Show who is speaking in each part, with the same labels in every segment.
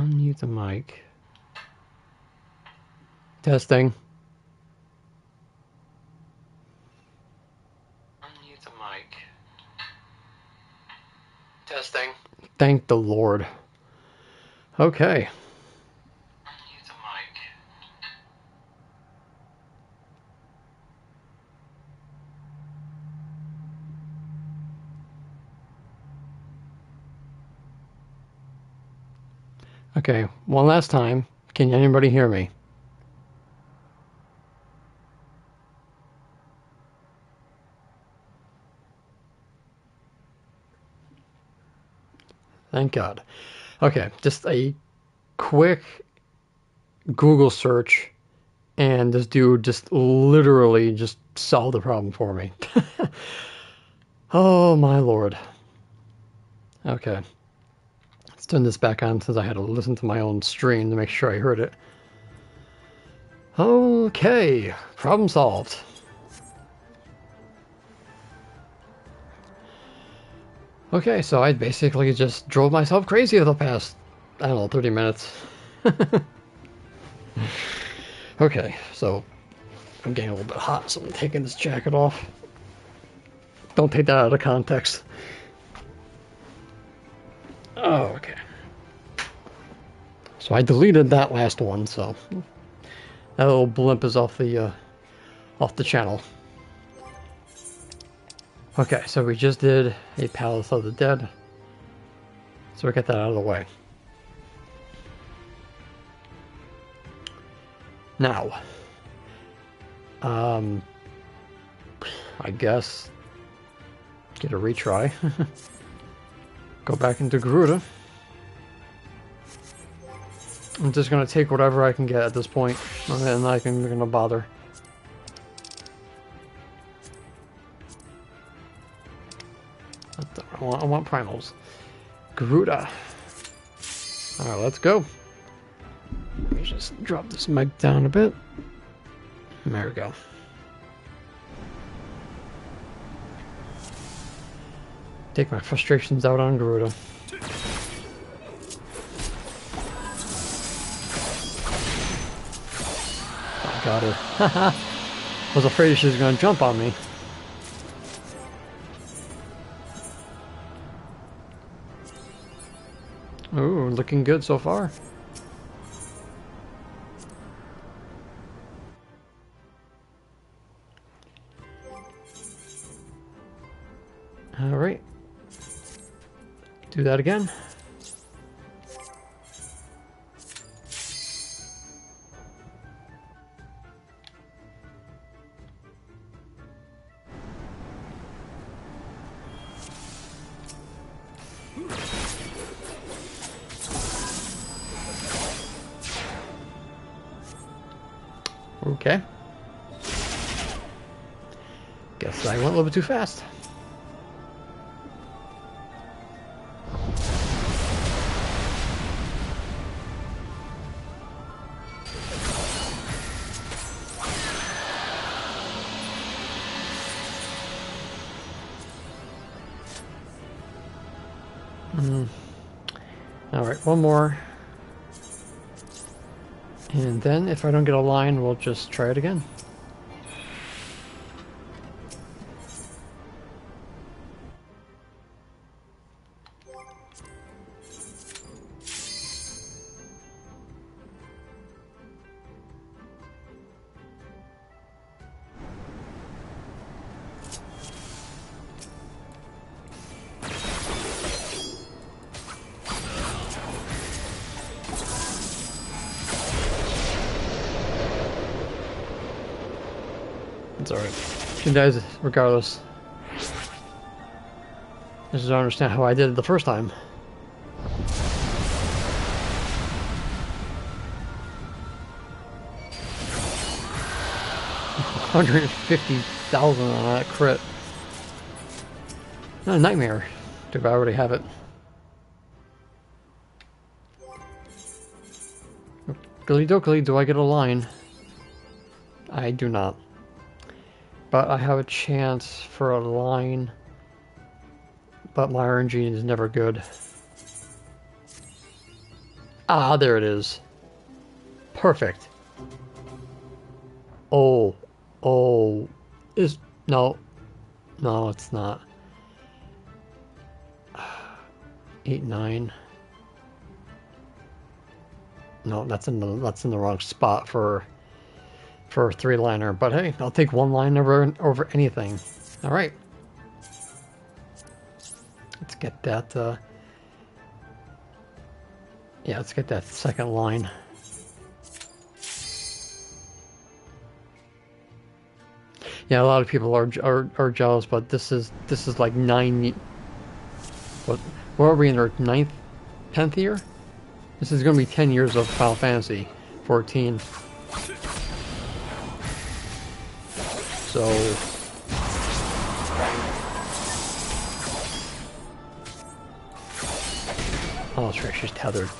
Speaker 1: Unmute the mic. Testing. Unmute the mic. Testing. Thank the Lord. Okay. Unmute the mic. Okay, one last time. Can anybody hear me? Thank God. Okay, just a quick Google search, and this dude just literally just solved the problem for me. Oh my Lord. Okay. Let's turn this back on since I had to listen to my own stream to make sure I heard it. Okay, problem solved. Okay, so I basically just drove myself crazy for the past, I don't know, 30 minutes. Okay, so I'm getting a little bit hot, so I'm taking this jacket off. Don't take that out of context. Oh, okay. So I deleted that last one, so that little blimp is off the channel. Okay, so we just did a Palace of the Dead, so we got that out of the way. Now, I guess get a retry. Go back into Garuda. I'm just gonna take whatever I can get at this point, and then I'm gonna bother. I want primals. Garuda. Alright, let's go. Let me just drop this mic down a bit. There we go. Take my frustrations out on Garuda. I got her. Haha. Was afraid she was gonna jump on me. Ooh, looking good so far. Alright. Do that again. Okay. Guess I went a little bit too fast. Alright, one more. And then, if I don't get a line, we'll just try it again. It's alright. She dies regardless. I just don't understand how I did it the first time. $150,000 on that crit. Not a nightmare. Dude, I already have it. Gilly dokily, do I get a line? I do not. But I have a chance for a line. But my RNG is never good. Ah, there it is. Perfect. Oh, oh, is no, no, it's not. 8, 9. No, that's in the wrong spot for a 3-liner. But hey, I'll take 1 line over anything. All right, let's get that. Yeah, let's get that second line. Yeah, a lot of people are jealous, but this is like 9. What are we in our 9th, 10th year? This is going to be 10 years of Final Fantasy 14. So oh, that's right, she's tethered.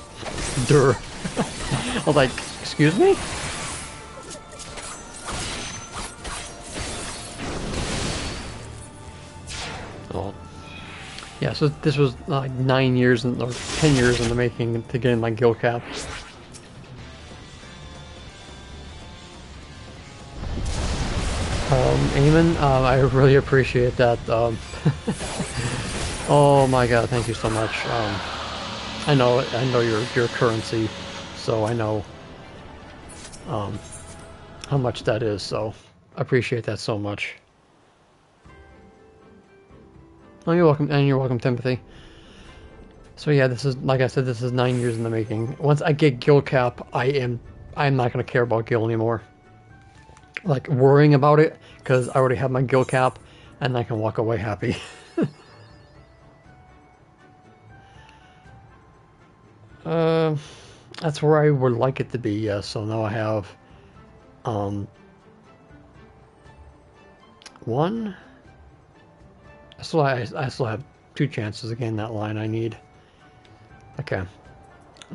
Speaker 1: Durr. I was like, excuse me? Oh. Yeah, so this was like 9 years or 10 years in the making to get in my guild cap. Eamon, I really appreciate that. Oh my god, thank you so much. I know your currency, so I know how much that is, so I appreciate that so much. Oh, you're welcome, and you're welcome, Timothy. So yeah, this is, like I said, this is 9 years in the making. Once I get guild cap, I'm not gonna care about guild anymore. Like worrying about it, because I already have my guild cap, and I can walk away happy. That's where I would like it to be, yes. So now I have, 1. I still have 2 chances to gain that line I need. Okay.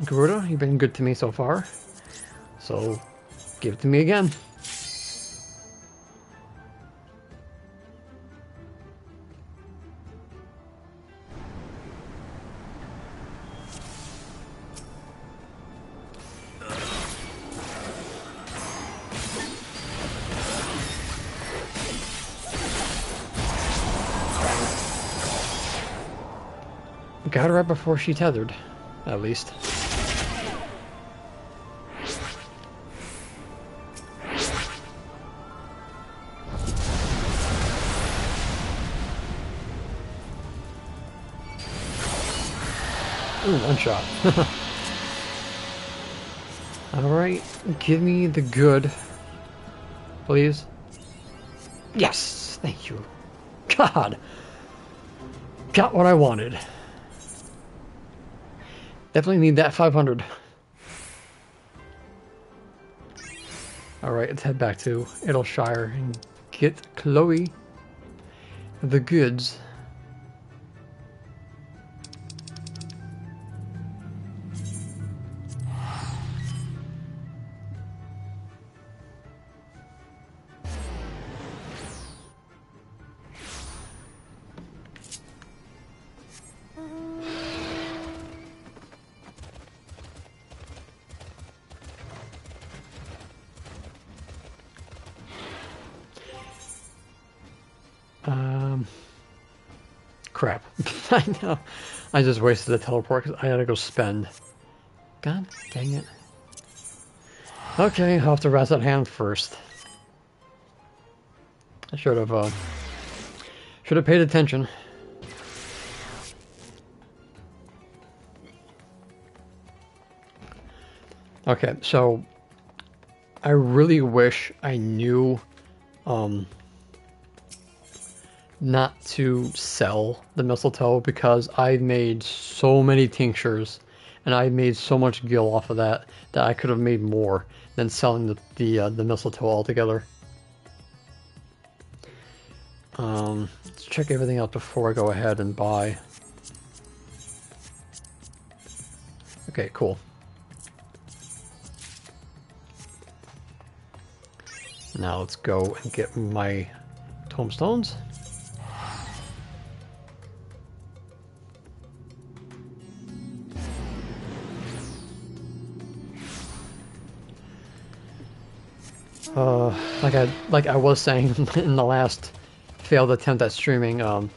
Speaker 1: Garuda, you've been good to me so far. So, give it to me again. Got her right before she tethered, at least. Ooh, 1 shot. Alright, give me the good, please. Yes! Thank you. God! Got what I wanted. Definitely need that 500. Alright, let's head back to Idleshire and get Chloe the goods. Crap. I know. I just wasted the teleport because I had to go spend. God dang it. Okay, I'll have to rest that hand first. I should have paid attention. Okay, so I really wish I knew not to sell the mistletoe, because I've made so many tinctures and I've made so much gil off of that I could have made more than selling the mistletoe altogether. Let's check everything out before I go ahead and buy. Okay, cool. Now let's go and get my tombstones. Like I was saying in the last failed attempt at streaming, I'm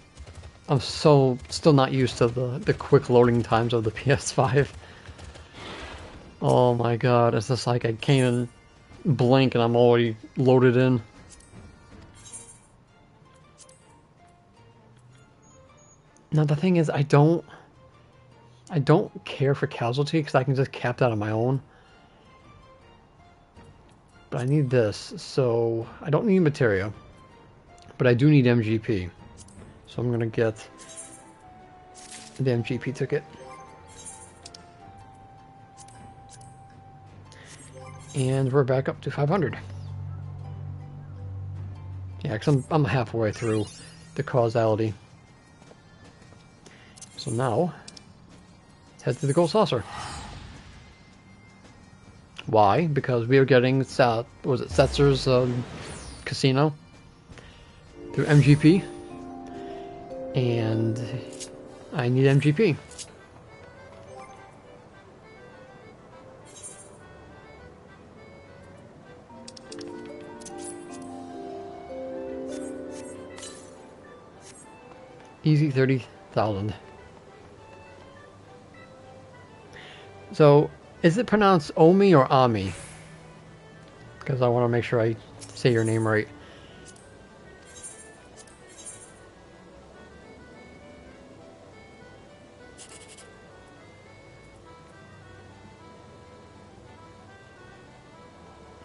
Speaker 1: still not used to the quick loading times of the PS5. Oh my god, it's just like I can't even blink and I'm already loaded in. Now the thing is, I don't care for casualty because I can just cap that on my own. But I need this, so I don't need materia, but I do need MGP. So I'm gonna get the MGP ticket. And we're back up to 500. Yeah, because I'm halfway through the causality. So now, let's head to the Gold Saucer. Why? Because we are getting, was it Setzer's casino through MGP. And I need MGP. Easy 30,000. So, is it pronounced Omi or Ami? Because I want to make sure I say your name right.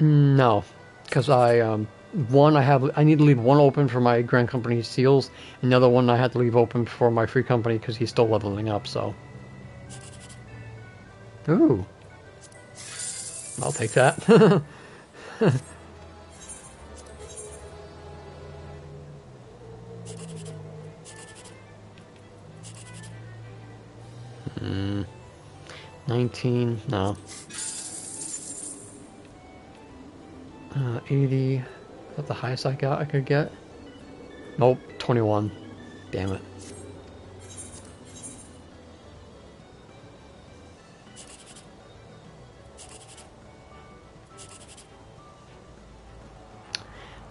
Speaker 1: No, because I need to leave one open for my Grand Company seals, and the other one I had to leave open for my free company because he's still leveling up. So, ooh, I'll take that. 19, no. 80, is that the highest I could get? Nope, 21. Damn it.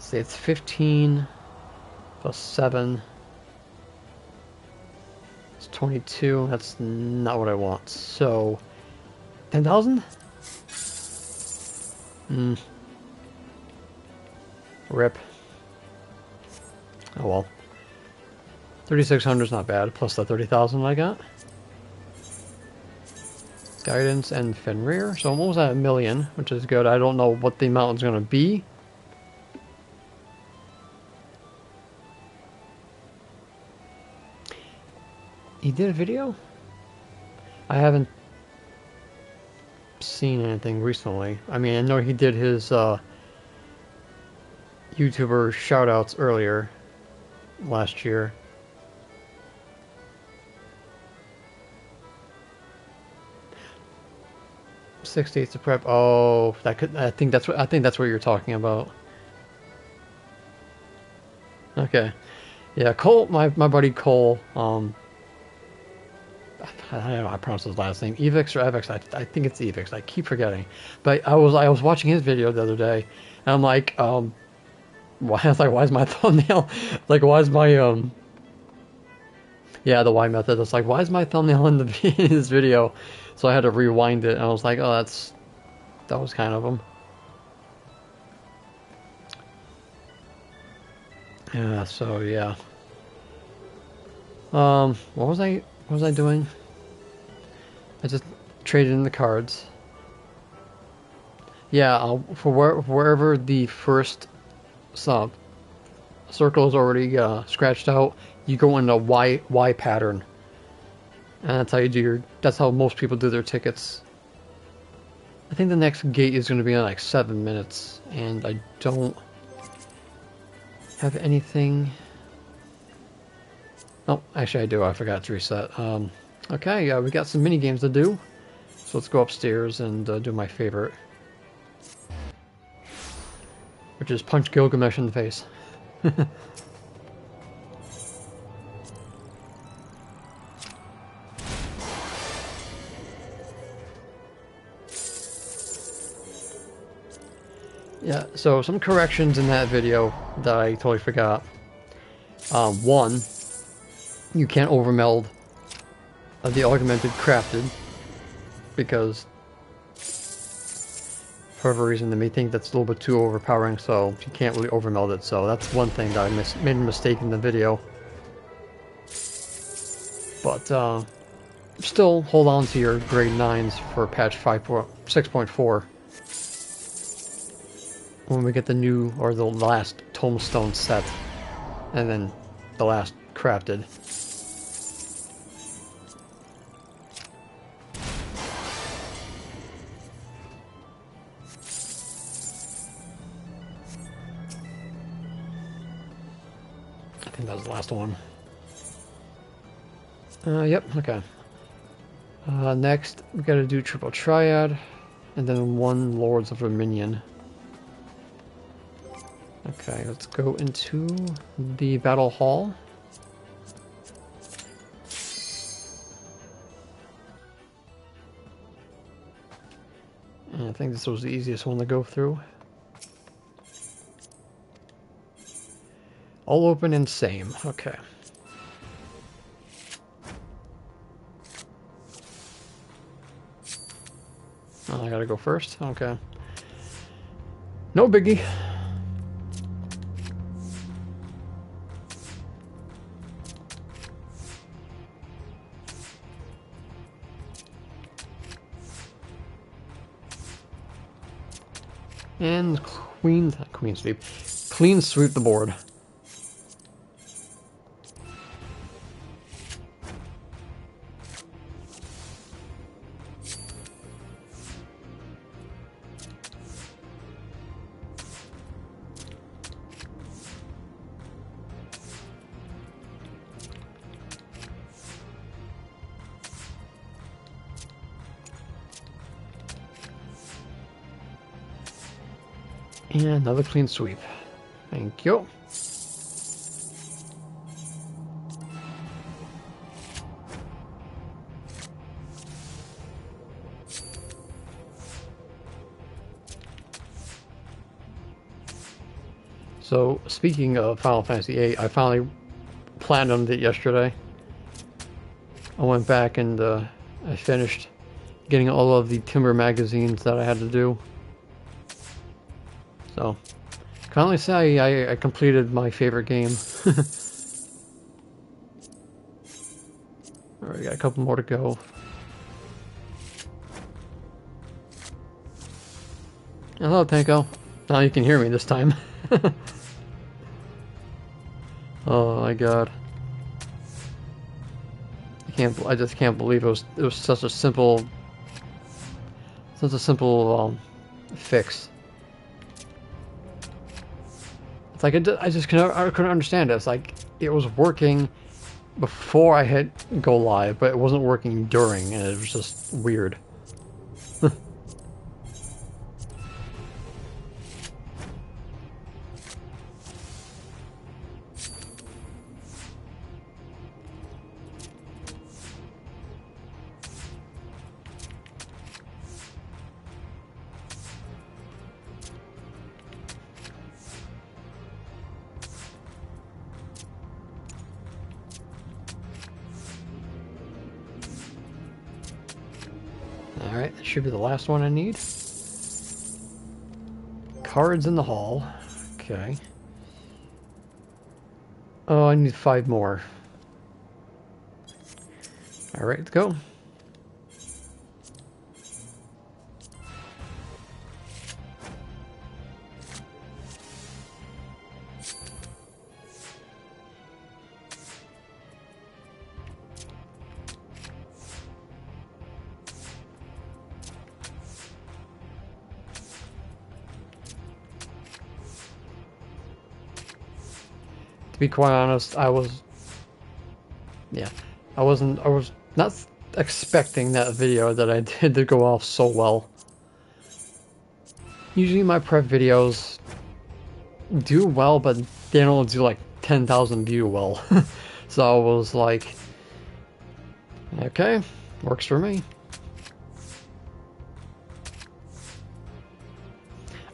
Speaker 1: See, it's 15 plus 7. It's 22. That's not what I want. So, 10,000? Rip. Oh well. 3,600 is not bad, plus the 30,000 I got. Guidance and Fenrir. So I'm almost at 1 million, which is good. I don't know what the amount is going to be. He did a video? I haven't seen anything recently. I mean, I know he did his YouTuber shoutouts earlier last year. Six days to prep. Oh, that could. I think that's what you're talking about. Okay, yeah, Cole, my buddy Cole. I don't know how to pronounce his last name. Evix or Evix? I think it's Evix. I keep forgetting. But I was watching his video the other day, and I'm like, why? I was like, why is my thumbnail? Like, why is my yeah, the Y method. It's like, why is my thumbnail in this video? So I had to rewind it, and I was like, oh, that was kind of him. Yeah. So yeah. What was I doing? I just traded in the cards. Yeah, for wherever the first circle is already scratched out, you go in a Y pattern, and that's how you do that's how most people do their tickets. I think the next gate is going to be in like 7 minutes, and I don't have anything. Oh, actually I do. I forgot to reset. Okay, we got some mini games to do, so let's go upstairs and do my favorite, which is punch Gilgamesh in the face. Yeah, so some corrections in that video that I totally forgot. One, you can't overmeld the augmented crafted because for whatever reason they may think that's a little bit too overpowering, so you can't really overmeld it. So that's one thing that I made a mistake in the video. But still hold on to your grade 9s for patch 6.4 when we get the new or the last tombstone set and then the last crafted. I think that was the last one. Yep, okay. Next, we gotta do triple Triad, and then 1 Lords of Dominion. Okay, let's go into the Battle Hall. And I think this was the easiest one to go through. All open and same, okay. Oh, I gotta go first? Okay. No biggie. And clean sweep. Clean sweep the board. And another clean sweep. Thank you. So, speaking of Final Fantasy VIII, I finally platinumed it yesterday. I went back and I finished getting all of the Timber magazines that I had to do. So, can only say I completed my favorite game. Alright, got a couple more to go. Hello, Tanko. Now you can hear me this time. Oh my god. I just can't believe it was such a simple fix. It's like I couldn't understand it. It's like it was working before I hit go live, but it wasn't working during, and it was just weird. Alright, that should be the last one I need. Cards in the hall. Okay. Oh, I need 5 more. Alright, let's go. To be quite honest, I was not expecting that video that I did to go off so well. Usually my prep videos do well, but they don't do like 10,000 view well. So I was like, okay, works for me.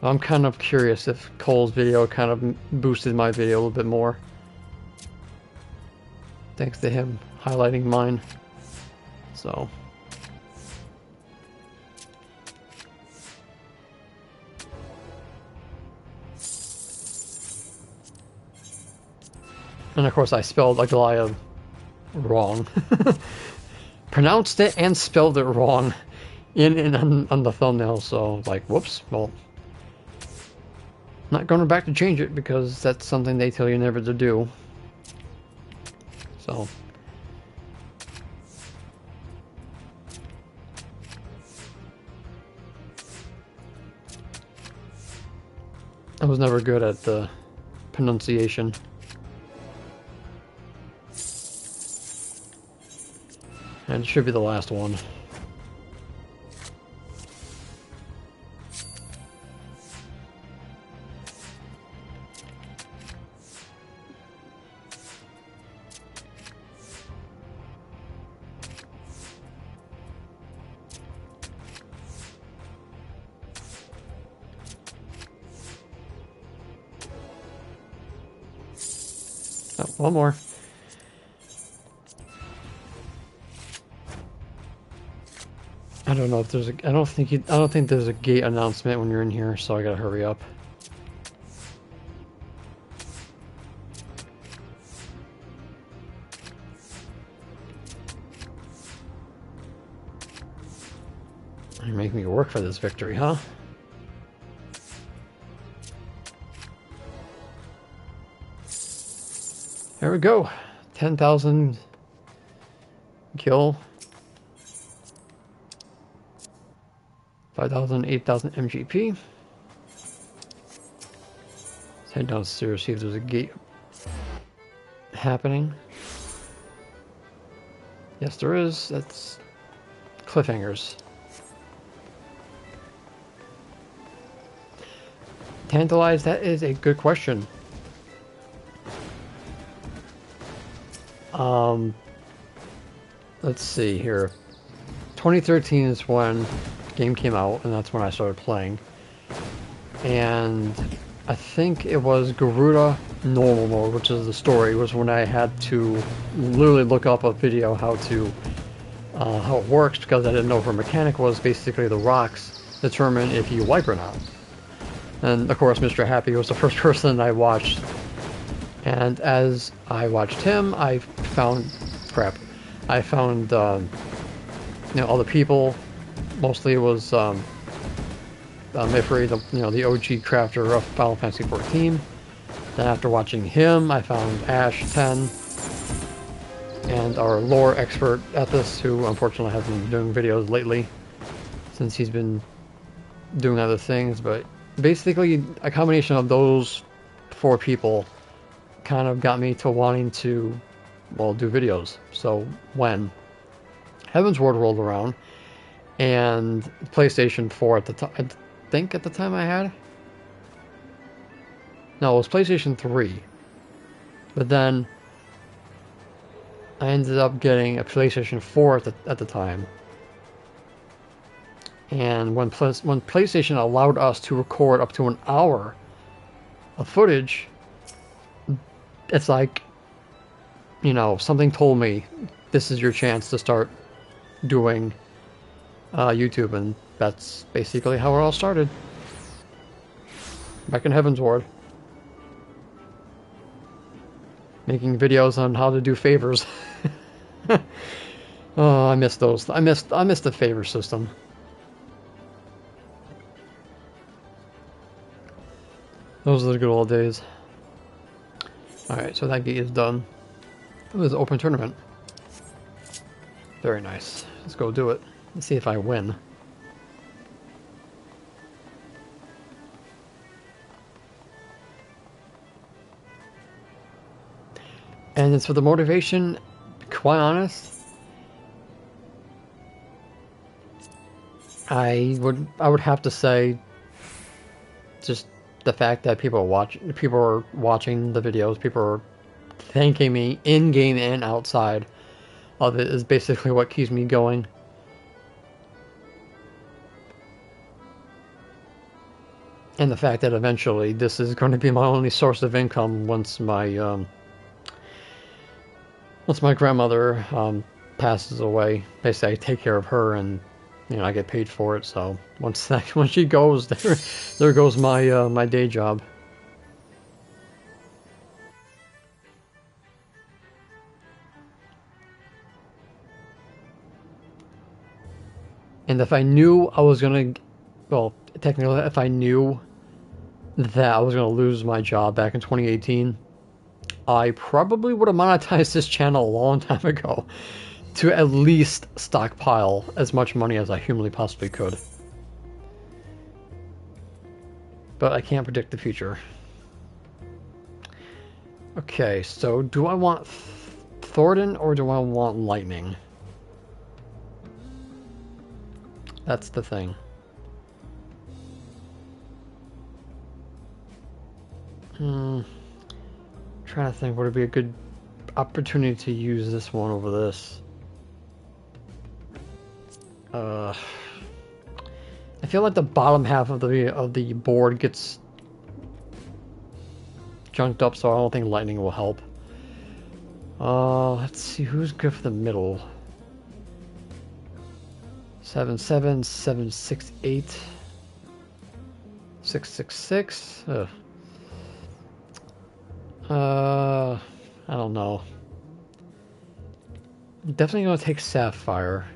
Speaker 1: I'm kind of curious if Cole's video kind of boosted my video a little bit more. Thanks to him highlighting mine. So. And of course I spelled Aglaia wrong. Pronounced it and spelled it wrong on the thumbnail, so like, whoops, well. Not going back to change it because that's something they tell you never to do. So. I was never good at the pronunciation. And it should be the last one. Oh, one more. I don't know if there's a. I don't think there's a gate announcement when you're in here, so I gotta hurry up. You're making me work for this victory, huh? There we go. 10,000 gil. 5,000, 8,000 MGP. Let's head downstairs, see if there's a gate happening. Yes, there is. That's cliffhangers. Tantalized, that is a good question. Let's see here. 2013 is when the game came out, and that's when I started playing. And I think it was Garuda normal mode, which is the story, was when I had to literally look up a video how it works, because I didn't know if a mechanic was basically the rocks determine if you wipe or not. And of course, Mr. Happy was the first person I watched. And as I watched him, I found you know, all the people. Mostly it was Mifri, the OG crafter of Final Fantasy XIV. Then after watching him, I found Ash 10 and our lore expert Ethis, who unfortunately hasn't been doing videos lately since he's been doing other things. But basically, a combination of those 4 people kind of got me to wanting to, well, do videos. So when Heaven's Ward rolled around, and PlayStation 4 at the time, I think at the time I had, no, it was PlayStation 3, but then I ended up getting a PlayStation 4 at the time. And when PlayStation allowed us to record up to an hour of footage, it's like, you know, something told me this is your chance to start doing YouTube, and that's basically how it all started. Back in Heaven's Ward, making videos on how to do favors. Oh, I miss those. I miss the favor system. Those are the good old days. Alright, so that gate is done. It was an open tournament. Very nice. Let's go do it. Let's see if I win. And as for the motivation, quite honest, I would have to say just the fact that people are watching the videos, people are thanking me in game and outside of it is basically what keeps me going. And the fact that eventually this is going to be my only source of income once my grandmother passes away. Basically, I take care of her, and I get paid for it. So once she goes, there goes my my day job. And if I knew I was gonna, well, technically, if I knew that I was gonna lose my job back in 2018, I probably would have monetized this channel a long time ago to at least stockpile as much money as I humanly possibly could. But I can't predict the future. Okay, so do I want Thornton or do I want Lightning? That's the thing. Trying to think, would it be a good opportunity to use this one over this? I feel like the bottom half of the board gets junked up, so I don't think Lightning will help. Let's see who's good for the middle. 7-7, 7-6-8, 6-6-6. I don't know. I'm definitely gonna take Sapphire.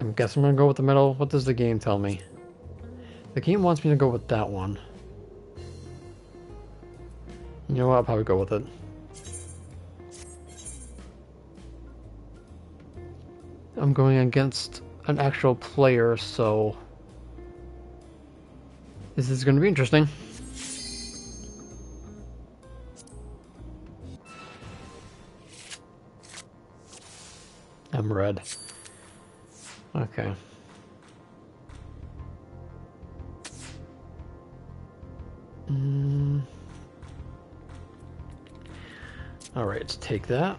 Speaker 1: I guess I'm gonna go with the middle. What does the game tell me? The game wants me to go with that one. You know what? I'll probably go with it. I'm going against an actual player, so this is going to be interesting. I'm red. Okay. Alright, let's take that.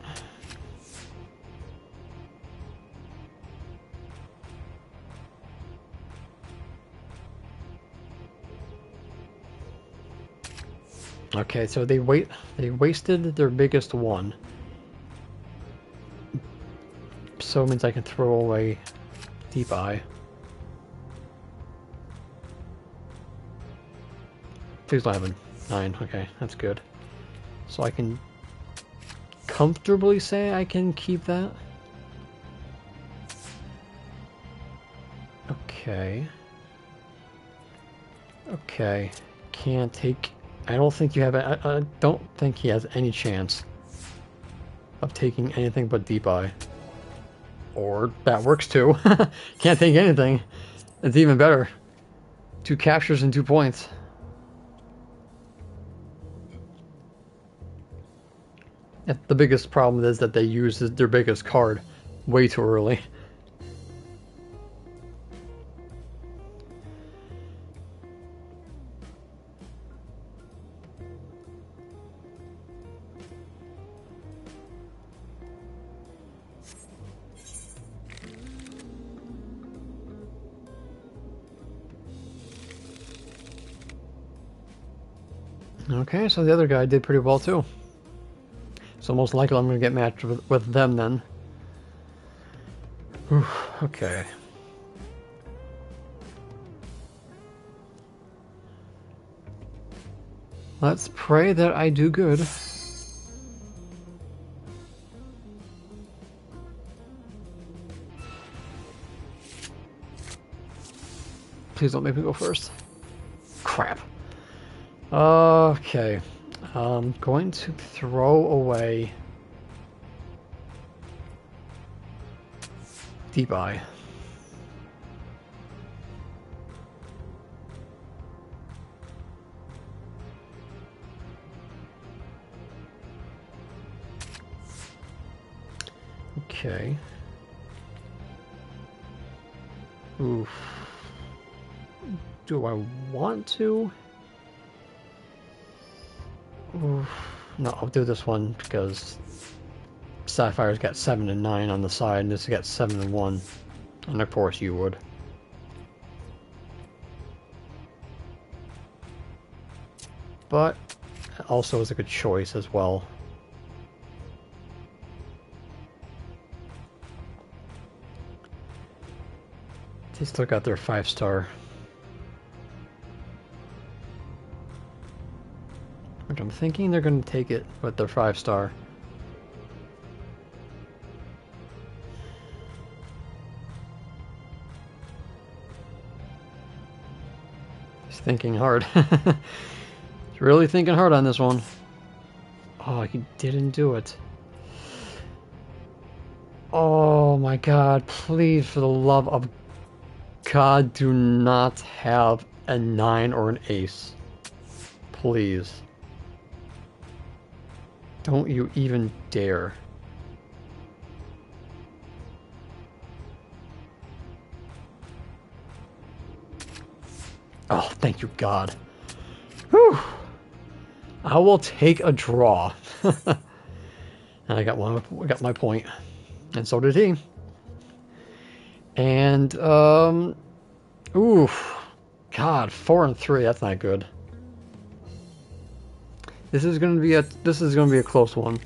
Speaker 1: Okay, so they wasted their biggest one. So it means I can throw away Deep Eye. 6-11. 9, okay, that's good. So I can comfortably say I can keep that. Okay. Okay. Can't take... I don't think you have... I don't think he has any chance of taking anything but Deep Eye. Or that works too. Can't take anything. It's even better. 2 captures and 2 points. The biggest problem is that they use their biggest card way too early. Okay, so the other guy did pretty well too. So most likely I'm going to get matched with them then. Whew, okay. Let's pray that I do good. Please don't make me go first. Crap. Okay. I'm going to throw away Deep Eye. Okay. Oof. Do I want to? Oof. No, I'll do this one because Sapphire's got 7 and 9 on the side, and this has got 7 and 1. And of course you would. but also is a good choice as well. They still got their 5-star. Which I'm thinking they're going to take it with their 5-star. He's thinking hard. He's really thinking hard on this one. Oh, he didn't do it. Oh my god, please, for the love of God, do not have a 9 or an ace. Please. Don't you even dare. Oh, thank you, God. Whew. I will take a draw. And I got my point. And so did he. And, oof. God, 4 and 3, that's not good. This is gonna be a close one.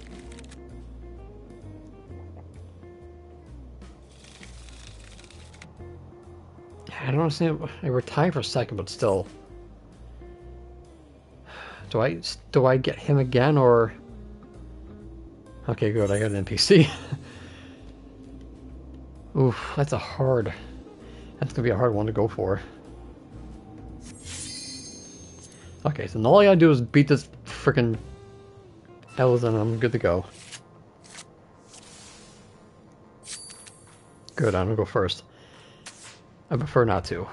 Speaker 1: I don't understand. We're tied for second, but still. Do I get him again, or? Okay, good. I got an NPC. Oof, that's gonna be a hard one to go for. Okay, so all I gotta do is beat this frickin' L's and I'm good to go. Good, I'm gonna go first. I prefer not to.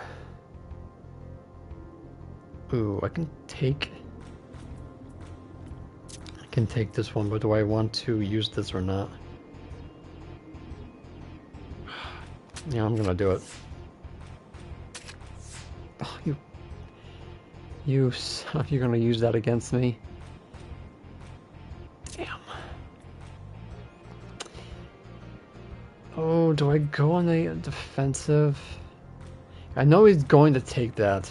Speaker 1: Ooh, I can take this one, but do I want to use this or not? Yeah, I'm gonna do it. Oh, you're gonna use that against me? Damn. Oh, do I go on the defensive? I know he's going to take that,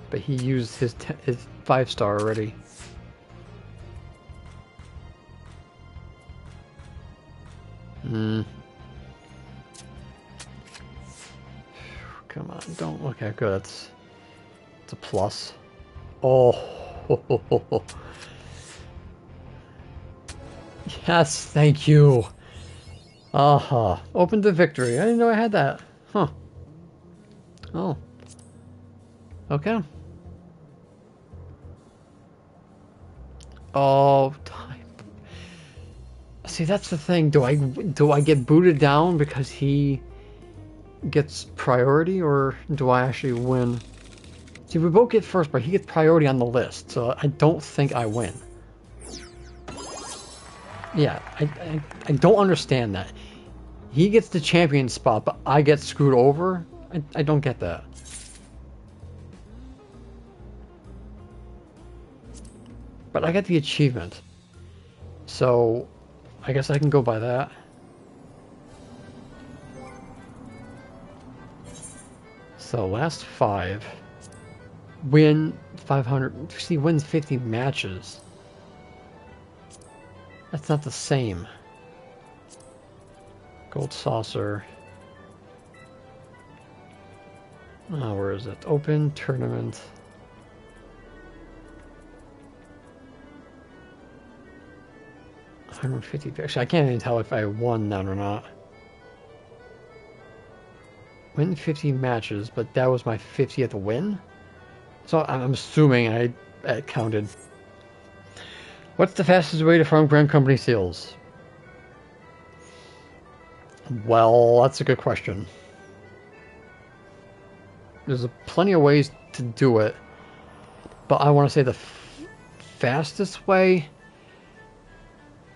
Speaker 1: but he used his 5-star already. Come on, don't look at good. It's a plus. Oh, yes, thank you. Aha, open to victory. I didn't know I had that. Huh. Oh. Okay. Oh, time. See, that's the thing. Do I get booted down because he gets priority, or do I actually win? See, we both get first, but he gets priority on the list, so I don't think I win. Yeah, I don't understand that. He gets the champion spot, but I get screwed over? I don't get that. But I get the achievement. So, I guess I can go by that. So, last 5. Win 500. See, wins 50 matches. That's not the same. Gold saucer. Oh, where is it? Open tournament. $150. Actually, I can't even tell if I won that or not. Win 50 matches, but that was my 50th win? So I'm assuming I counted. What's the fastest way to farm Grand Company seals? Well, that's a good question. There's plenty of ways to do it, but I want to say the fastest way.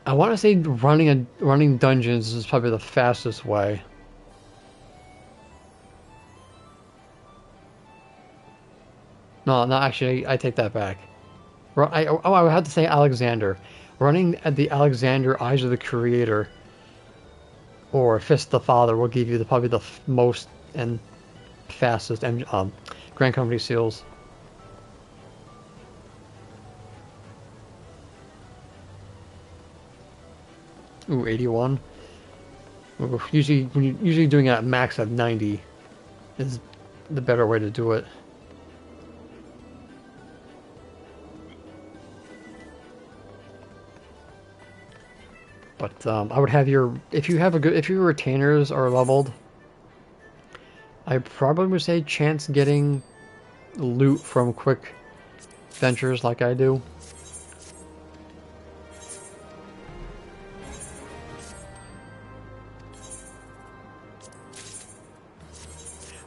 Speaker 1: I want to say running dungeons is probably the fastest way. No, actually, I take that back. I would have to say Alexander. Running at the Alexander Eyes of the Creator or Fist of the Father will give you probably the most and fastest Grand Company seals. Ooh, 81. Ooh, usually, when you're usually doing it at max at 90 is the better way to do it. But I would have your, if your retainers are leveled, I probably would say chance getting loot from quick ventures like I do.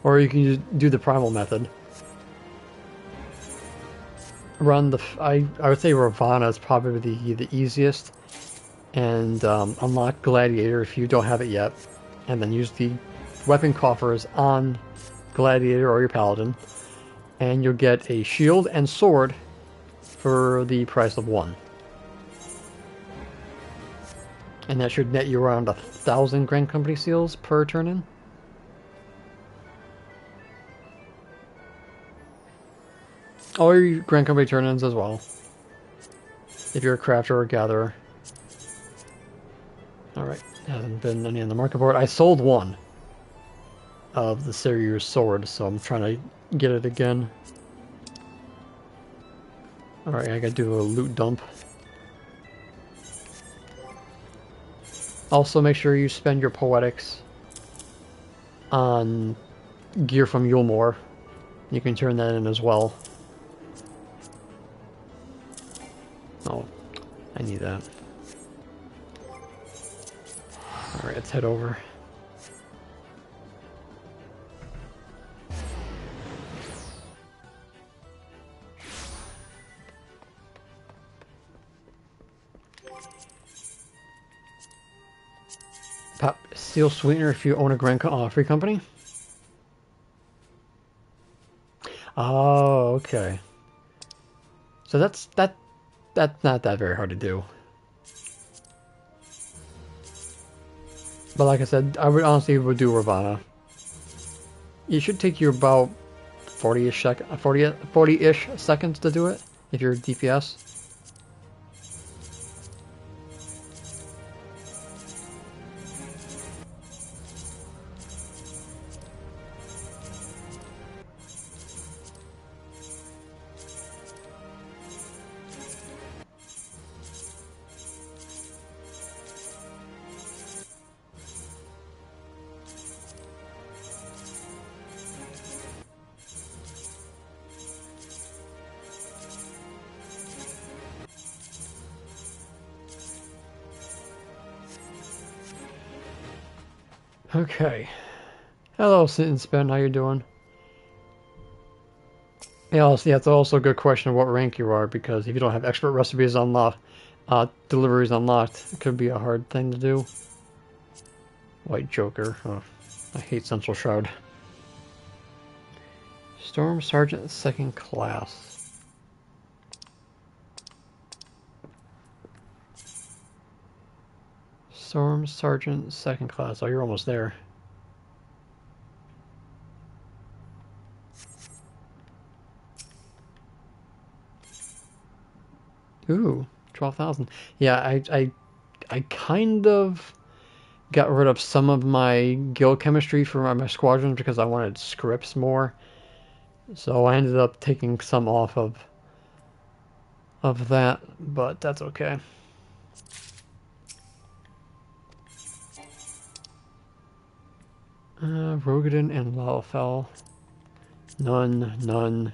Speaker 1: Or you can just do the primal method. Run the, I would say Ravana is probably the easiest. And unlock Gladiator if you don't have it yet. And then use the weapon coffers on Gladiator or your Paladin. And you'll get a shield and sword for the price of 1. And that should net you around 1,000 Grand Company seals per turn-in. Or your Grand Company turn-ins as well, if you're a crafter or a gatherer. Alright, hasn't been any on the market board. I sold one of the Seir's sword, so I'm trying to get it again. Alright, I gotta do a loot dump. Also, make sure you spend your poetics on gear from Yulmore. You can turn that in as well. Oh, I need that. Alright, let's head over. Pop steel sweetener if you own a free company. Oh, okay. So that's not that very hard to do. But like I said, I would honestly do Ravana. It should take you about 40-ish seconds to do it if you're DPS. Okay. Hello, Sit and Spin. How you doing? Yeah, that's also a good question of what rank you are, because if you don't have expert recipes unlocked, deliveries unlocked, it could be a hard thing to do. White Joker. Oh, I hate Central Shroud. Storm Sergeant 2nd class. Storm Sergeant 2nd class. Oh, you're almost there. Ooh, 12,000. Yeah, I kind of got rid of some of my guild chemistry for my squadrons because I wanted scripts more. So I ended up taking some off of that, but that's okay. Rogadin and Lalfell. None.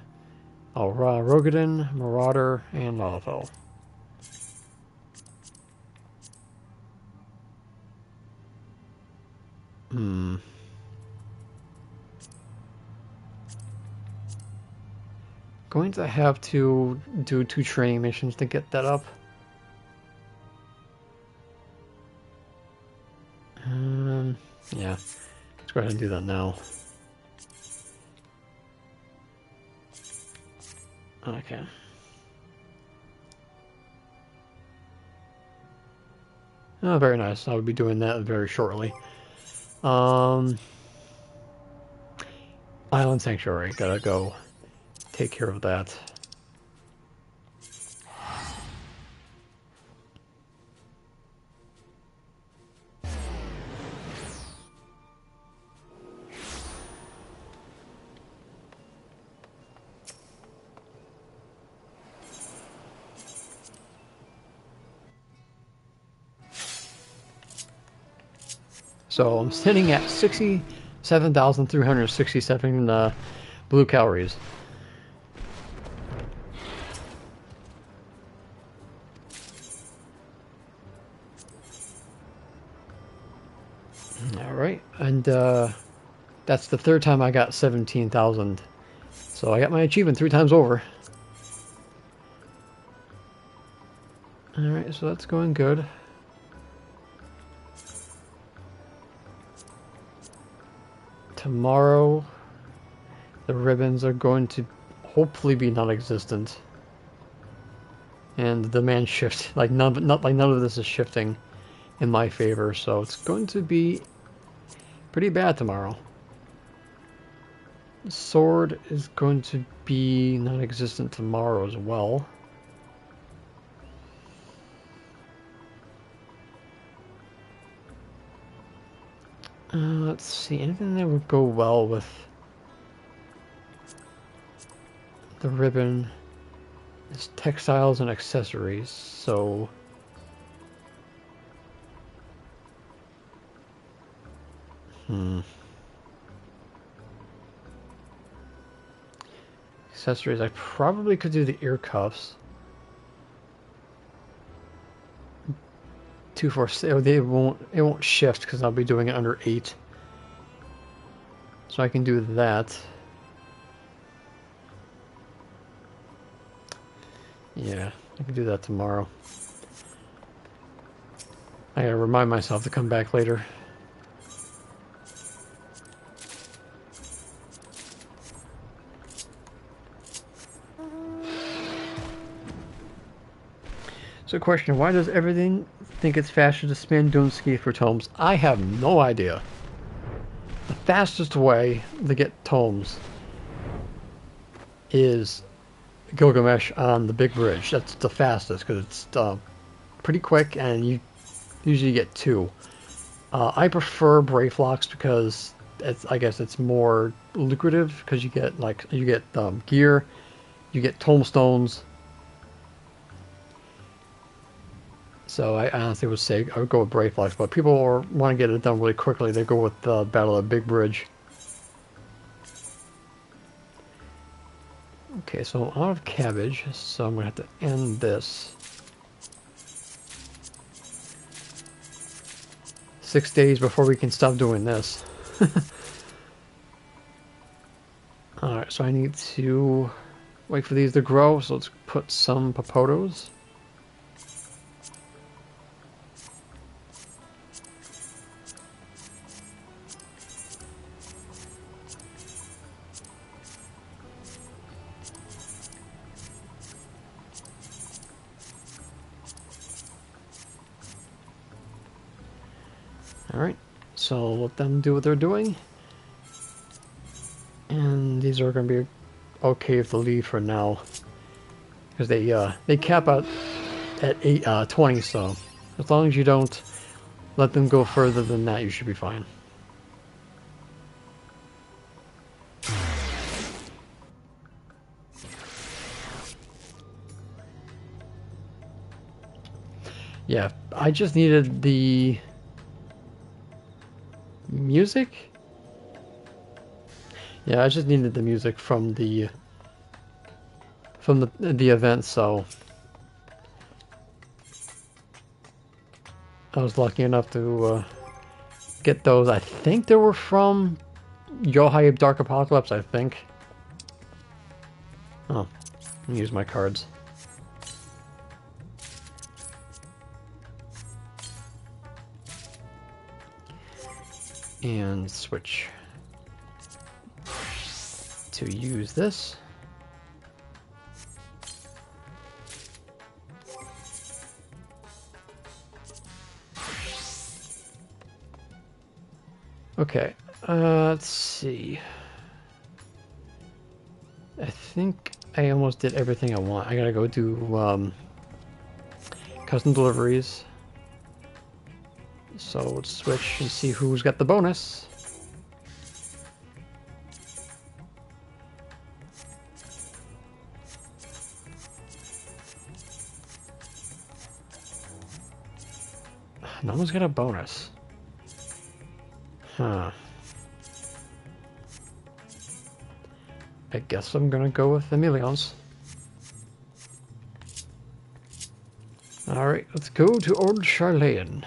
Speaker 1: Oh, Rogadin, Marauder, and Lalfell. Going to have to do 2 training missions to get that up. Yeah, let's go ahead and do that now. Okay. Oh, very nice. I will be doing that very shortly. Island Sanctuary. Gotta go take care of that. So I'm sitting at 67,367 blue calories. Alright, and that's the third time I got 17,000. So I got my achievement 3 times over. Alright, so that's going good. Tomorrow, the ribbons are going to hopefully be non-existent. And the demand shift, like none of this is shifting in my favor, so it's going to be pretty bad tomorrow. The sword is going to be non-existent tomorrow as well. Let's see, anything that would go well with the ribbon is textiles and accessories, so accessories, I probably could do the ear cuffs. 2, 4, 6, it won't shift because I'll be doing it under 8. So I can do that. Yeah, I can do that tomorrow. I gotta remind myself to come back later. So question, why does everything think it's faster to spin Doomski for tomes? I have no idea. The fastest way to get tomes is Gilgamesh on the big bridge. That's the fastest because it's pretty quick and you usually get 2. I prefer Brayflocks because I guess it's more lucrative because you get gear, you get tomestones. So I honestly would say I would go with Brayflocks, but people want to get it done really quickly. They go with the Battle of the Big Bridge. Okay, so I'm out of cabbage, so I'm going to have to end this. 6 days before we can stop doing this. Alright, so I need to wait for these to grow, so let's put some papotos. Alright, so let them do what they're doing. And these are going to be okay to leave for now. Because they cap out at 20, so as long as you don't let them go further than that, you should be fine. Yeah, I just needed the music. Yeah, I just needed the music from the event, so I was lucky enough to get those. I think they were from Yohai Dark Apocalypse, I think. Oh, let me use my cards. And switch to use this. Okay, let's see. I think I almost did everything I want. I gotta go do custom deliveries. So let's switch and see who's got the bonus. No one's got a bonus. Huh. I guess I'm gonna go with the millions. Alright, let's go to Old Charlene.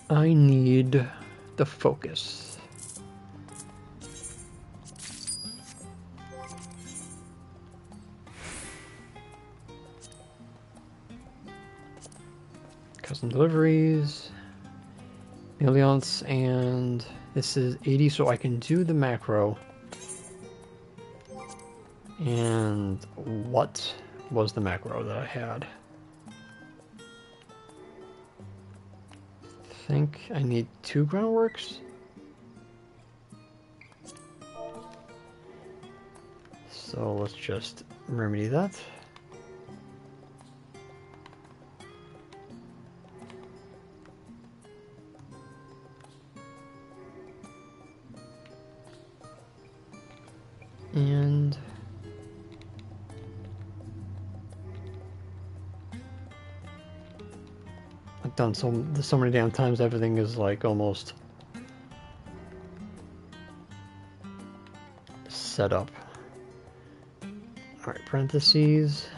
Speaker 1: I need the focus. Custom deliveries, millions, and this is 80, so I can do the macro. And what was the macro that I had? I think I need 2 groundworks. So let's just remedy that. And I've done so many damn times, everything is like almost set up. Alright, parentheses.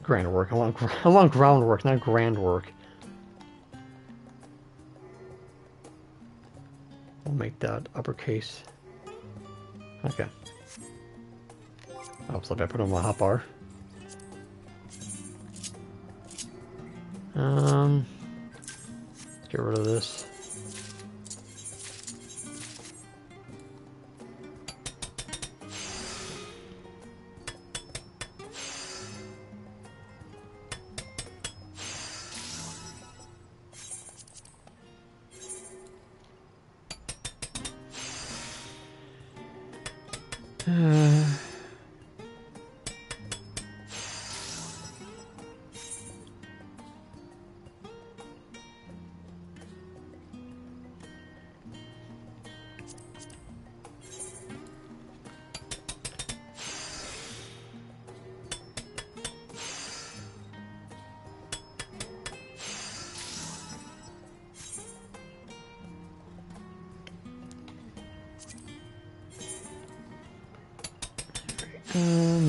Speaker 1: Groundwork. I want groundwork, not grand work. We'll make that uppercase. Okay. Oh, so I put on my hotbar. Let's get rid of this.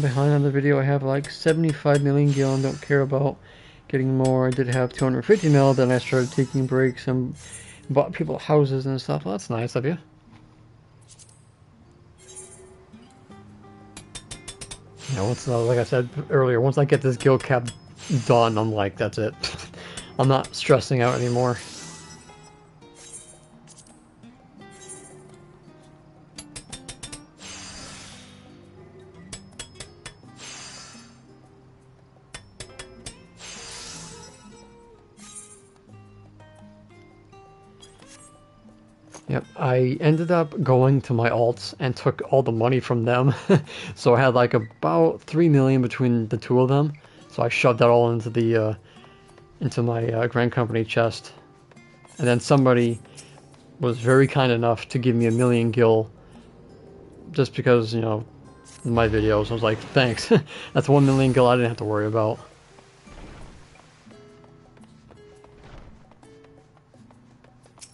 Speaker 1: Behind on the video, I have like 75 million gil and don't care about getting more. I did have 250 mil, then I started taking breaks and bought people houses and stuff. Well, that's nice of you. Yeah, once, like I said earlier, once I get this gil cap done, I'm like, that's it. I'm not stressing out anymore. Yep, I ended up going to my alts and took all the money from them. So I had like about 3 million between the two of them. So I shoved that all into the into my Grand Company chest. And then somebody was very kind enough to give me 1 million gil just because, you know, my videos. I was like, thanks. That's 1 million gil I didn't have to worry about.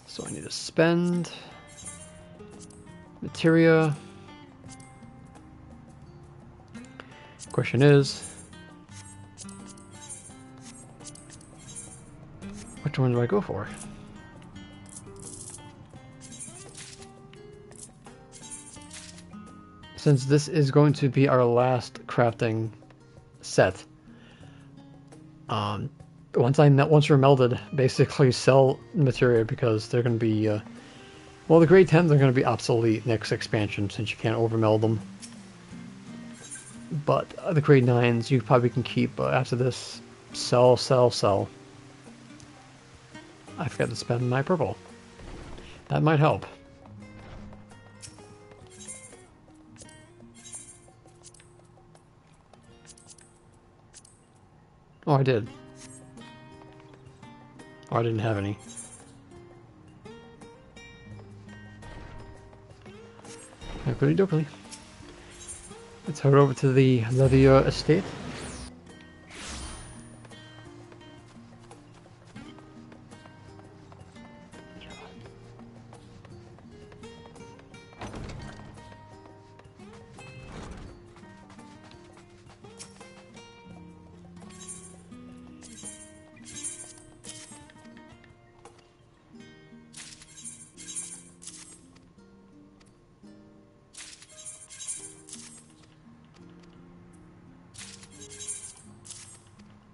Speaker 1: So I need to spend materia. Question is, which one do I go for? Since this is going to be our last crafting set, once we're melded, basically sell materia because they're going to be, well, the grade 10s are going to be obsolete next expansion since you can't overmeld them. But the grade 9s you probably can keep after this. Sell. I forgot to spend my purple. That might help. Oh, I did. Oh, I didn't have any. Oakley dokley. Let's head over to the Levia estate.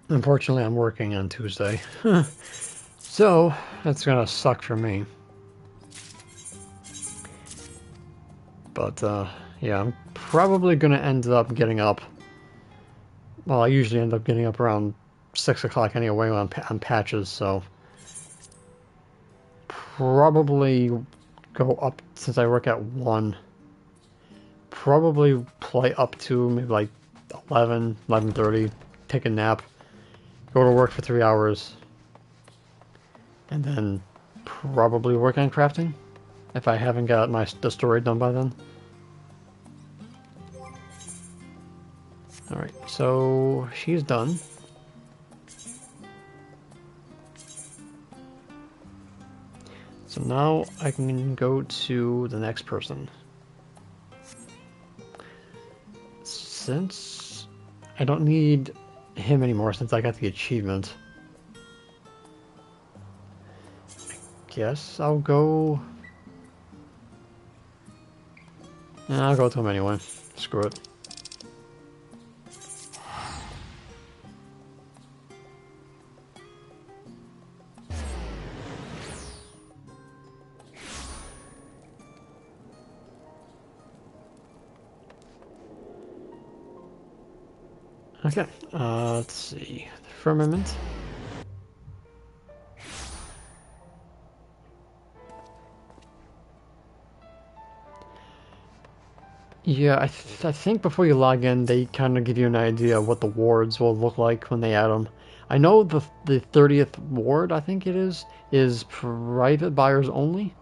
Speaker 1: Unfortunately, I'm working on Tuesday. So, that's gonna suck for me. But, yeah, I'm probably gonna end up getting up. Well, I usually end up getting up around 6 o'clock anyway on patches, so... Probably go up, since I work at 1. Probably play up to maybe like 11, 11:30, take a nap, go to work for 3 hours, and then probably work on crafting, if I haven't got the story done by then. Alright, so she's done. So now I can go to the next person. Since I don't need him anymore since I got the achievement, I guess I'll go... I'll go to him anyway. Screw it. Okay, let's see. Firmament. Yeah, I think before you log in, they kind of give you an idea of what the wards will look like when they add them. I know the 30th ward, I think it is private buyers only.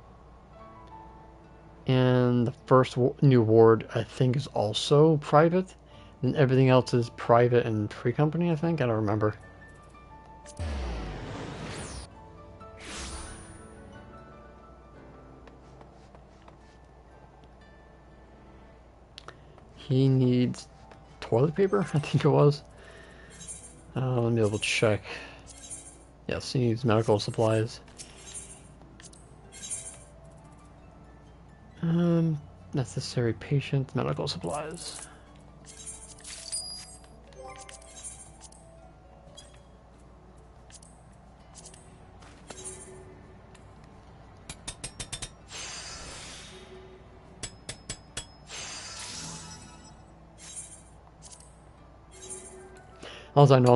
Speaker 1: And the first new ward, I think, is also private. And everything else is private and free company, I think. I don't remember. He needs toilet paper, I think it was. Let me double check. Yes, he needs medical supplies. Necessary patient medical supplies. Also, I know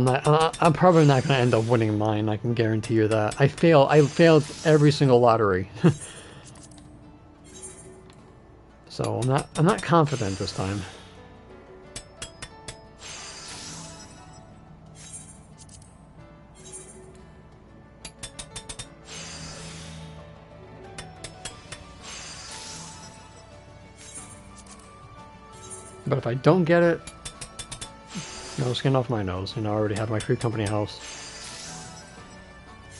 Speaker 1: I'm probably not going to end up winning mine. I can guarantee you that. I failed every single lottery. So I'm not confident this time. But if I don't get it, no skin off my nose. You know, I already have my free company house.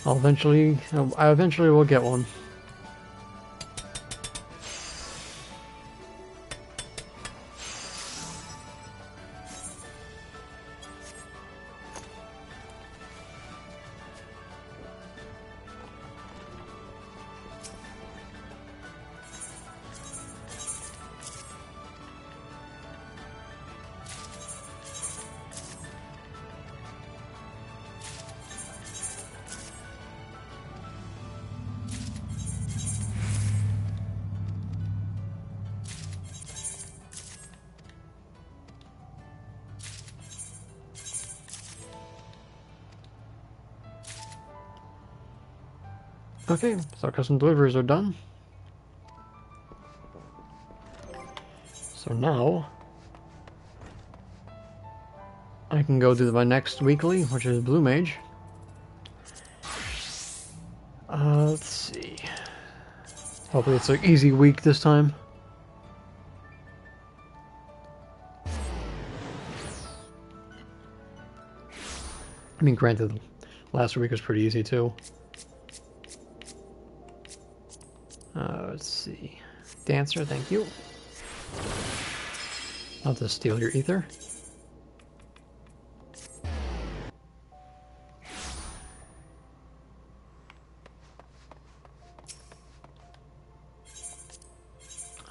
Speaker 1: I eventually will get one. Okay, so custom deliveries are done. So now I can go do my next weekly, which is Blue Mage. Let's see. Hopefully it's an easy week this time. I mean, granted, last week was pretty easy too. Let's see. Dancer, thank you. I'll just steal your ether.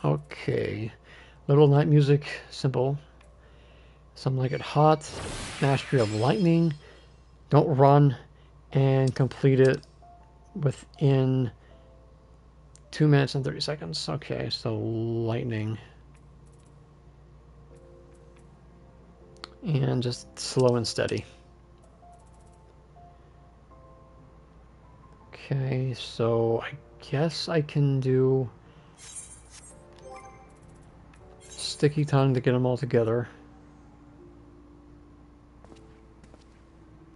Speaker 1: Okay. Little night music, simple. Some like it hot. Mastery of lightning. Don't run and complete it within 2 minutes and 30 seconds. Okay, so lightning. And just slow and steady. Okay, so I guess I can do sticky tongue to get them all together.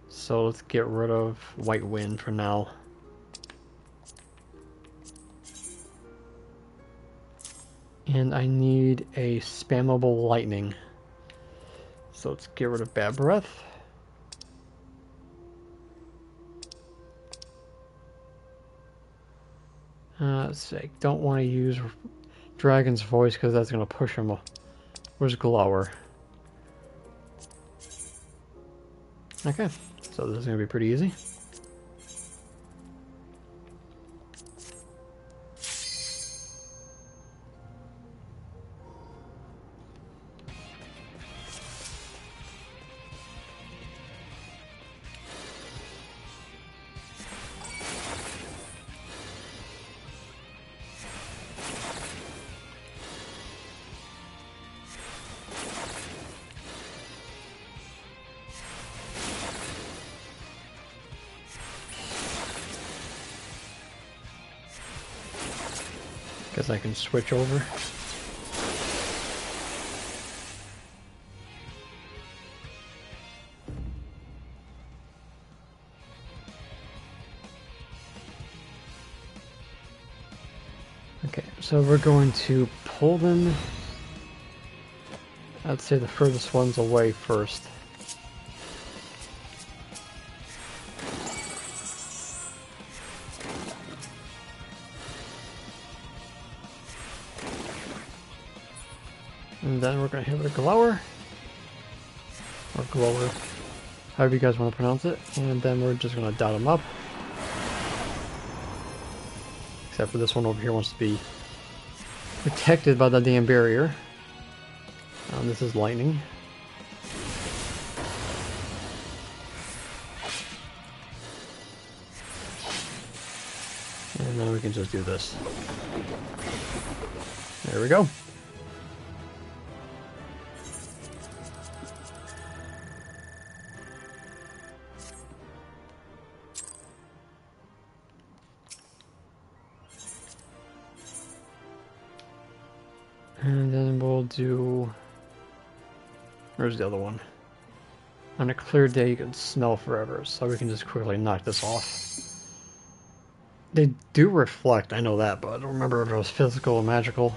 Speaker 1: So let's get rid of white wind for now. And I need a spammable lightning. So let's get rid of bad breath. Let's see, I don't want to use Dragon's Voice because that's going to push him. Where's Glower? Okay, so this is going to be pretty easy. Guess I can switch over. Okay, so we're going to pull them. I'd say the furthest ones away first. And then we're going to hit with a Glower. Or Glower. However you guys want to pronounce it. And then we're just going to dot them up. Except for this one over here wants to be protected by the damn barrier. This is lightning. And then we can just do this. There we go. And then we'll do... Where's the other one? On a clear day you can smell forever, so we can just quickly knock this off. They do reflect, I know that, but I don't remember if it was physical or magical.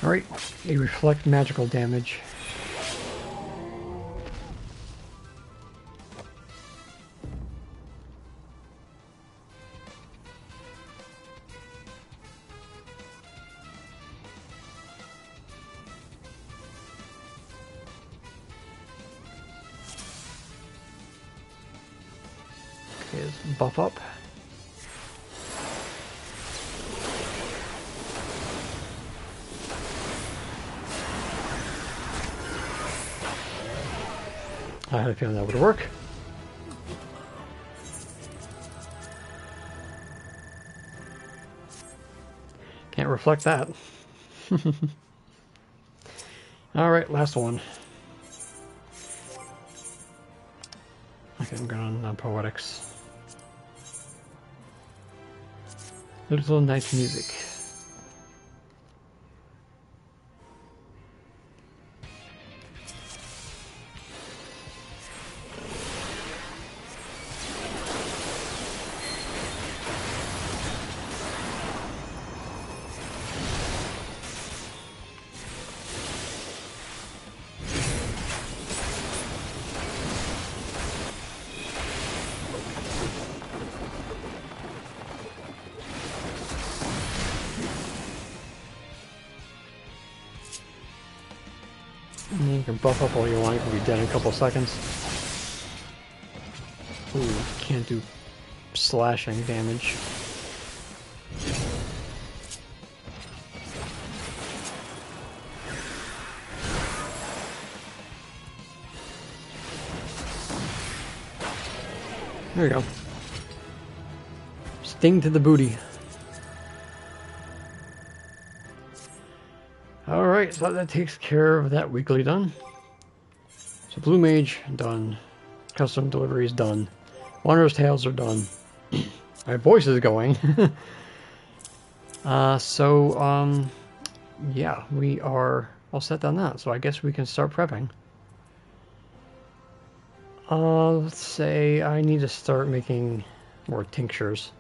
Speaker 1: Alright, they reflect magical damage. Okay, let's buff up. I had a feeling that would work. Can't reflect that. Alright, last one. Okay, I'm going on poetics. Little nice music. You can buff up all you want, you can be dead in a couple seconds. Ooh, can't do slashing damage. There we go. Sting to the booty. Alright, so that takes care of that weekly done. So Blue Mage, done. Custom deliveries, done. Wanderer's Tales are done. My voice is going. Yeah, we are all set on that. So I guess we can start prepping. Let's say I need to start making more tinctures.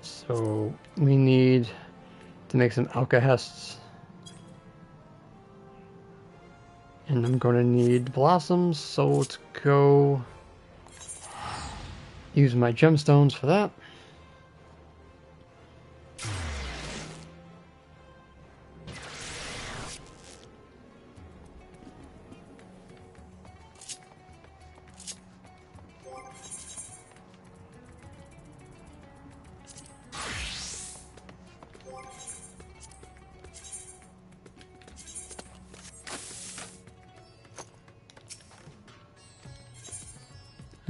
Speaker 1: So we need to make some alkahests. And I'm going to need blossoms, so let's go use my gemstones for that.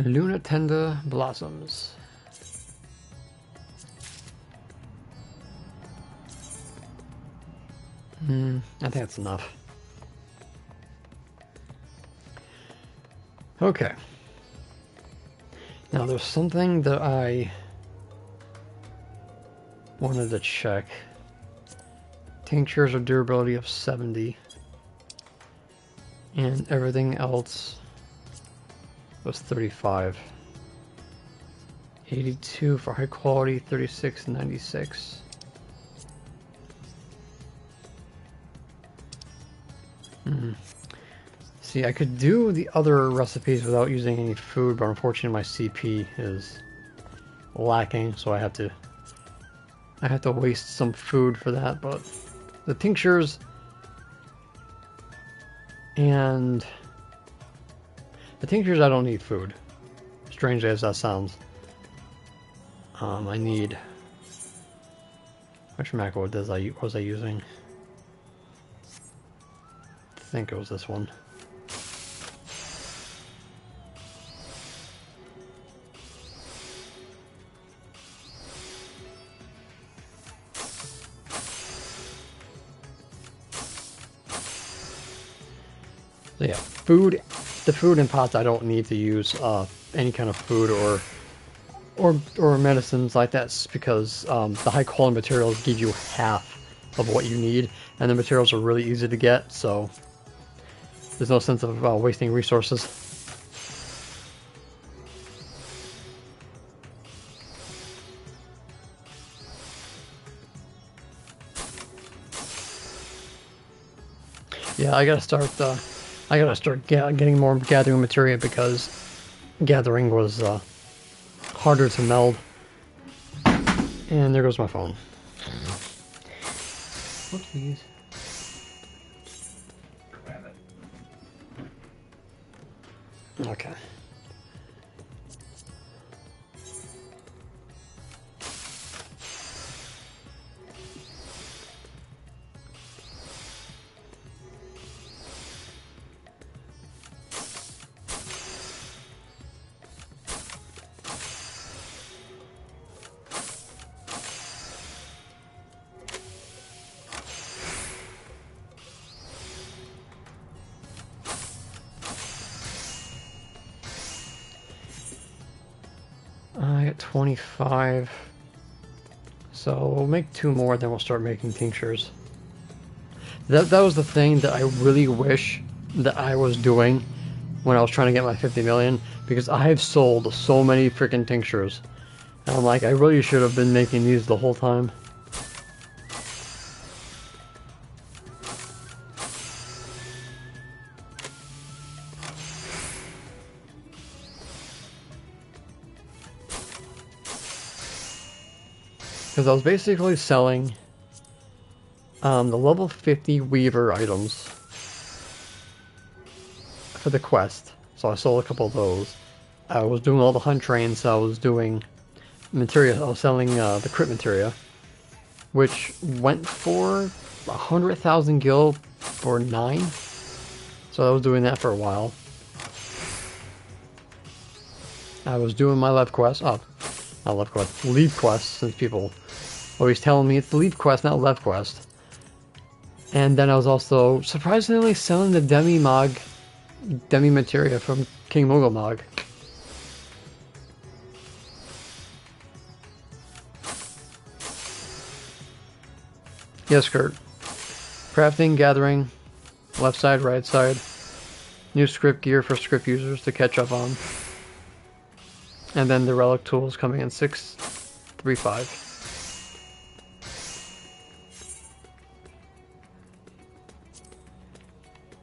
Speaker 1: Luna Tender Blossoms. I think that's enough. Okay. Now there's something that I wanted to check. Tinctures are durability of 70. And everything else was 35. 82 for high quality, 36, 96. See, I could do the other recipes without using any food, but unfortunately my CP is lacking, so I have to waste some food for that. But the tinctures and the tinctures, I don't need food. Strangely as that sounds. I need... Which macro was I using? I think it was this one. So yeah, food. The food and pots I don't need to use any kind of food or medicines like that, because the high quality materials give you half of what you need, and the materials are really easy to get, so there's no sense of wasting resources. Yeah, I gotta start getting more gathering materia, because gathering was harder to meld. And there goes my phone. Whoopsies. Okay. at 25. So we'll make 2 more, then we'll start making tinctures. That was the thing that I really wish that I was doing when I was trying to get my 50 million, because I have sold so many freaking tinctures. And I'm like, I really should have been making these the whole time. Because I was basically selling the level 50 Weaver items for the quest. So I sold a couple of those. I was doing all the hunt trains, so I was doing materia. I was selling the crit materia, which went for 100,000 gil for 9. So I was doing that for a while. I was doing my left quest. Oh, not left quest. Lead quest, since people always telling me it's the lead quest, not left quest. And then I was also surprisingly selling the demi materia from King Mogul Mog. Yes, Kurt. Crafting, gathering, left side, right side. New script gear for script users to catch up on. And then the relic tools coming in 635.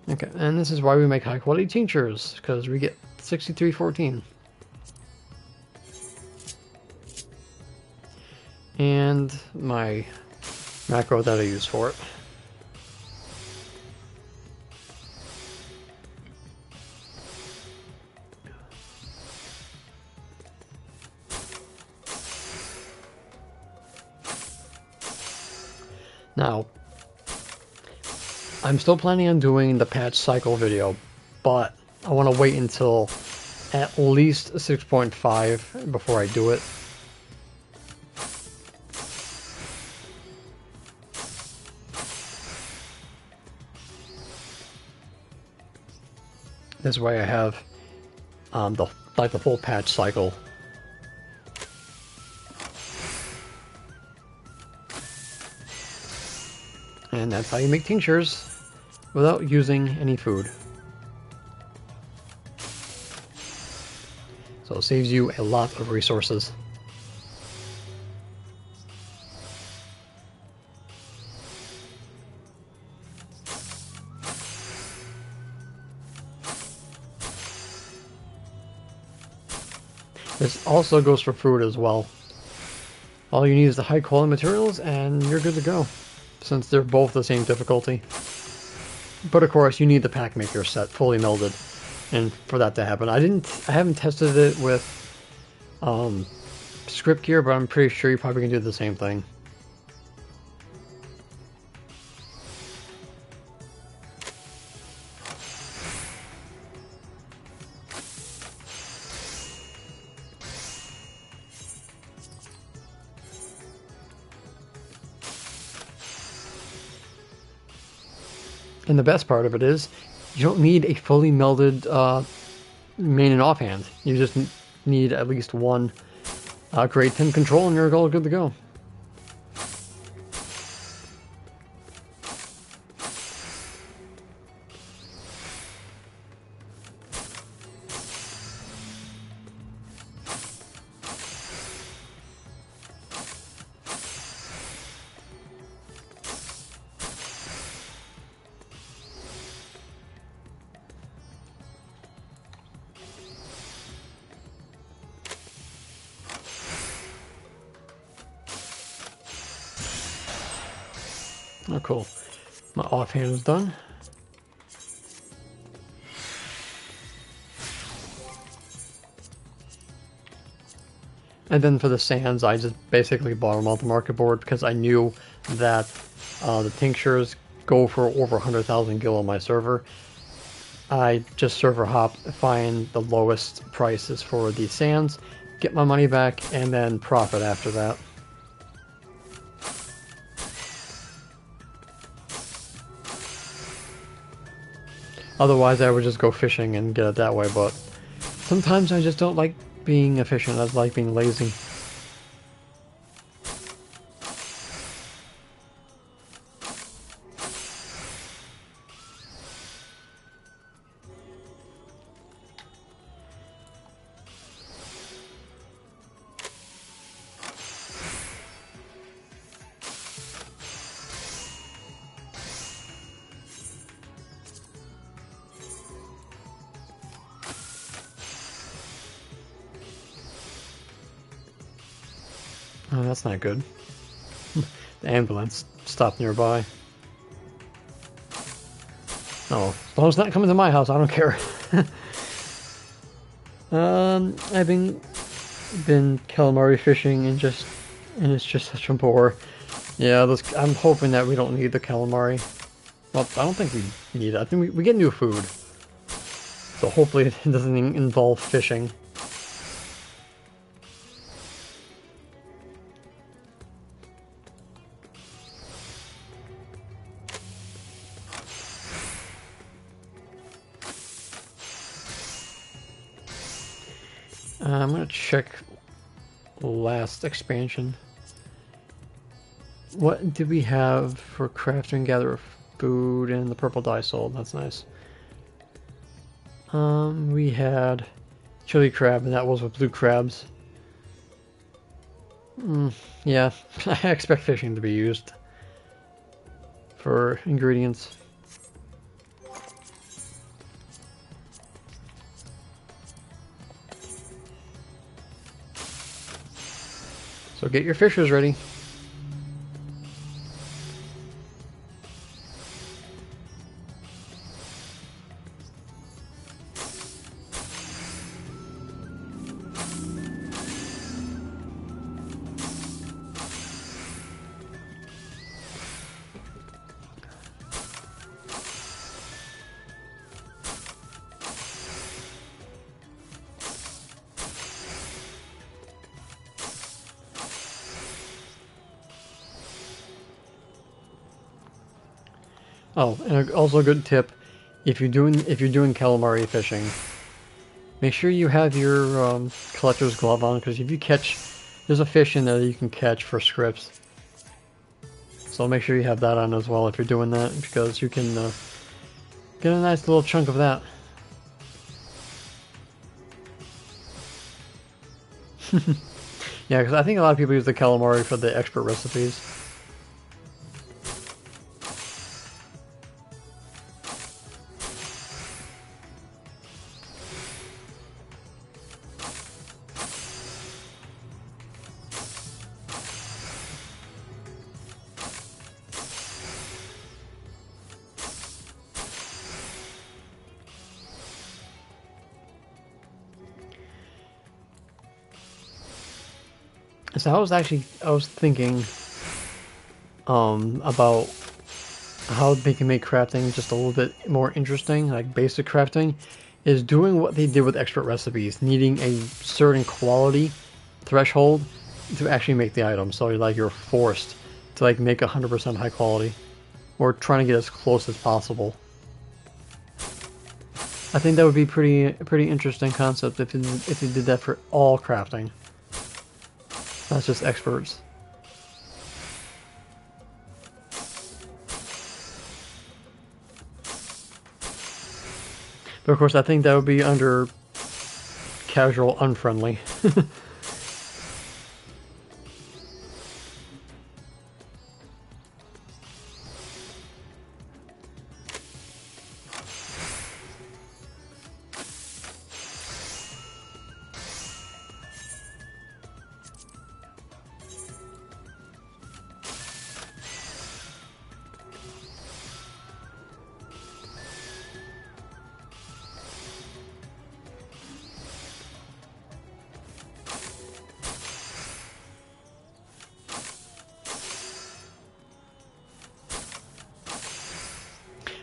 Speaker 1: Okay, and this is why we make high quality tinctures, because we get 6314. And my macro that I use for it. Now, I'm still planning on doing the patch cycle video, but I want to wait until at least 6.5 before I do it. This way I have the full patch cycle. And that's how you make tinctures without using any food. So it saves you a lot of resources. This also goes for food as well. All you need is the high quality materials and you're good to go, since they're both the same difficulty. But of course you need the pack maker set fully melded, and for that to happen. I haven't tested it with script gear, but I'm pretty sure you probably can do the same thing. And the best part of it is, you don't need a fully melded main and offhand. You just need at least one grade 10 control and you're all good to go. Oh, cool. My offhand is done. And then for the sands, I just basically bought them off the market board because I knew that the tinctures go for over 100,000 gil on my server. I just server hop, find the lowest prices for the sands, get my money back, and then profit after that. Otherwise, I would just go fishing and get it that way, but sometimes I just don't like being efficient. I like being lazy. Oh, that's not good. The ambulance stopped nearby. Oh, as long as it's not coming to my house, I don't care. I've been calamari fishing and it's just such a bore. Yeah, I'm hoping that we don't need the calamari. Well, I don't think we need it. I think we get new food. So hopefully it doesn't involve fishing. I'm gonna check last expansion. What did we have for crafting, gather food, and the purple dye sold? That's nice. We had chili crab, and that was with blue crabs. Yeah, I expect fishing to be used for ingredients. So get your fishers ready. Oh, and also a good tip, if you're doing calamari fishing, make sure you have your collector's glove on, because if you catch, there's a fish in there that you can catch for scripts. So make sure you have that on as well if you're doing that, because you can get a nice little chunk of that. Yeah, because I think a lot of people use the calamari for the expert recipes. So I was thinking about how they can make crafting just a little bit more interesting, like basic crafting, is doing what they did with expert recipes, needing a certain quality threshold to actually make the item. So you're forced to like make 100% high quality, or trying to get as close as possible. I think that would be a pretty interesting concept if you did that for all crafting. Not just experts. But of course, I think that would be under casual unfriendly.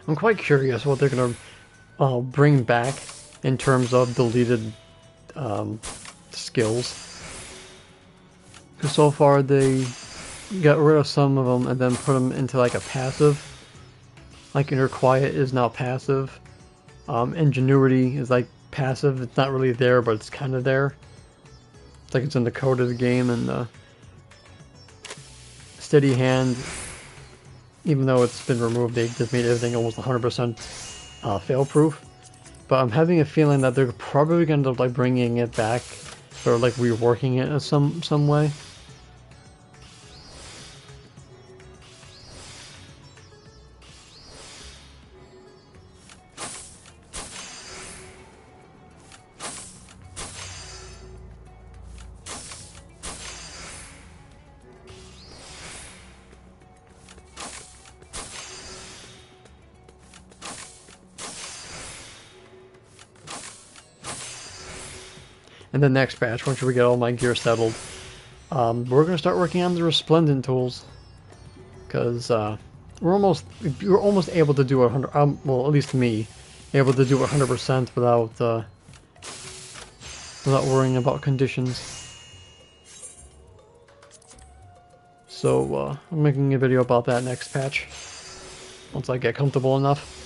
Speaker 1: I'm quite curious what they're going to bring back in terms of deleted skills. Because so far they got rid of some of them and then put them into like a passive. Like Inner Quiet is now passive. Ingenuity is like passive. It's not really there, but it's kind of there. It's like it's in the code of the game. And Steady Hand, even though it's been removed, they just made everything almost 100% fail-proof. But I'm having a feeling that they're probably going to end up like bringing it back, or like reworking it in some way. in the next patch, once we get all my gear settled, we're going to start working on the resplendent tools. Because we're almost able to do 100. Well, at least me, able to do 100% without worrying about conditions. So I'm making a video about that next patch once I get comfortable enough.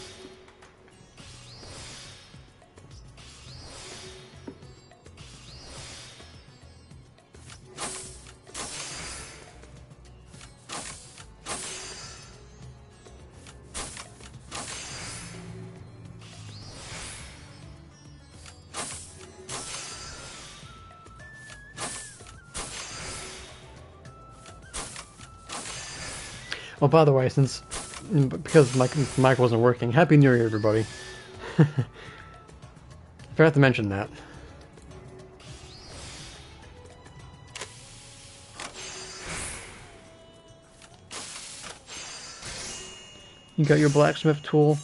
Speaker 1: Oh, by the way, because my mic wasn't working, Happy New Year, everybody. Forgot to mention that. You got your blacksmith tool,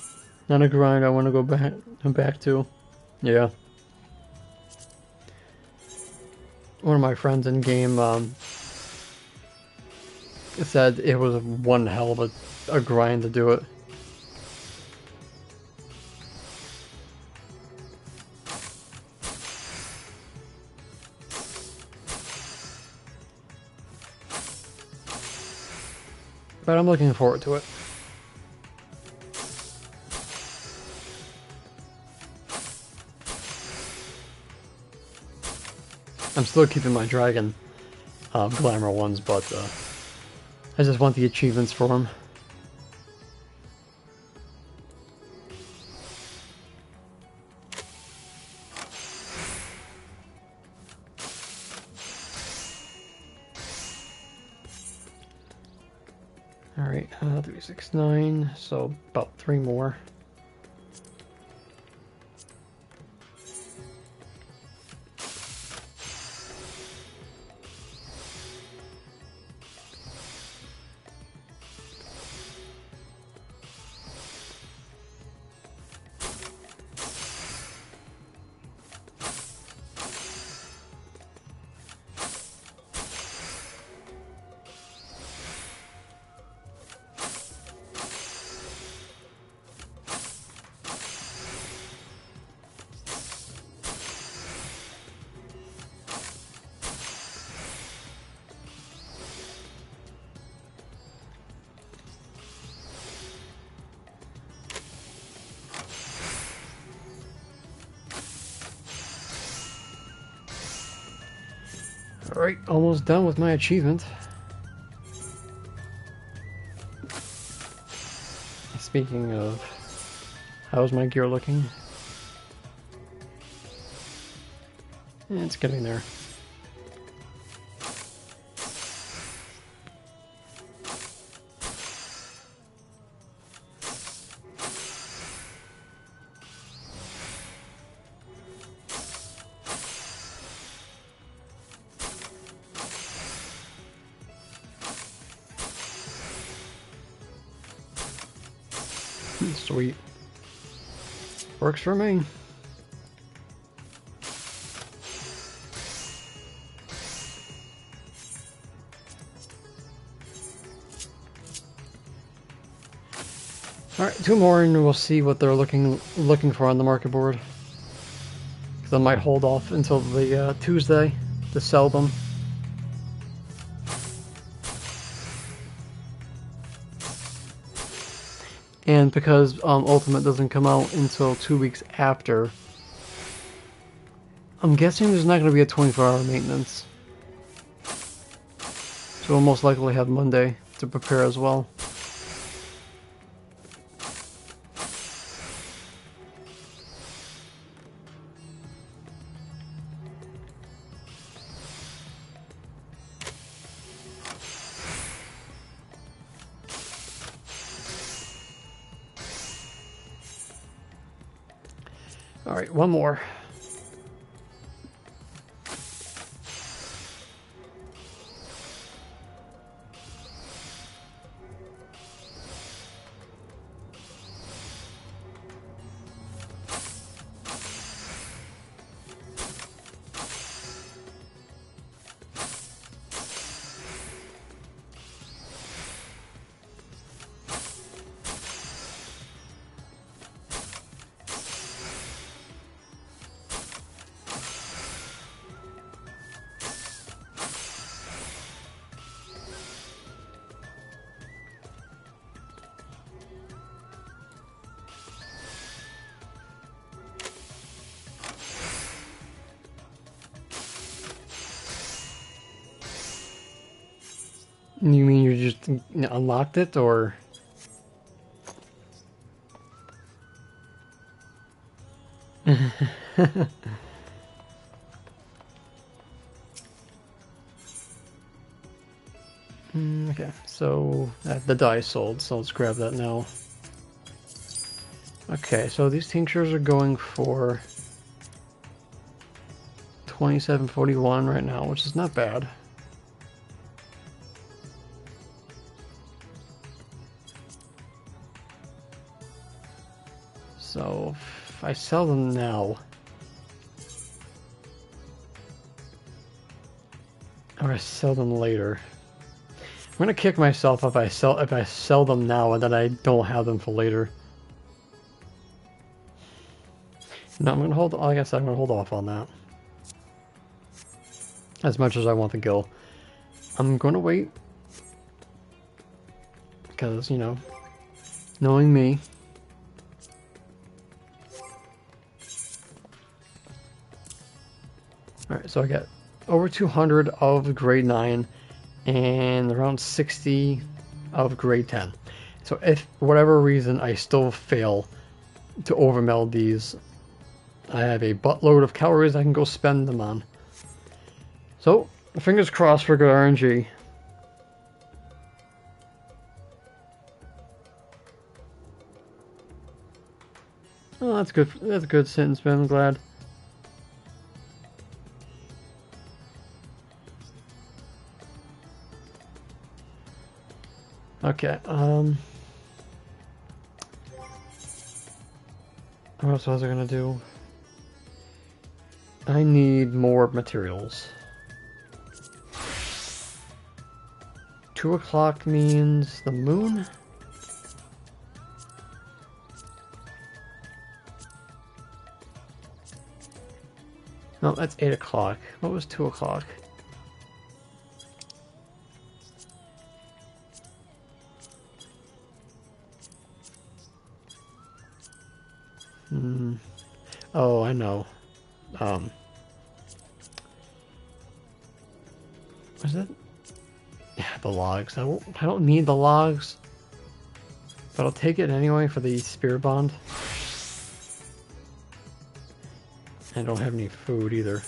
Speaker 1: not a grind I want to go back to. Yeah. One of my friends in game said it was one hell of a grind to do it. But I'm looking forward to it. I'm still keeping my dragon glamour ones, but I just want the achievements for them. Alright, 3, 6, 9, so about 3 more. Alright, almost done with my achievement. Speaking of, how's my gear looking? It's getting there. Sweet. Works for me. Alright, 2 more and we'll see what they're looking for on the market board. Because I might hold off until the Tuesday to sell them. And because Ultimate doesn't come out until 2 weeks after, I'm guessing there's not going to be a 24-hour maintenance. So we'll most likely have Monday to prepare as well. Alright, one more. You mean you just unlocked it, or? Okay, so the die sold, so let's grab that now. Okay, so these tinctures are going for 27.41 right now, which is not bad. So if I sell them now, or I sell them later, I'm gonna kick myself if I sell them now and then I don't have them for later. No, I'm gonna hold. Like I said, I'm gonna hold off on that. As much as I want the gill, I'm gonna wait because knowing me. All right, so I got over 200 of grade 9 and around 60 of grade 10. So if for whatever reason I still fail to overmeld these, I have a buttload of calories I can go spend them on. So fingers crossed for good RNG. Oh, that's good. That's a good sentence, man. I'm glad. Okay, what else was I gonna do? I need more materials. 2 o'clock means the moon? No, that's 8 o'clock. What was 2 o'clock? Oh, I know. Was that? Yeah, the logs. I don't need the logs, but I'll take it anyway for the spirit bond. I don't have any food either.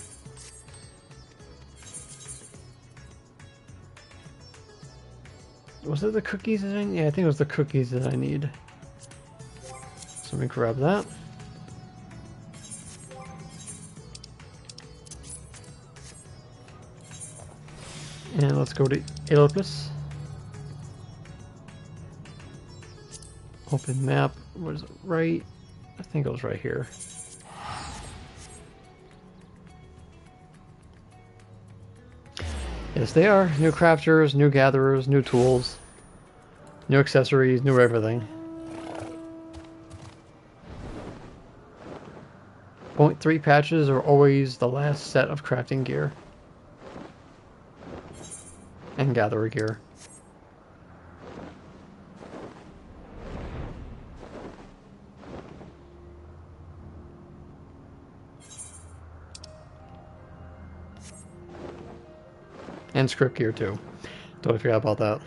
Speaker 1: Was it the cookies that I need? Yeah, I think it was the cookies that I need. So let me grab that. And let's go to Elopus. Open map. Was it right? I think it was right here. Yes, they are. New crafters, new gatherers, new tools, new accessories, new everything. 0.3 patches are always the last set of crafting gear. And gatherer gear. And script gear too. Totally forgot about that.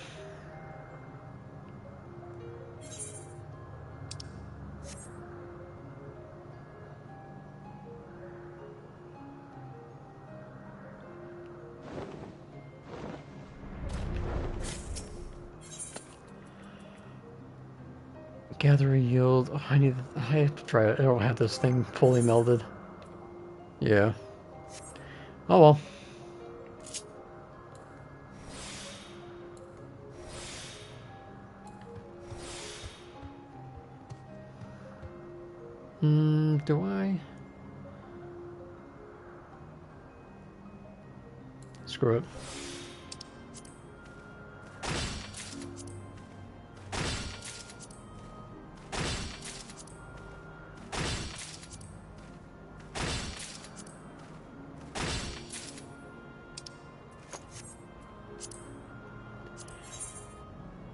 Speaker 1: Gather yield. Oh, I have to try it. I don't have this thing fully melded. Yeah. Oh well. Do I? Screw it.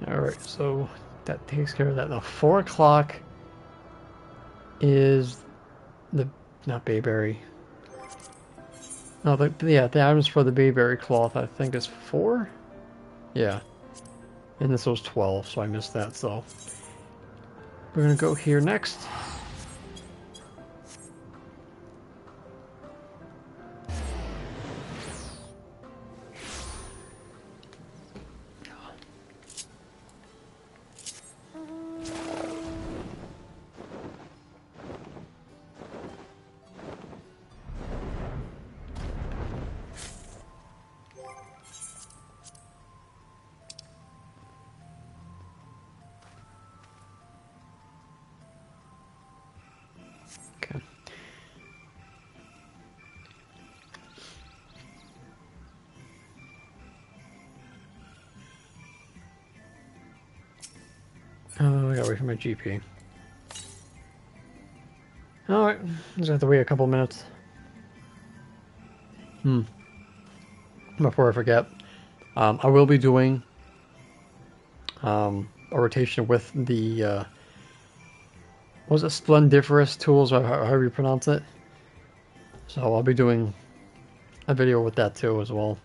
Speaker 1: Alright, so that takes care of that. Now 4 o'clock is the not bayberry. No, the items for the bayberry cloth I think is 4? Yeah. And this was 12, so I missed that, so... We're gonna go here next. Okay. Oh, I gotta wait for my GP. Alright, just have to wait a couple minutes. Before I forget, I will be doing a rotation with the what was it, Splendiferous tools, or however you pronounce it. So I'll be doing a video with that too as well.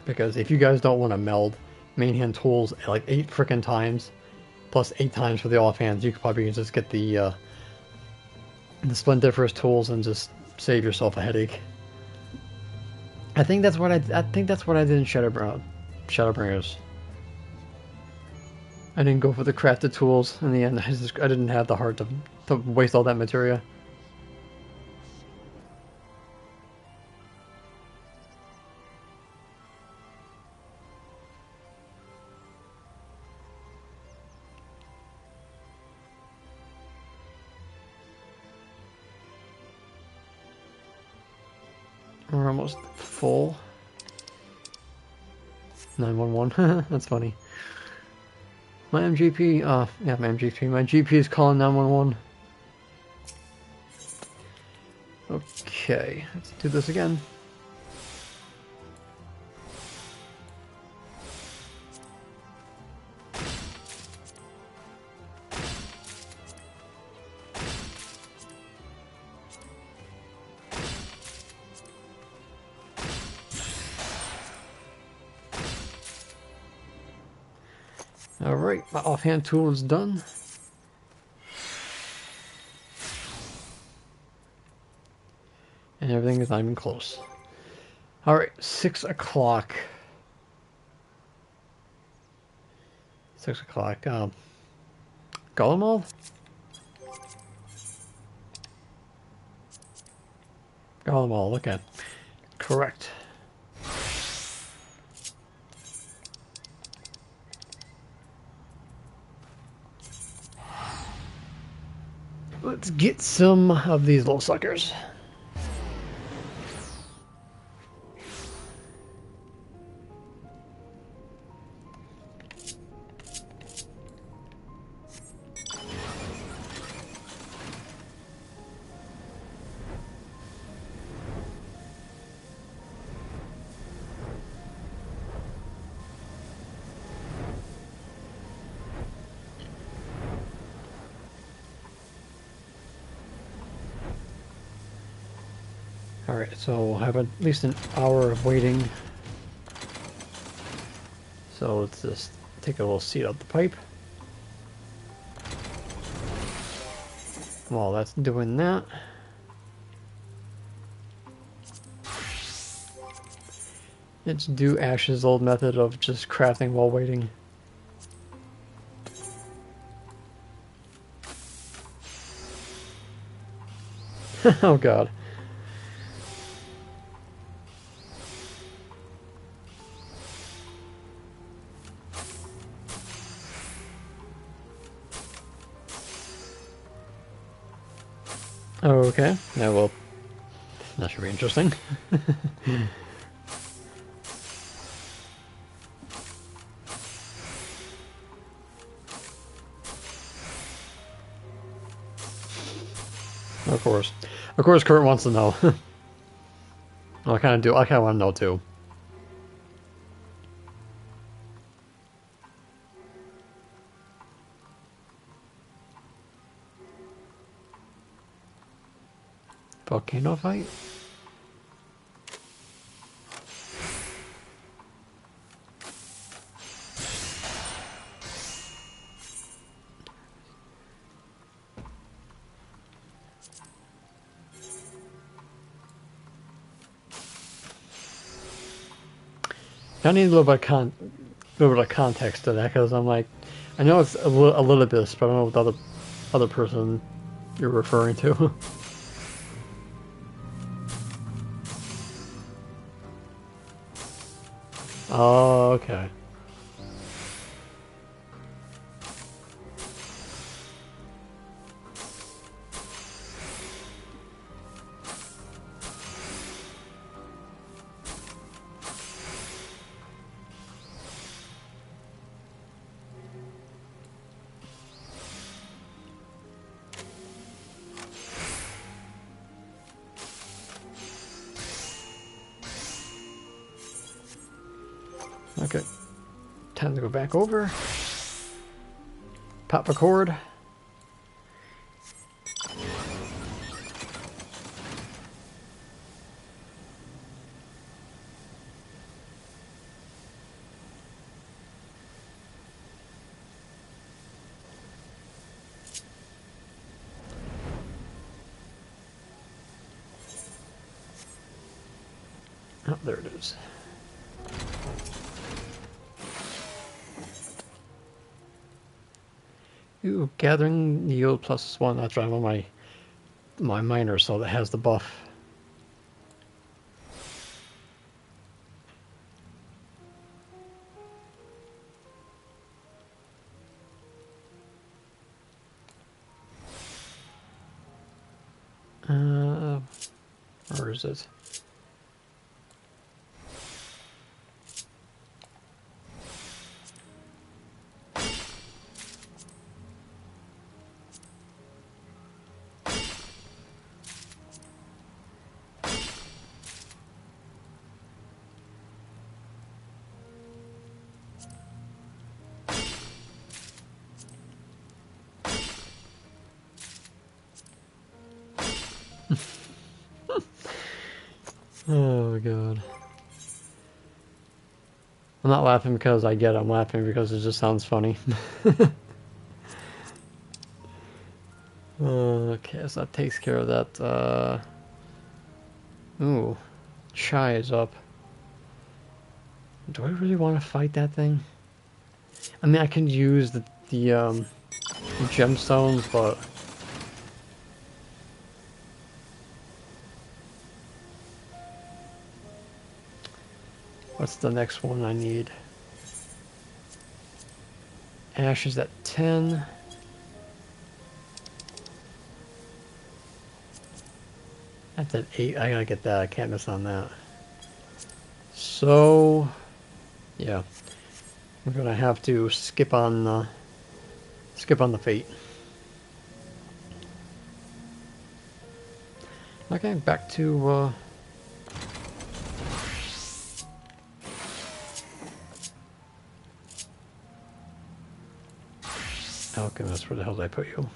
Speaker 1: Because if you guys don't want to meld main hand tools like 8 frickin' times, plus 8 times for the offhands, you could probably just get the Splendiferous tools and just save yourself a headache. I think that's what I think that's what I did in Shadowbringers. I didn't go for the crafted tools in the end. I didn't have the heart to waste all that materia. We're almost full. 911. That's funny. My MGP, yeah, my MGP. My GP is calling 911. Okay, let's do this again. Alright, my offhand tool is done. And everything is not even close. Alright, 6 o'clock. 6 o'clock. Golem? Golem, okay. Correct. Let's get some of these little suckers. Alright, so we'll have at least an hour of waiting. So let's just take a little seat out the pipe. While that's doing that, let's do Ash's old method of just crafting while waiting. Oh god. Okay, yeah, well, that should be interesting. Of course. Of course Kurt wants to know. Well, I kind of want to know too. Volcano fight? I need a little bit of context to that, because I'm like, I know it's a little bit, but I don't know what the other person you're referring to. Oh, okay. Okay. Time to go back over. Pop a cord. Oh, there it is. Ooh, gathering yield +1. That's right, I'm on my miner, so that has the buff. Where is it? Oh god. I'm not laughing because I get it, I'm laughing because it just sounds funny. Okay, so that takes care of that. Ooh, Chai is up. Do I really want to fight that thing? I mean, I can use the gemstones, but what's the next one I need? Ash is at 10. That's at 8. I gotta get that. I can't miss on that. So, yeah, we're gonna have to skip on the fate. Okay, back to Alchemist. Where the hell did I put you?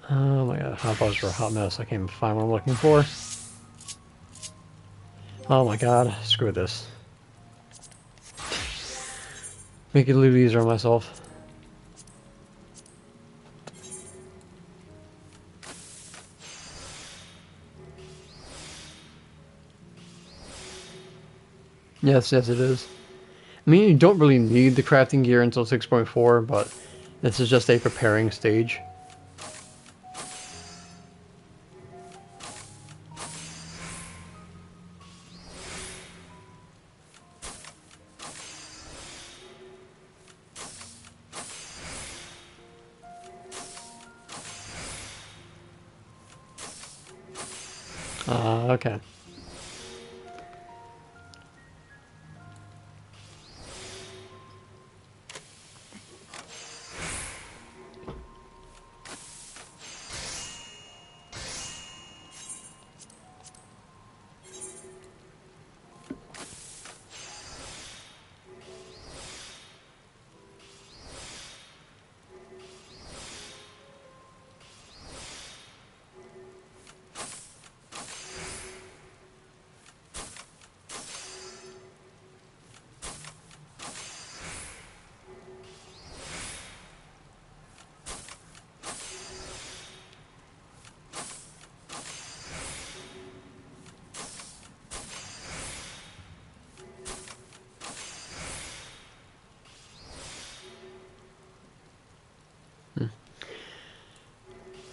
Speaker 1: Oh my god, hot bars are a hot mess. I can't even find what I'm looking for. Oh my god, screw this. Make it a little easier on myself. Yes, yes it is. I mean, you don't really need the crafting gear until 6.4, but this is just a preparing stage. Okay.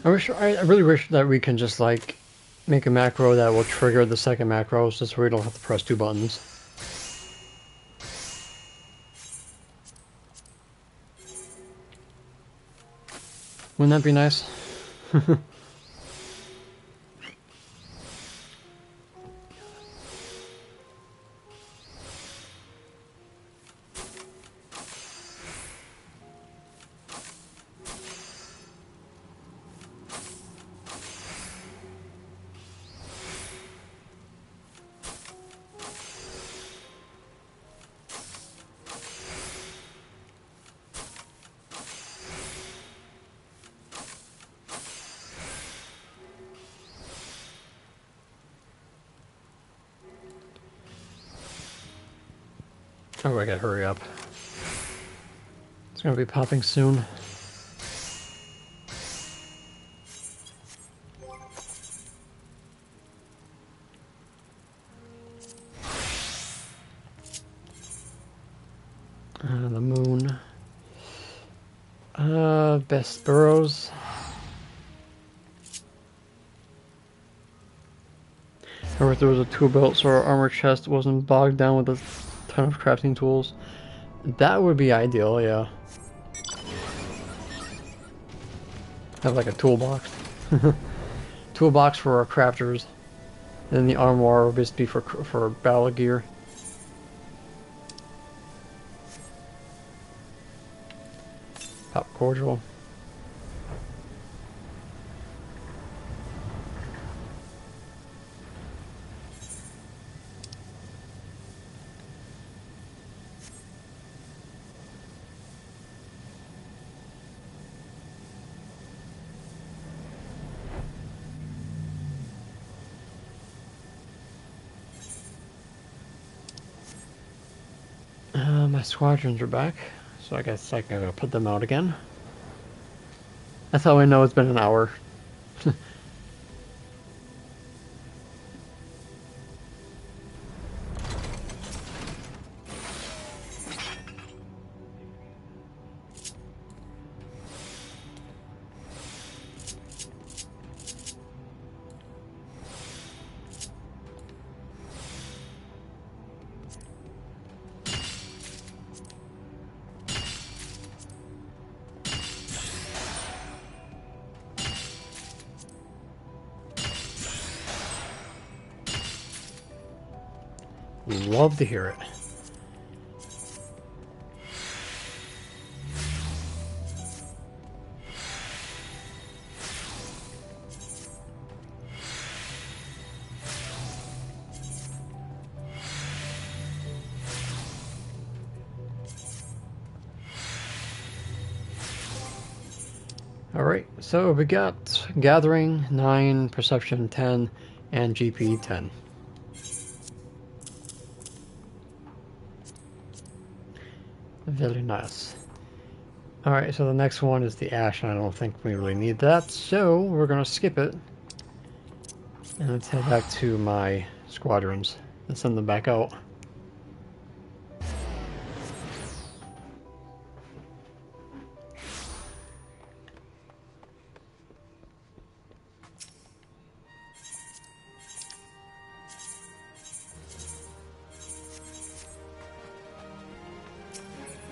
Speaker 1: I really wish that we can just like make a macro that will trigger the second macro, just so we don't have to press 2 buttons. Wouldn't that be nice? Oh, I gotta hurry up. It's gonna be popping soon. The moon. Best burrows. I wish there was a tool belt so our armor chest wasn't bogged down with a ton of crafting tools. That would be ideal, yeah. Have like a toolbox. Toolbox for our crafters. And then the armoire will just be for battle gear. Pop cordial. My squadrons are back, so I guess I can put them out again. That's how I know it's been an hour. Love to hear it. Alright, so we got Gathering 9, Perception 10, and GP 10. Very nice. Alright, so the next one is the Ash, and I don't think we really need that, so we're gonna skip it. And let's head back to my squadrons and send them back out.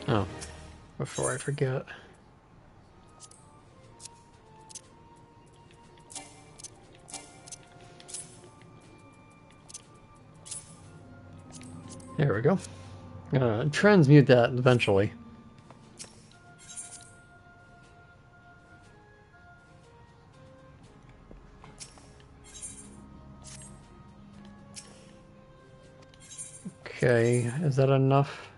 Speaker 1: Oh, before I forget. There we go. I'm gonna transmute that eventually. Okay, is that enough?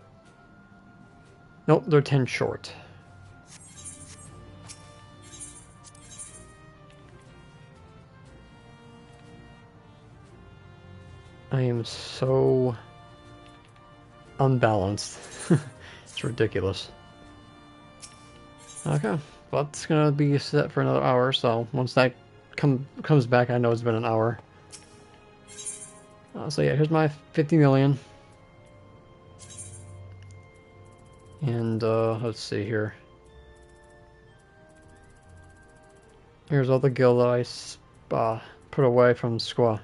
Speaker 1: Nope, they're 10 short. I am so unbalanced. It's ridiculous. Okay, well, it's gonna be set for another hour, so once that comes back, I know it's been an hour. So yeah, here's my 50 million. And let's see here. Here's all the gil that I put away from submarines.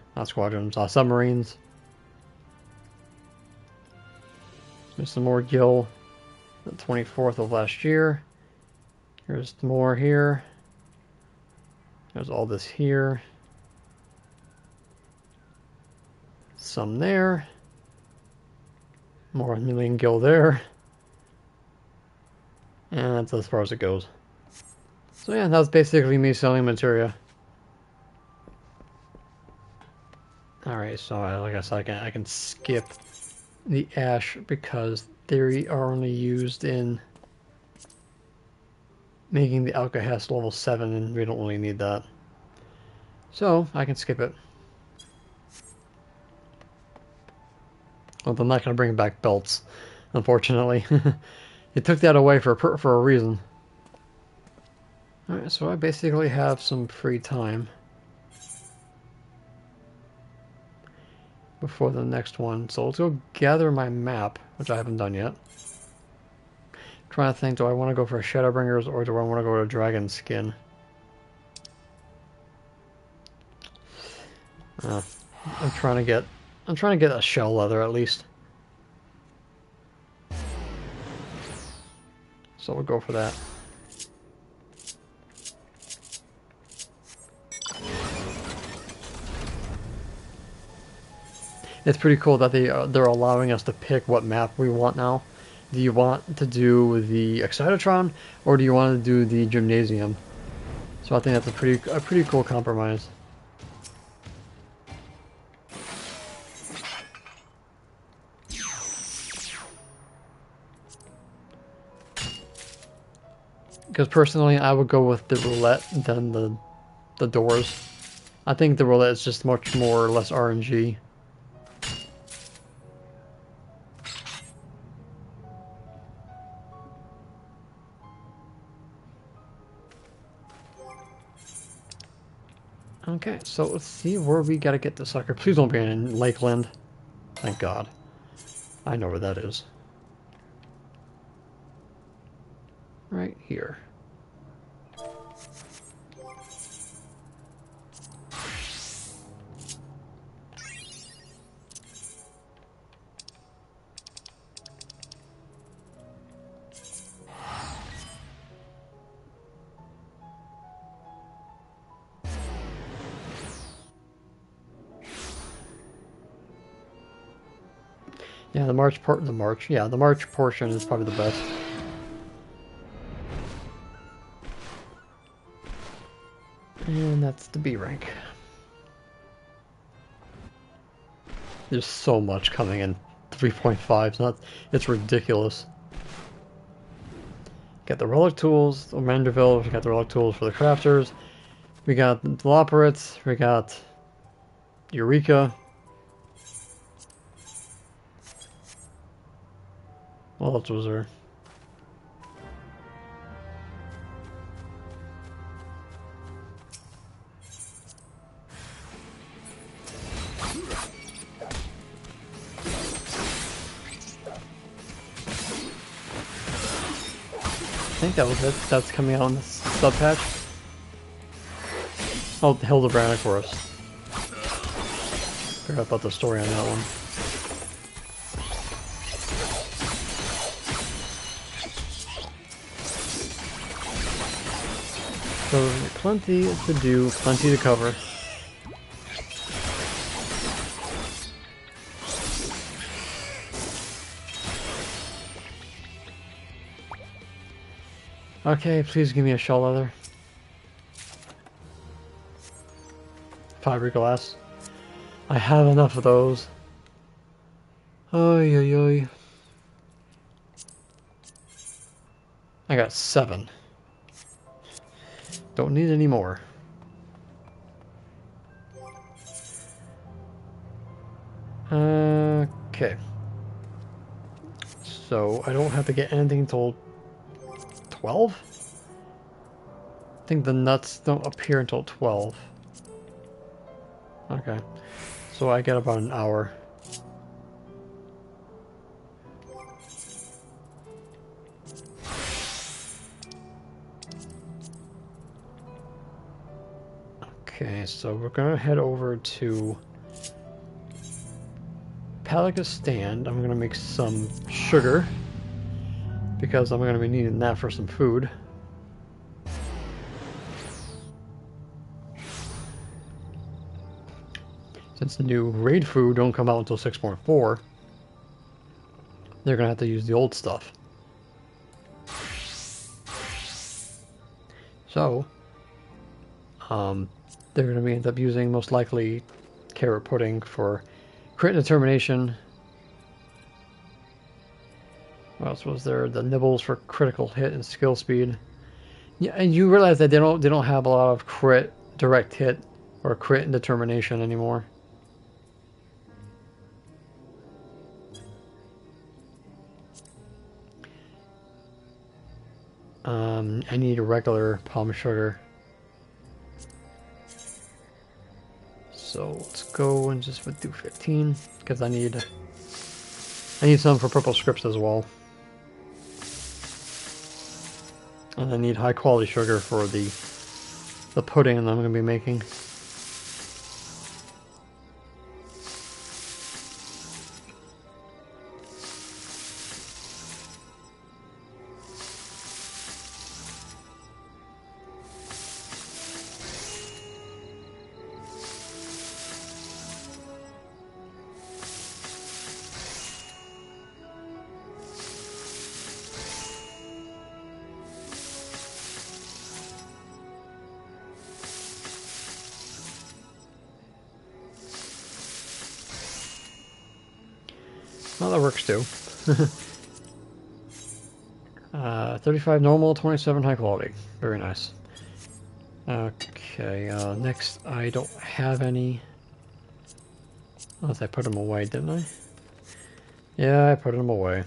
Speaker 1: There's some more gil. The 24th of last year. Here's more here. There's all this here. Some there. More 1,000,000 gil there. And that's as far as it goes. So yeah, that's basically me selling materia. Alright, so like I said, I can skip the ash because they are only used in making the alkahest level 7 and we don't really need that. So I can skip it. Well, I'm not going to bring back belts, unfortunately. It took that away for a reason. Alright, so I basically have some free time before the next one. So let's go gather my map, which I haven't done yet. Trying to think, do I want to go for Shadowbringers or do I want to go to Dragon Skin? I'm trying to get a shell leather at least. So we'll go for that. It's pretty cool that they're allowing us to pick what map we want now. Do you want to do the Excitotron or do you want to do the Gymnasium? So I think that's a pretty cool compromise. Because personally, I would go with the roulette than the doors. I think the roulette is just much more or less RNG. Okay, so let's see where we gotta get the sucker. Please don't be in Lakeland. Thank God. I know where that is. Right here. Yeah, the March portion is probably the best. And that's the B rank. There's so much coming in 3.5. It's ridiculous. Got the relic tools, the Manderville, we got the relic tools for the crafters. We got the Deloperates, we got Eureka. What else was there? I think that was it. That's coming out in the sub patch. Oh, the Hildebrand Forest. Forgot about the story on that one. So plenty to do, plenty to cover. Okay, please give me a shell leather. Fiberglass. I have enough of those. Oy, oy, oy. I got 7. Don't need any more. Okay. So I don't have to get anything until 12? I think the nuts don't appear until 12. Okay. So I get about an hour. Okay, so we're gonna head over to Palaga's stand. I'm gonna make some sugar because I'm gonna be needing that for some food. Since the new raid food don't come out until 6.4, they're gonna have to use the old stuff. So, they're gonna end up using most likely carrot pudding for crit and determination. What else was there? The nibbles for critical hit and skill speed. Yeah, and you realize that they don't have a lot of crit direct hit or crit and determination anymore. I need a regular palm sugar. So let's go and just do 15 because I need some for purple scripts as well. And I need high quality sugar for the pudding that I'm going to be making. Well, that works too. 35 normal, 27 high quality. Very nice. Okay, next I don't have any. Unless I put them away, didn't I? Yeah, I put them away.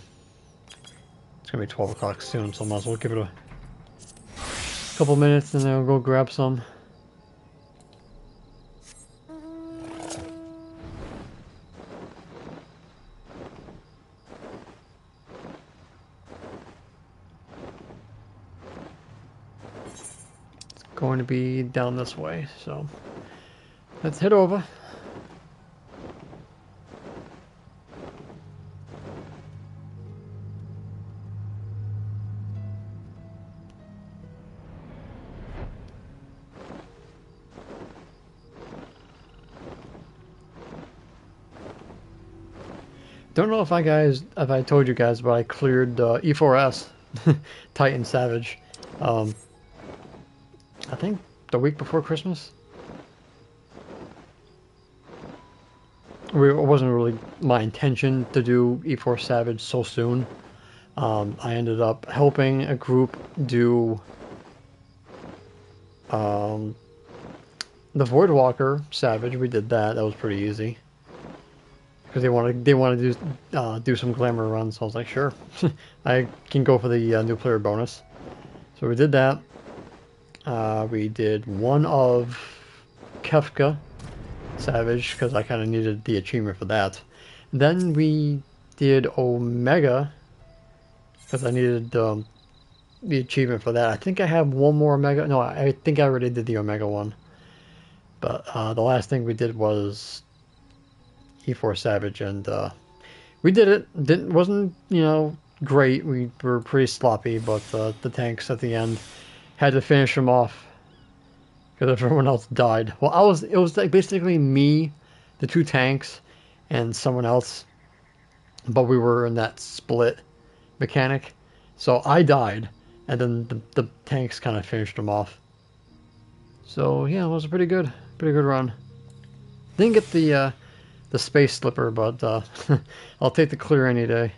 Speaker 1: It's gonna be 12 o'clock soon, so I might as well give it a couple minutes and then I'll go grab some. Going to be down this way, so let's head over. Don't know if I told you guys, but I cleared E4S Titan Savage. I think the week before Christmas. It wasn't really my intention to do E4 Savage so soon. I ended up helping a group do the Voidwalker Savage. We did that. That was pretty easy because they wanted to do some glamour runs. So I was like, sure, I can go for the new player bonus. So we did that. We did one of Kefka Savage because I kind of needed the achievement for that. Then we did Omega because I needed the achievement for that. I think I have one more Omega. No, I think I already did the Omega one. But the last thing we did was E4 Savage, and we did it. Wasn't great. We were pretty sloppy, but the tanks at the end had to finish them off because everyone else died. Well, it was like basically me, the two tanks, and someone else, but we were in that split mechanic. So I died, and then the tanks kind of finished them off. So yeah, it was a pretty good run. Didn't get the space slipper, but I'll take the clear any day.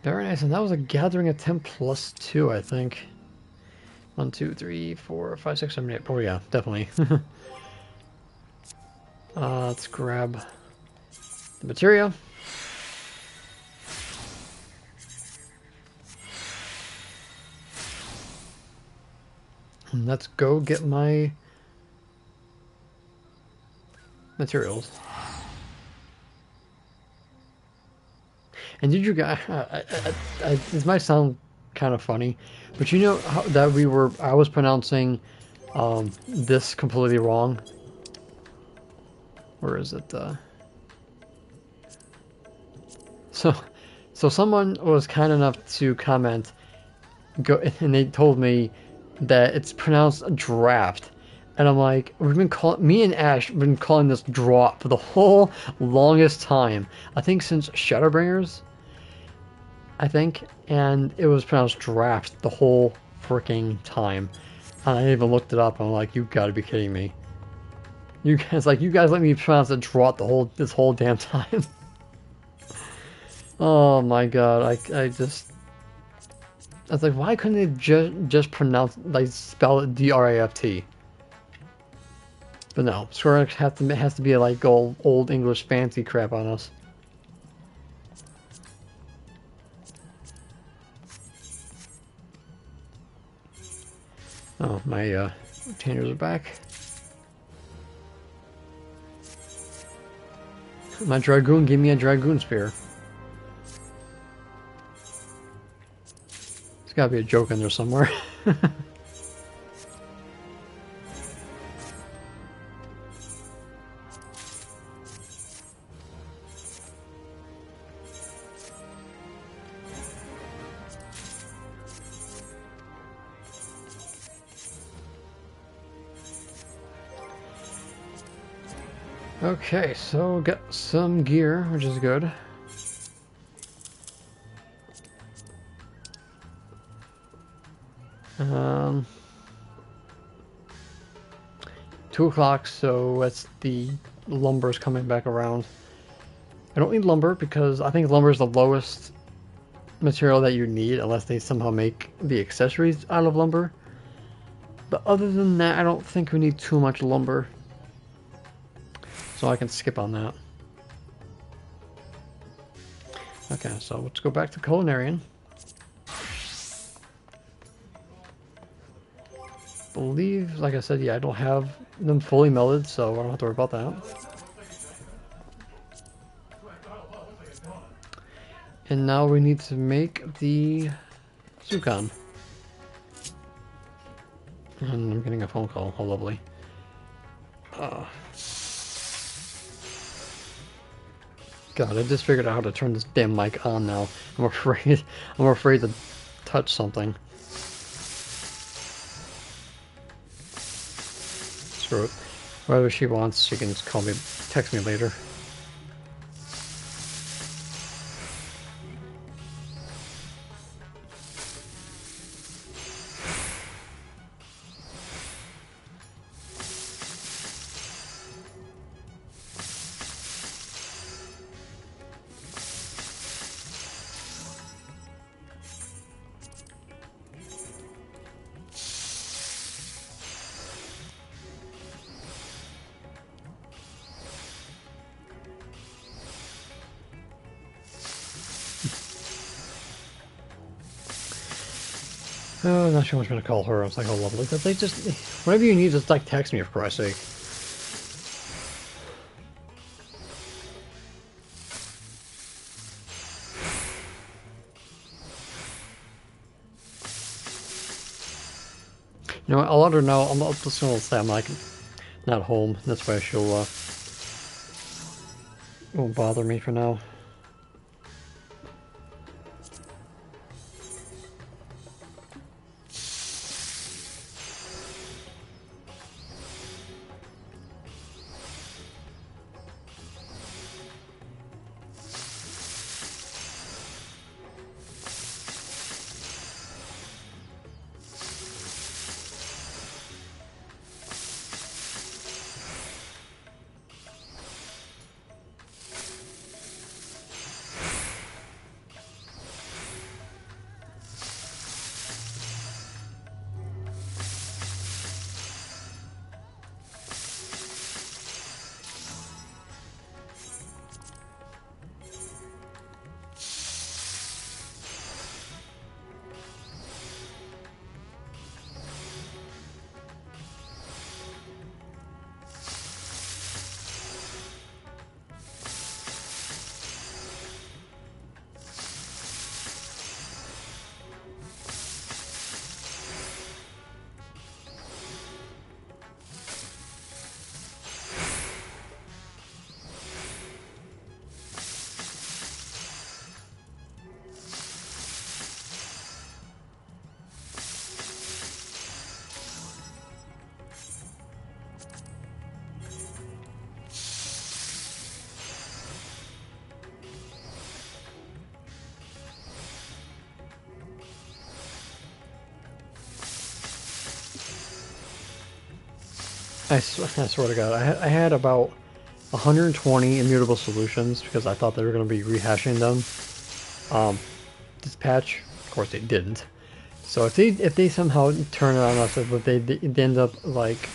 Speaker 1: Very nice, and that was a gathering attempt +2, I think. 1, 2, 3, 4, 5, 6, 7, 8. Oh yeah, definitely. Let's grab the materia. Let's go get my materials. And did you guys? This might sound kind of funny, but you know how, that I was pronouncing this completely wrong. Where is it? So someone was kind enough to comment, and they told me that it's pronounced draft. And I'm like, me and Ash have been calling this drop for the whole longest time. I think since Shadowbringers, I think, and it was pronounced draft the whole freaking time. And I even looked it up, and I'm like, you gotta be kidding me. You guys let me pronounce it drop this whole damn time. Oh my god, I was like, why couldn't they just pronounce, like, spell it D-R-A-F-T? But no, Square Enix has to be like old English fancy crap on us. Oh, my retainers are back. My Dragoon gave me a Dragoon Spear. There's gotta be a joke in there somewhere. Okay, so got some gear, which is good. Um, 2 o'clock, so that's the lumber's coming back around. I don't need lumber because I think lumber is the lowest material that you need unless they somehow make the accessories out of lumber. But other than that, I don't think we need too much lumber. So I can skip on that. Okay, so let's go back to Culinarian. Believe, like I said, yeah, I don't have them fully melted, so I don't have to worry about that. And now we need to make the Zukan. And I'm getting a phone call. How lovely. God, I just figured out how to turn this damn mic on now. I'm afraid to touch something. Screw it. Whatever she wants, she can just text me later. Oh, not sure what I'm gonna call her. I was like, oh, lovely. But they just, whatever you need, just like text me, for Christ's sake. You know what? I'll let her know. I'm just gonna say I'm like not home. That's why she'll won't bother me for now. I swear to God, I had about 120 immutable solutions because I thought they were going to be rehashing them. This patch, of course, they didn't. So if they somehow turn it on us, if they end up like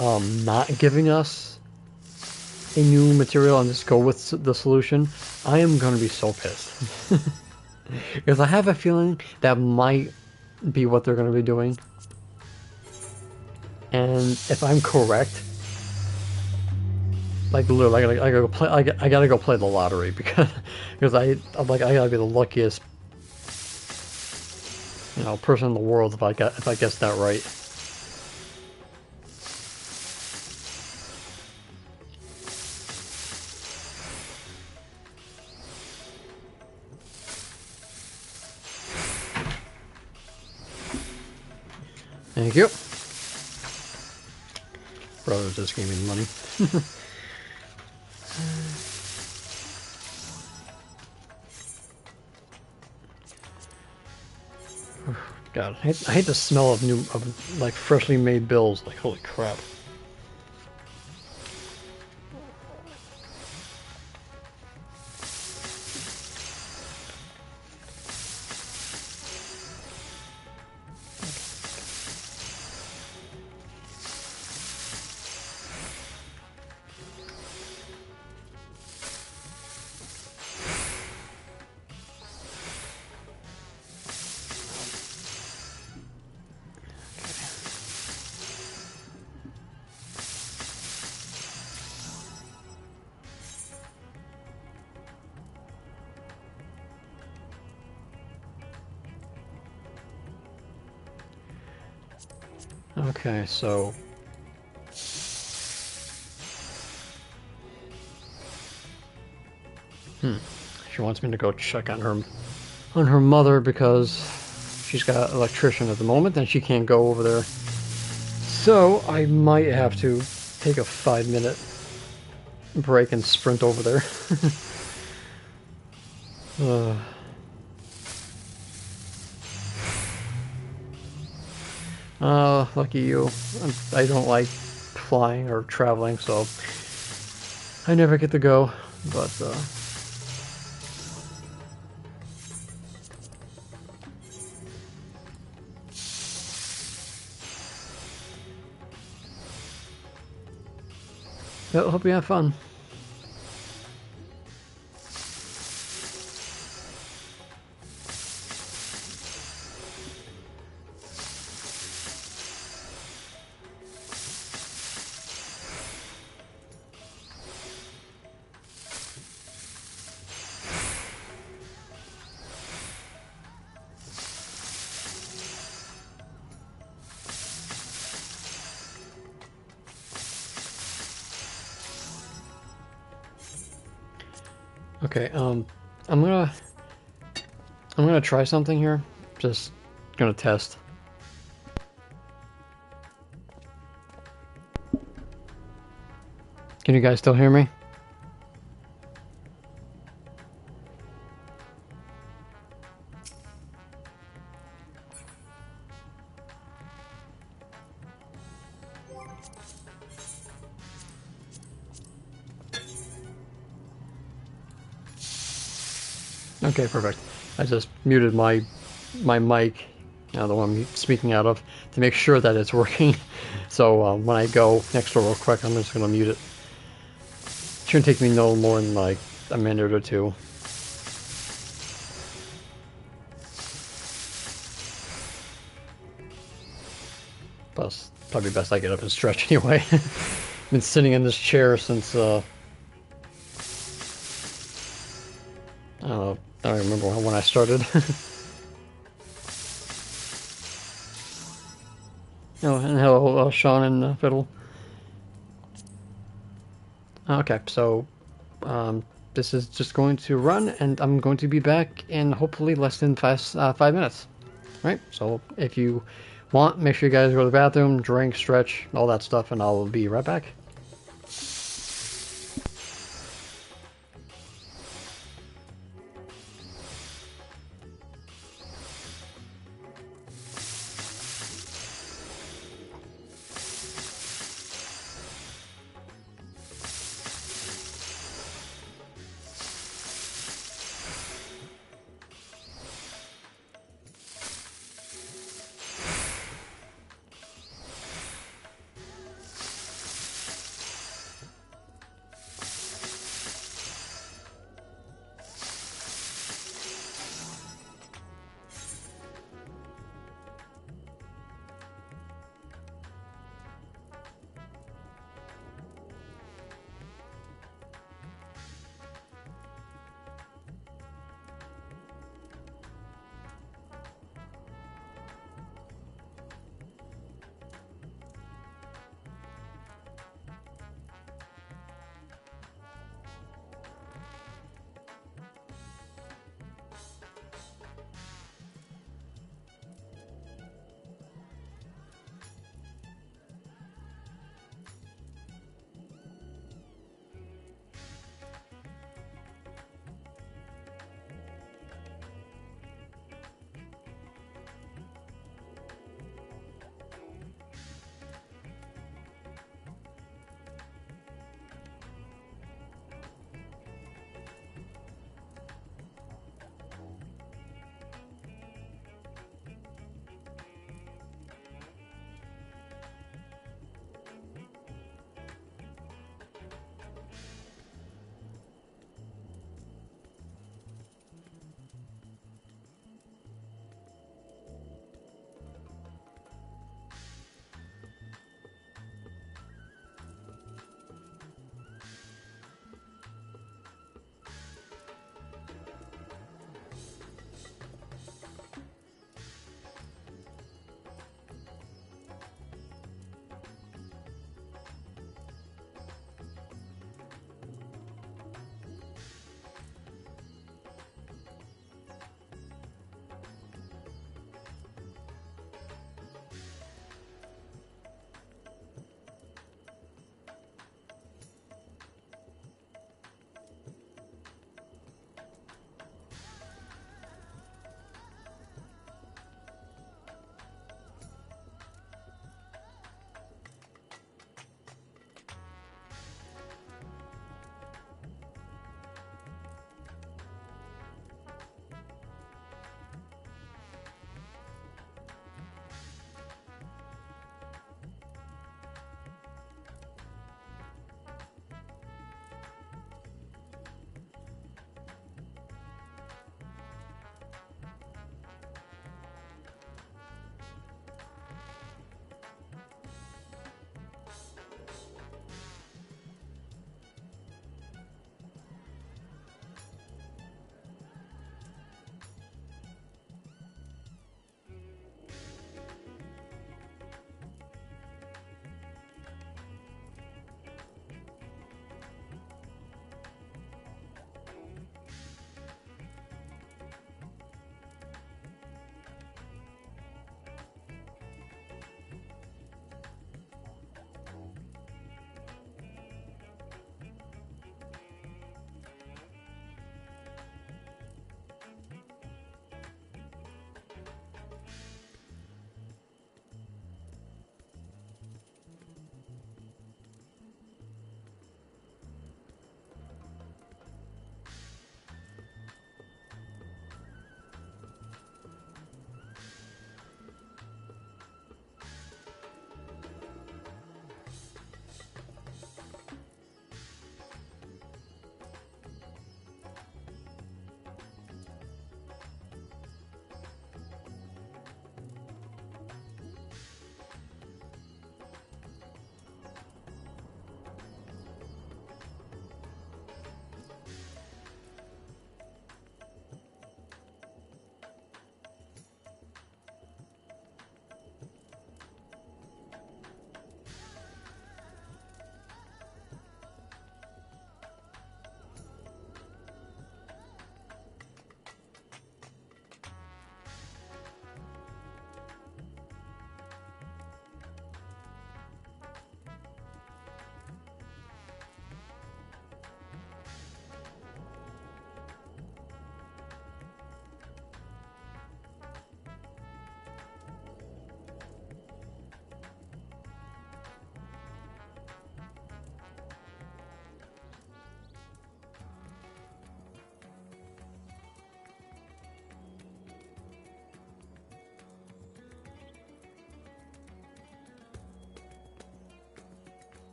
Speaker 1: not giving us a new material and just go with the solution, I am going to be so pissed. Because I have a feeling that might be what they're going to be doing. And if I'm correct, like literally, I gotta go play. I gotta go play the lottery because I'm like I gotta be the luckiest, person in the world if I guess that right. Thank you. Brothers just gave me money. God, I hate the smell of like freshly made bills. Like holy crap. Okay, so she wants me to go check on her mother because she's got an electrician at the moment and she can't go over there. So I might have to take a 5-minute break and sprint over there. Lucky you. I don't like flying or traveling, so I never get to go, but, I hope you have fun. Okay, I'm gonna try something here. Just gonna test. Can you guys still hear me? Okay, perfect. I just muted my mic, the one I'm speaking out of, to make sure that it's working. So when I go next door real quick, I'm just gonna mute it. Shouldn't take me no more than like a minute or two. Plus, probably best I get up and stretch anyway. Been sitting in this chair since I don't know. I don't remember when I started. Oh, and hello, Sean and Fiddle. Okay, so this is just going to run, and I'm going to be back in hopefully less than 5 minutes. Right? So if you want, make sure you guys go to the bathroom, drink, stretch, all that stuff, and I'll be right back.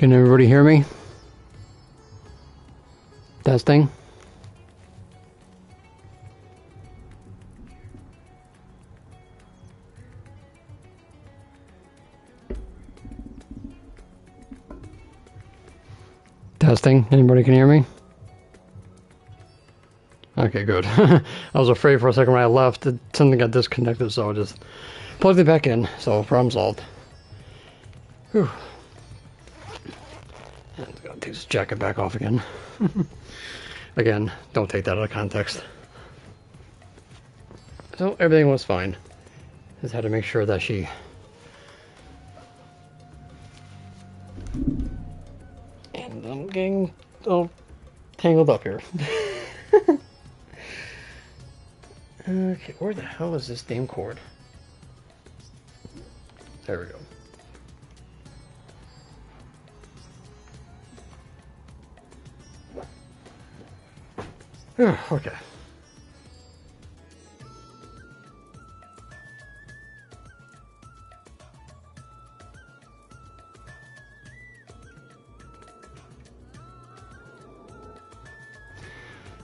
Speaker 1: Can everybody hear me? Testing. Testing. Anybody can hear me? Okay, good. I was afraid for a second when I left that something got disconnected, so I just plugged it back in. So, problem solved. Whew. And I'm gonna take this jacket back off again. Again, don't take that out of context. So, everything was fine. Just had to make sure that she... And I'm getting all tangled up here. Okay, where the hell is this damn cord? There we go. Okay.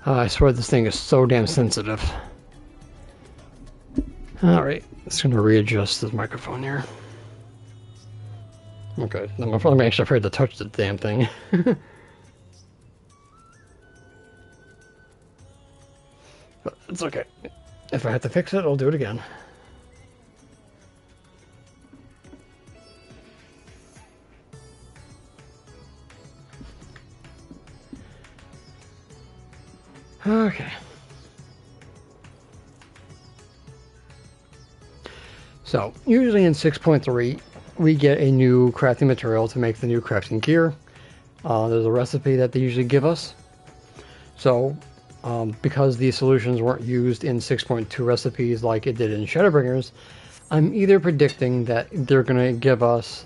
Speaker 1: I swear this thing is so damn sensitive. Alright, just gonna readjust this microphone here. Okay, I'm actually afraid to touch the damn thing. But it's okay. If I have to fix it, I'll do it again. Okay. So, usually in 6.3, we get a new crafting material to make the new crafting gear. There's a recipe that they usually give us. So, because these solutions weren't used in 6.2 recipes like it did in Shadowbringers, I'm either predicting that they're going to give us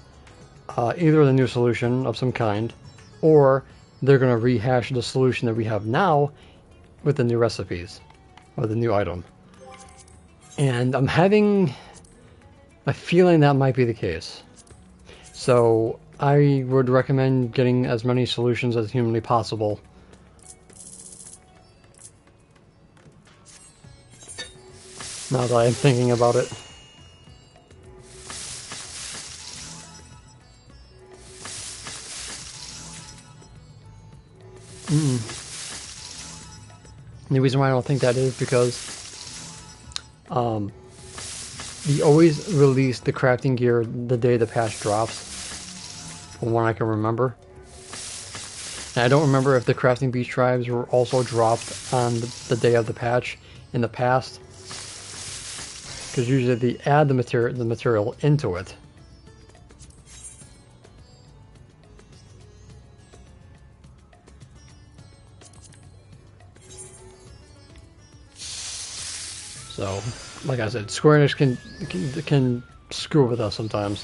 Speaker 1: either the new solution of some kind, or they're going to rehash the solution that we have now with the new recipes, or the new item. And I'm having a feeling that might be the case. So I would recommend getting as many solutions as humanly possible. Now that I'm thinking about it. The reason why I don't think that is because we always release the crafting gear the day the patch drops, from what I can remember. And I don't remember if the crafting beach tribes were also dropped on the day of the patch in the past, because usually they add the material into it. So, like I said, Square Enix can screw with us sometimes.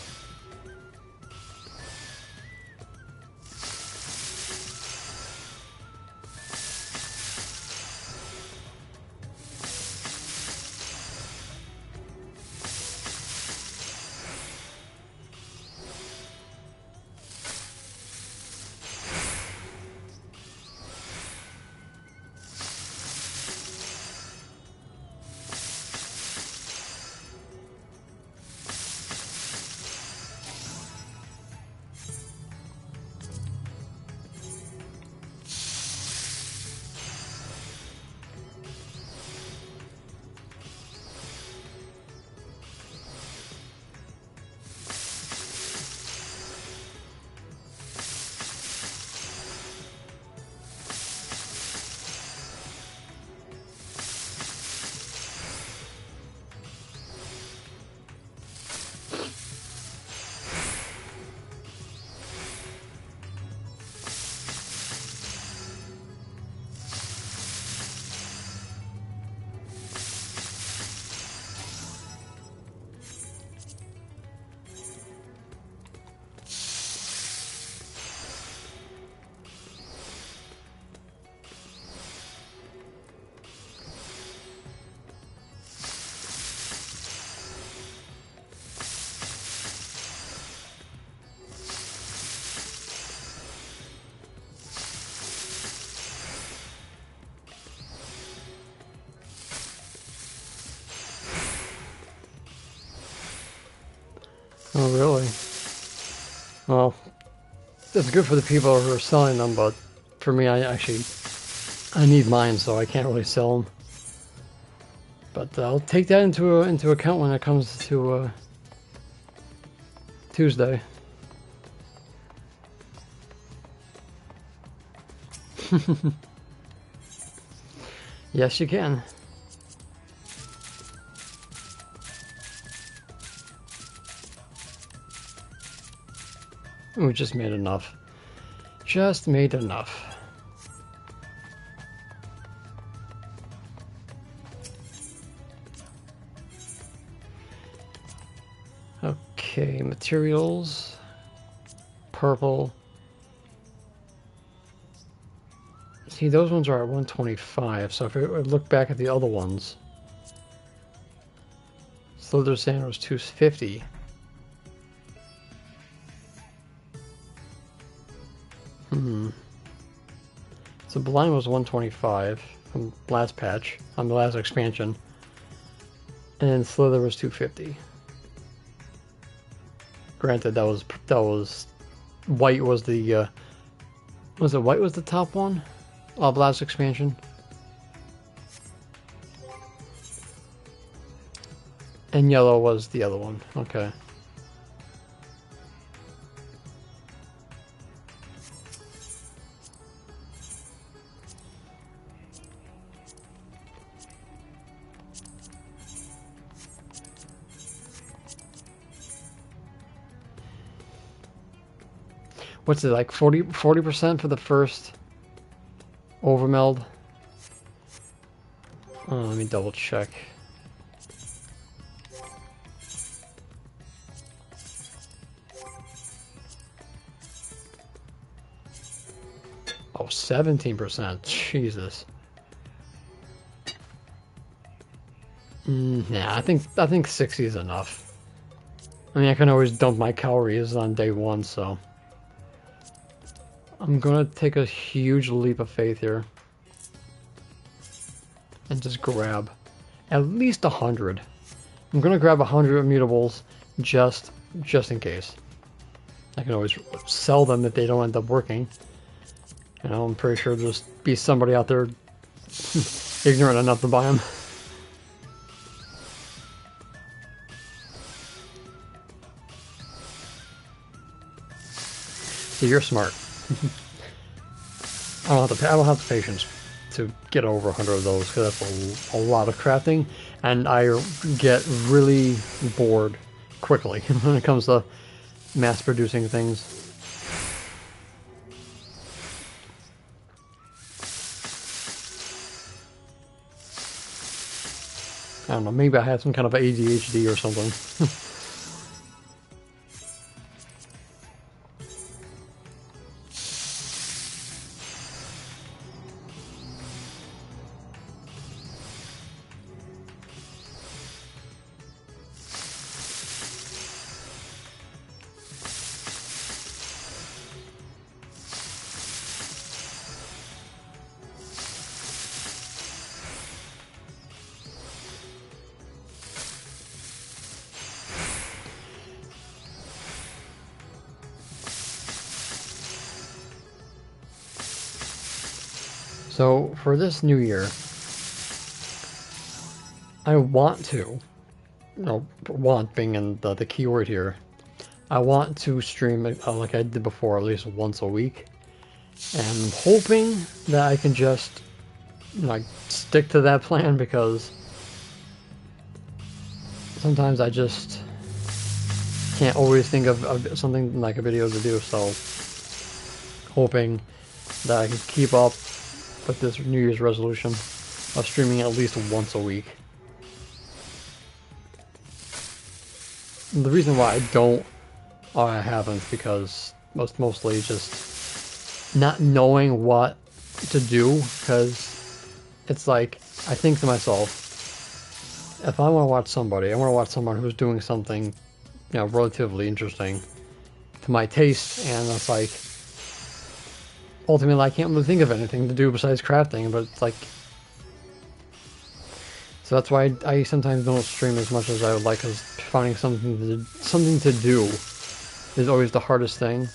Speaker 1: Oh, really? Well, it's good for the people who are selling them, but for me, I need mine, so I can't really sell them. But I'll take that into account when it comes to Tuesday. Yes, you can. We just made enough. Just made enough. Okay, materials. Purple. See, those ones are at 125, so if I look back at the other ones, Slither Sand was 250. So Blind was 125 from last patch, on the last expansion, and Slither was 250. Granted, that was White was the was it White was the top one of last expansion, and Yellow was the other one. Okay. What's it like? 40% for the first overmeld? Oh, let me double check. Oh, 17%. Jesus. Nah, I think 60 is enough. I mean, I can always dump my calories on day one, so I'm gonna take a huge leap of faith here and just grab at least 100. I'm gonna grab 100 immutables just in case. I can always sell them if they don't end up working. You know, I'm pretty sure there'll just be somebody out there ignorant enough to buy them. So you're smart. I don't have the patience to get over 100 of those because that's a lot of crafting, and I get really bored quickly when it comes to mass producing things. I don't know, maybe I have some kind of ADHD or something. So for this new year, I want to, want being in the keyword here, I want to stream like I did before, at least once a week, and I'm hoping that I can just like stick to that plan, because sometimes I just can't always think of something like a video to do. So hoping that I can keep up with this New Year's resolution of streaming at least once a week. The reason why I haven't, because mostly just not knowing what to do, because it's like, I think to myself, if I want to watch somebody, I want to watch someone who's doing something, you know, relatively interesting to my taste, and it's like, ultimately I can't really think of anything to do besides crafting, but it's like, So that's why I sometimes don't stream as much as I would like, because finding something to do is always the hardest thing,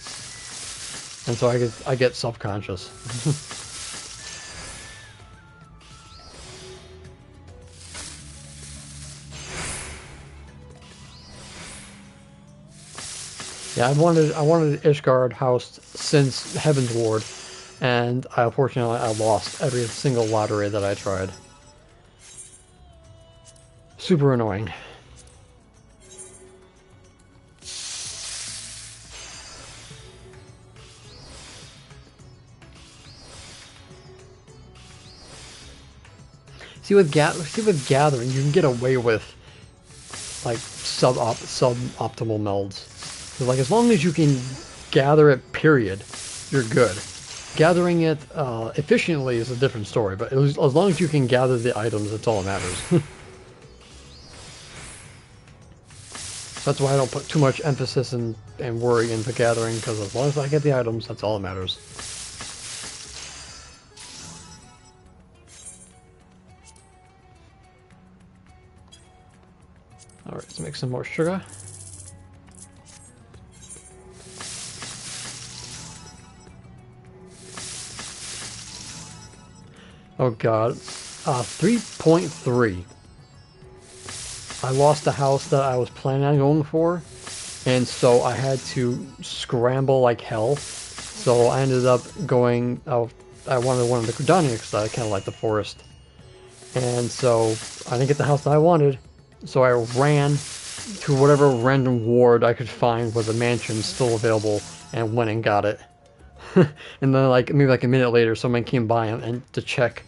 Speaker 1: and so I get self-conscious. Yeah, I wanted Ishgard housed since Heaven's Ward, and unfortunately I lost every single lottery that I tried. Super annoying. See with gathering, you can get away with like suboptimal melds. So like as long as you can gather it, period, you're good. Gathering it efficiently is a different story, but as long as you can gather the items, that's all that matters. That's why I don't put too much emphasis and worry into gathering, because as long as I get the items, that's all that matters. Alright, let's make some more sugar. Oh god. 3.3. I lost the house that I was planning on going for, and so I had to scramble like hell. So I ended up going, I wanted one of the Garuda because I kind of like the forest. And so I didn't get the house that I wanted, so I ran to whatever random ward I could find where the mansion's still available and went and got it. And then like maybe like a minute later someone came by and to check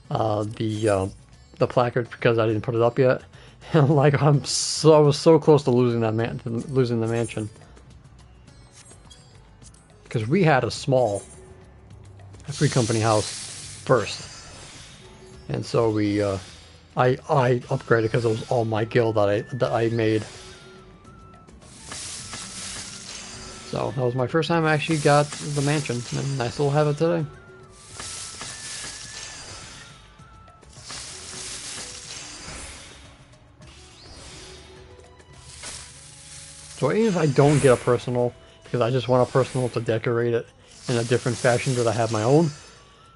Speaker 1: the placard because I didn't put it up yet. And like I was so close to losing the mansion. Because we had a free company house first. And so we I upgraded because it was all my guild that I made. So that was my first time I actually got the mansion, and I still have it today. So even if I don't get a personal, because I just want a personal to decorate it in a different fashion that I have my own, and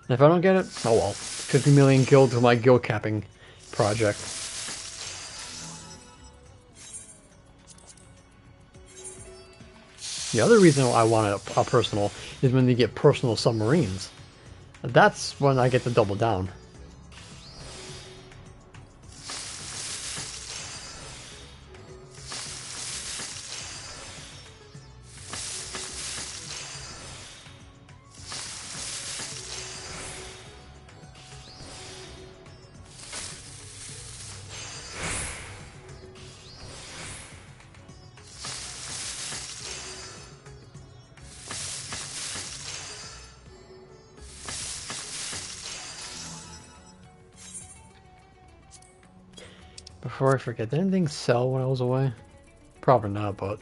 Speaker 1: if I don't get it, oh well. 50 million guild to my guild capping project. The other reason I wanted a personal is when you get personal submarines. That's when I get to double down. Before I forget, did anything sell when I was away? Probably not, but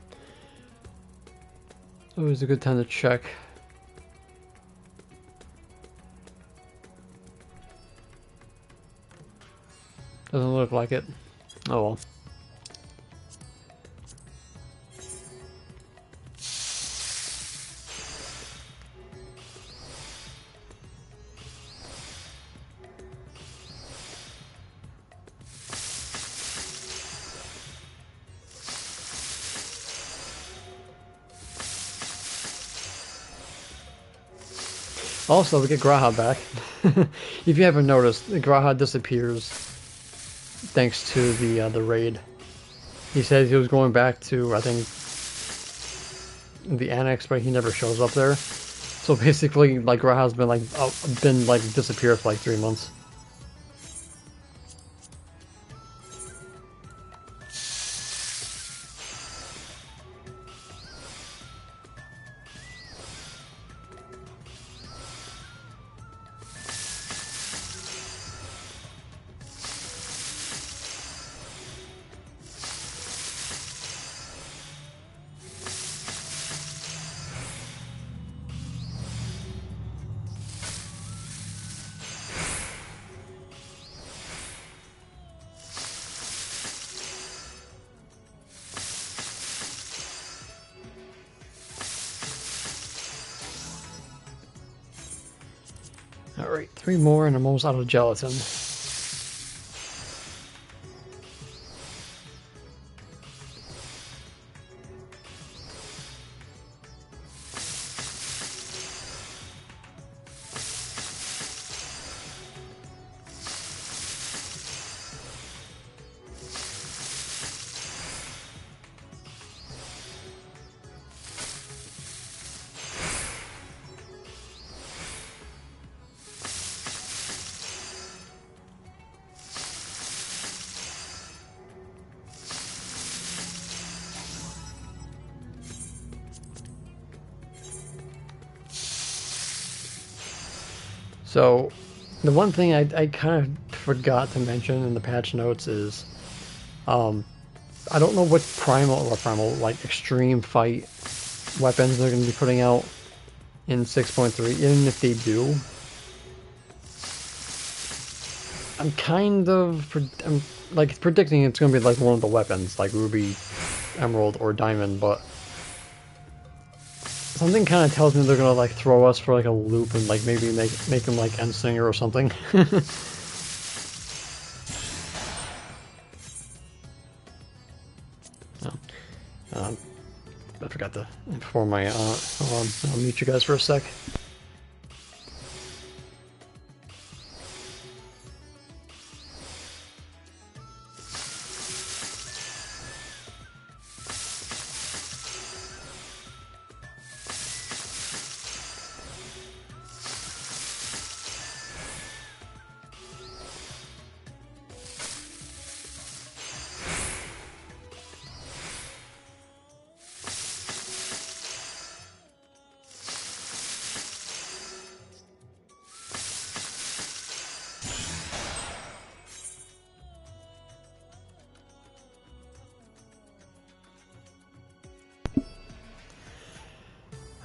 Speaker 1: it was a good time to check. Doesn't look like it. Oh well. Also, we get Graha back. If you haven't noticed, Graha disappears thanks to the raid. He says he was going back to, I think, the annex, but he never shows up there. So basically, like Graha's been disappeared for like 3 months. 3 more and I'm almost out of gelatin. So, the one thing I kind of forgot to mention in the patch notes is, I don't know what primal, like extreme fight weapons they're going to be putting out in 6.3. Even if they do, I'm like predicting it's going to be like one of the weapons, like Ruby, Emerald, or Diamond, but something kind of tells me they're gonna like throw us for like a loop and like maybe make him like Endsinger or something. Oh, I forgot to inform my hold on, I'll mute you guys for a sec.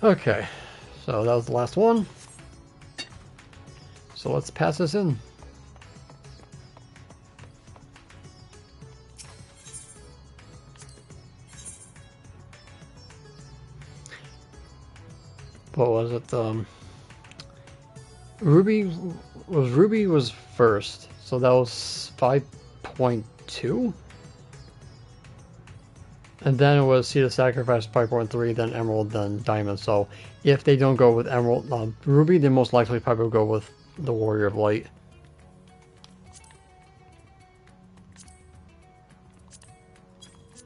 Speaker 1: Okay, so that was the last one. So let's pass this in. What was it? Ruby was first, so that was 5.2. And then it was Seed of Sacrifice 5.3, then Emerald, then Diamond. So if they don't go with Emerald, Ruby, they most likely probably will go with the Warrior of Light.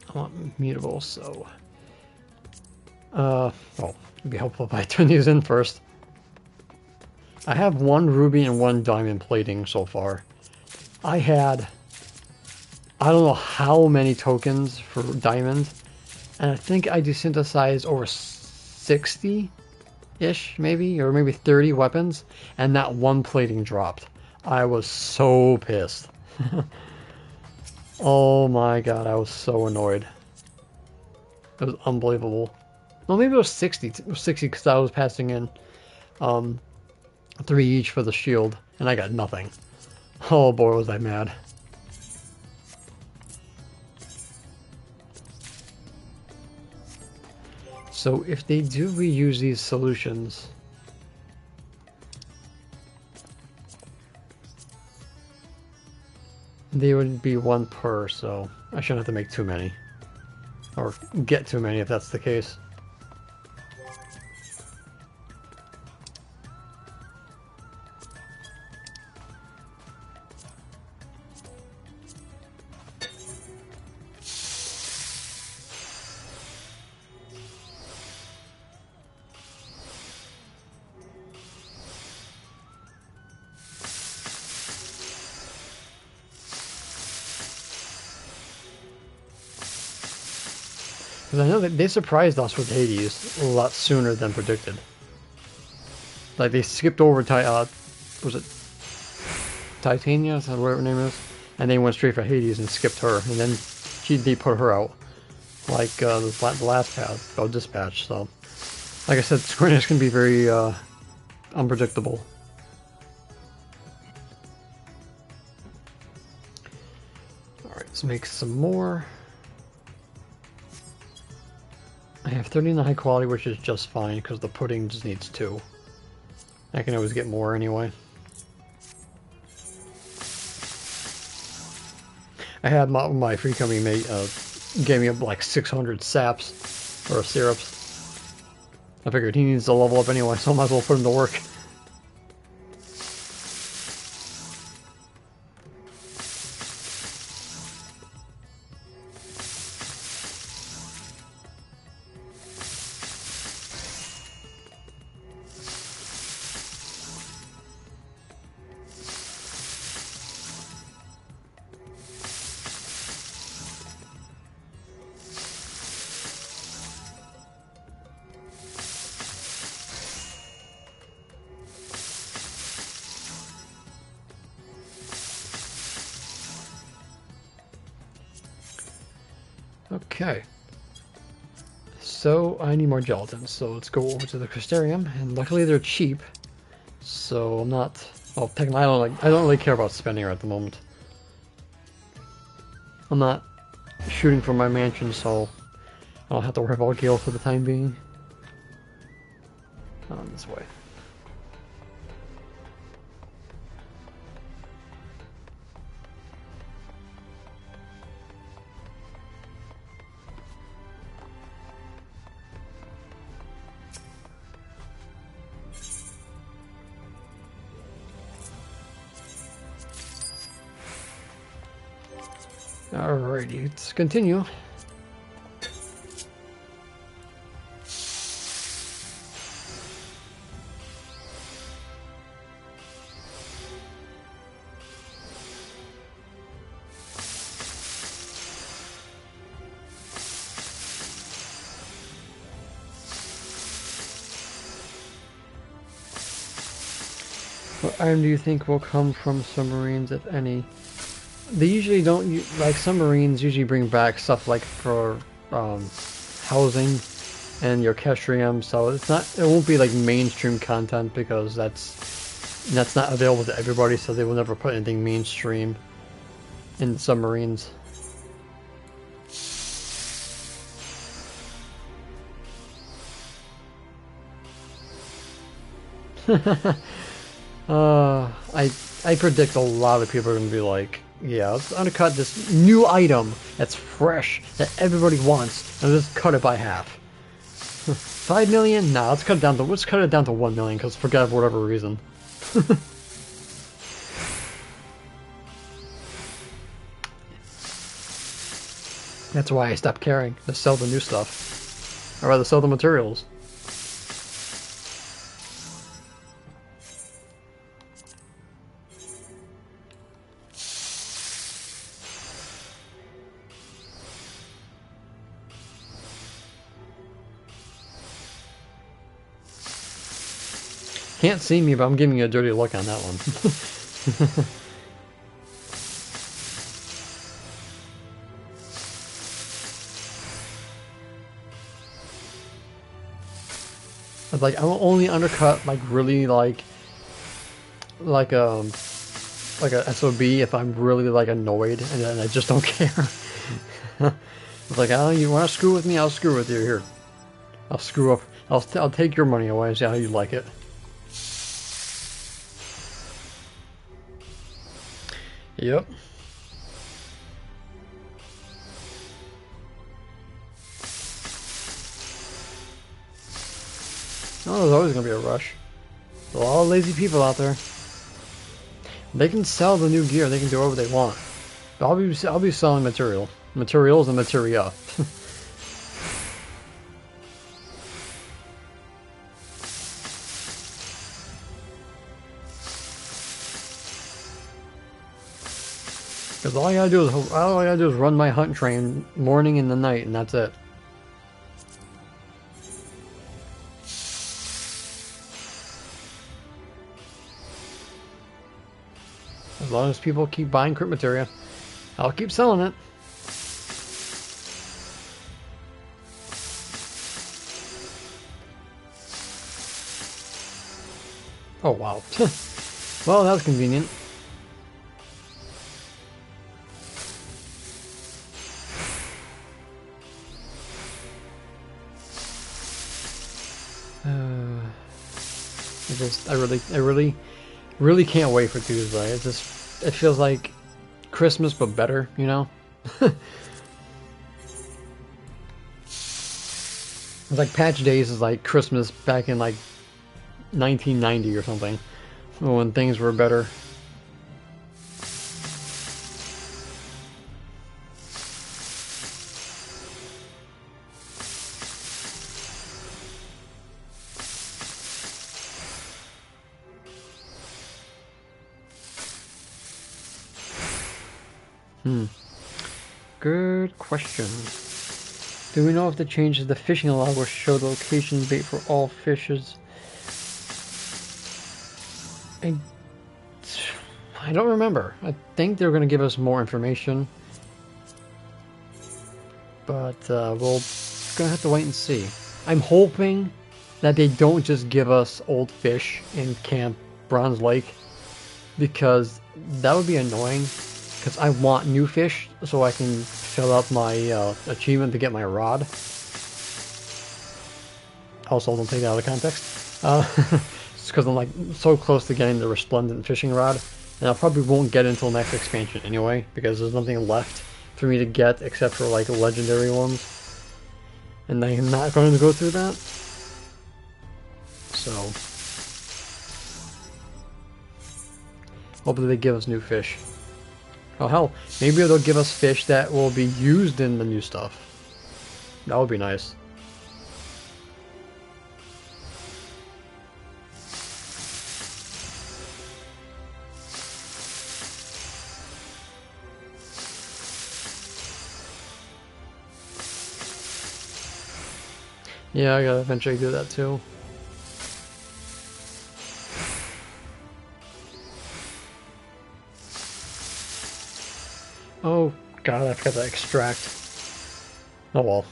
Speaker 1: I want mutable, so well, it'd be helpful if I turn these in first. I have 1 Ruby and 1 Diamond plating so far. I don't know how many tokens for Diamond, and I think I desynthesized over 60-ish, maybe, or maybe 30 weapons, and that 1 plating dropped. I was so pissed. Oh my god, I was so annoyed. It was unbelievable. Well, maybe it was 60. It was 60 because I was passing in 3 each for the shield, and I got nothing. Oh boy, was I mad. So if they do reuse these solutions, they would be 1 per, so I shouldn't have to make too many. Or get too many if that's the case. Because I know that they surprised us with Hades a lot sooner than predicted. Like, they skipped over, was it Titania, or whatever her name is? And they went straight for Hades and skipped her. And then they put her out. Like, the last path, Dispatch, so... Like I said, Square Enix can be very, unpredictable. Alright, let's make some more. I have 30 in the high quality, which is just fine, because the pudding just needs 2. I can always get more anyway. I had my free company mate gave me like 600 saps or syrups. I figured he needs to level up anyway, so I might as well put him to work. Okay. So I need more gelatin, so let's go over to the Crystarium, and luckily they're cheap, so I'm not. Well, technically, I don't really care about spending her at the moment. I'm not shooting for my mansion, so I don't have to worry about Gale for the time being. On this way. Alrighty, let's continue. What item do you think will come from submarines, if any? They usually don't, like, submarines usually bring back stuff like for housing and your castrium, so it won't be like mainstream content because that's not available to everybody, so they will never put anything mainstream in submarines. I predict a lot of people are gonna be like, yeah, let's undercut this new item that's fresh, that everybody wants, and just cut it by half. 5 million? Nah, let's cut it down to 1 million, because forget for whatever reason. That's why I stopped caring. Just sell the new stuff. I'd rather sell the materials. Can't see me, but I'm giving you a dirty look on that one. Like, I will only undercut like really like a SOB if I'm really like annoyed, and then I just don't care. It's like, oh, you want to screw with me? I'll screw with you. Here, I'll screw up. I'll take your money away and see how you like it. Yep. Oh, there's always gonna be a rush. There's a lot of lazy people out there. They can sell the new gear. They can do whatever they want. But I'll be selling materials and materia. Because all I gotta do is run my hunt train morning and the night, and that's it. As long as people keep buying crypt materia, I'll keep selling it. Oh wow. Well, that was convenient. I really can't wait for Tuesday. It feels like Christmas, but better, you know? It's like Patch Days is like Christmas back in like 1990 or something, when things were better. Good question. Do we know if the changes to the fishing log will show the location bait for all fishes? I don't remember. I think they're going to give us more information, but we're going to have to wait and see. I'm hoping that they don't just give us old fish in Camp Bronze Lake, because that would be annoying, because I want new fish so I can fill up my achievement to get my rod. Also, don't take that out of context. Just because I'm like so close to getting the resplendent fishing rod, and I probably won't get it until next expansion anyway, because there's nothing left for me to get except for like legendary ones, and I'm not going to go through that. So hopefully they give us new fish. Oh hell, maybe they'll give us fish that will be used in the new stuff. That would be nice. Yeah, I gotta eventually do that too. Oh god, I forgot to extract. Oh well.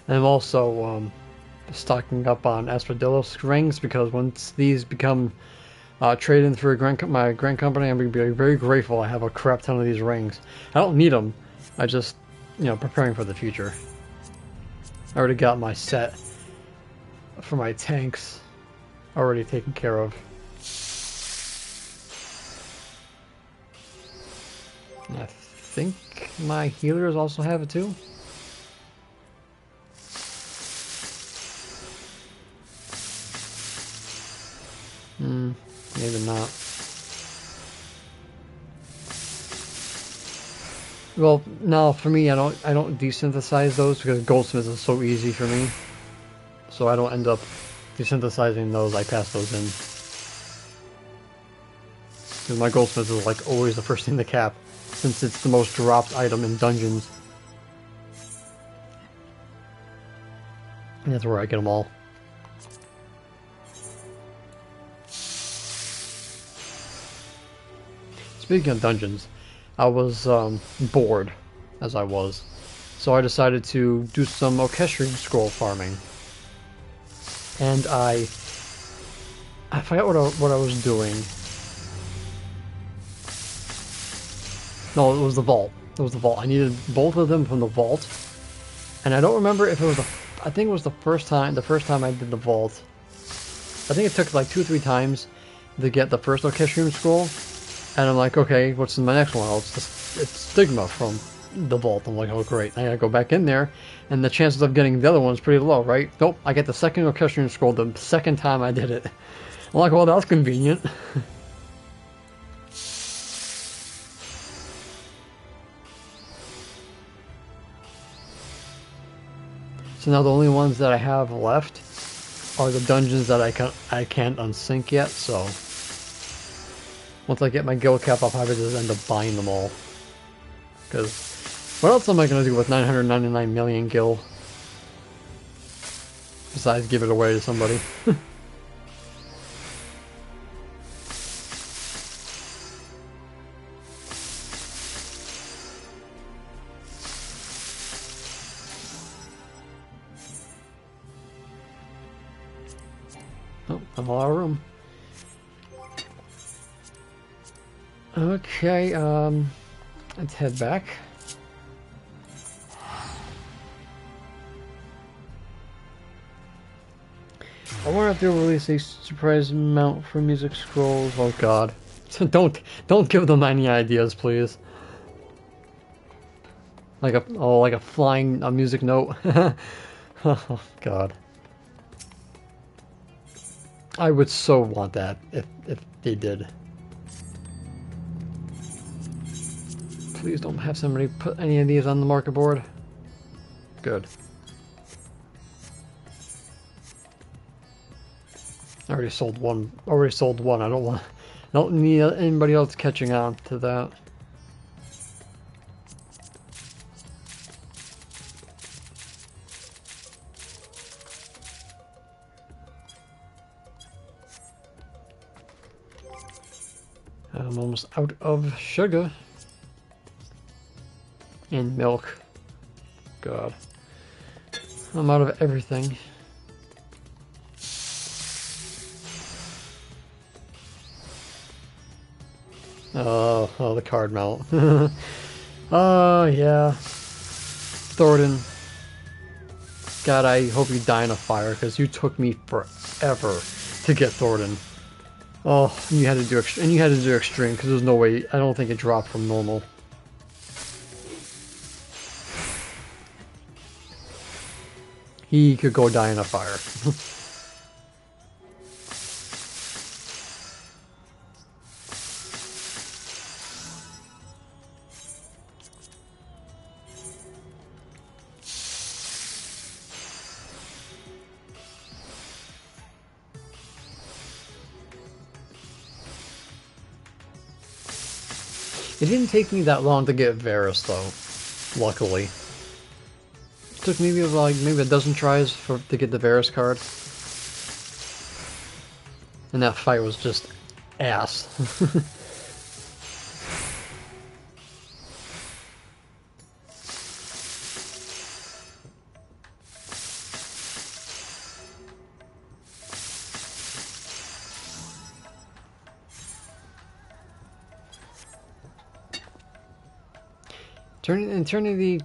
Speaker 1: I'm also stocking up on Asphodilus rings, because once these become traded through my grand company, I'm going to be very grateful I have a crap ton of these rings. I don't need them. I just, you know, preparing for the future. I already got my set for my tanks already taken care of. I think my healers also have it too. Maybe not. Well, no, for me, I don't desynthesize those, because Goldsmith is so easy for me. So I don't end up desynthesizing those. I pass those in. Because my Goldsmith is like always the first thing to cap, since it's the most dropped item in dungeons. And that's where I get them all. Speaking of dungeons, I was bored, as I was, so I decided to do some orchestrion scroll farming. And I forgot what I was doing. No, it was the vault. It was the vault. I needed both of them from the vault, and I don't remember if it was I think it was the first time I did the vault. I think it took like 2 or 3 times to get the first orchestrion scroll. And I'm like, okay, what's in my next one? Oh, it's Stigma from the vault. I'm like, oh great, I gotta go back in there, and the chances of getting the other one is pretty low, right? Nope, I get the second orchestrion scroll the second time I did it. I'm like, well, that's convenient. So now the only ones that I have left are the dungeons that I can't unsync yet, so once I get my guild cap, I'll probably just end up buying them all. Because what else am I going to do with 999 million gil? Besides give it away to somebody. A lot of room. Okay, let's head back. I wonder if they'll release a surprise mount for music scrolls. Oh god. Don't give them any ideas, please. Like a flying music note. Oh god. I would so want that if they did. Please don't have somebody put any of these on the market board. Good. I already sold one. Already sold one. I don't need anybody else catching on to that. I'm almost out of sugar and milk. God, I'm out of everything. Oh, the card mount. Oh, yeah. Thornton. God, I hope you die in a fire, because you took me forever to get Thornton. Oh, and you had to do extreme, because there's no way, I don't think it dropped from normal. He could go die in a fire. It didn't take me that long to get Varus, though. Luckily, it took maybe a dozen tries to get the Varus card, and that fight was just ass. Turning the,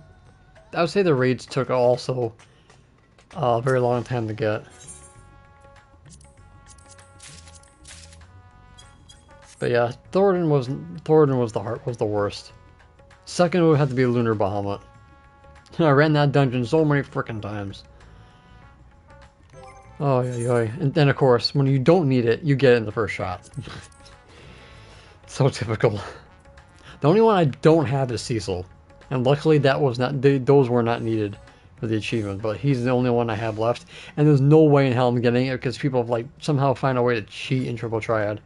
Speaker 1: I would say the raids took also a very long time to get. But yeah, Thornton was the worst. Second would have to be Lunar Bahamut. I ran that dungeon so many frickin' times. Oh yeah. And then of course, when you don't need it, you get it in the first shot. So typical. The only one I don't have is Cecil. And luckily that was not, those were not needed for the achievement, but he's the only one I have left. And there's no way in hell I'm getting it because people have like somehow find a way to cheat in Triple Triad.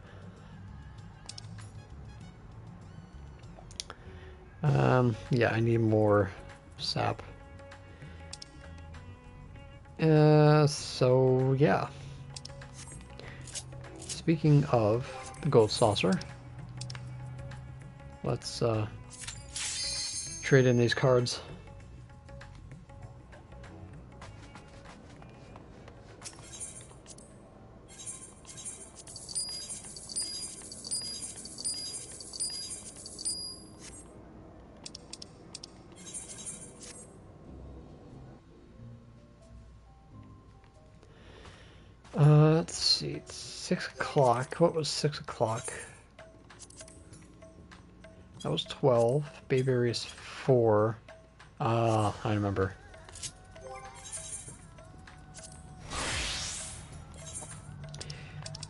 Speaker 1: Yeah, I need more sap. So yeah. Speaking of the gold saucer, let's trade in these cards. Let's see, it's 6 o'clock. What was 6 o'clock? That was 12. Bayberry is 4. I remember.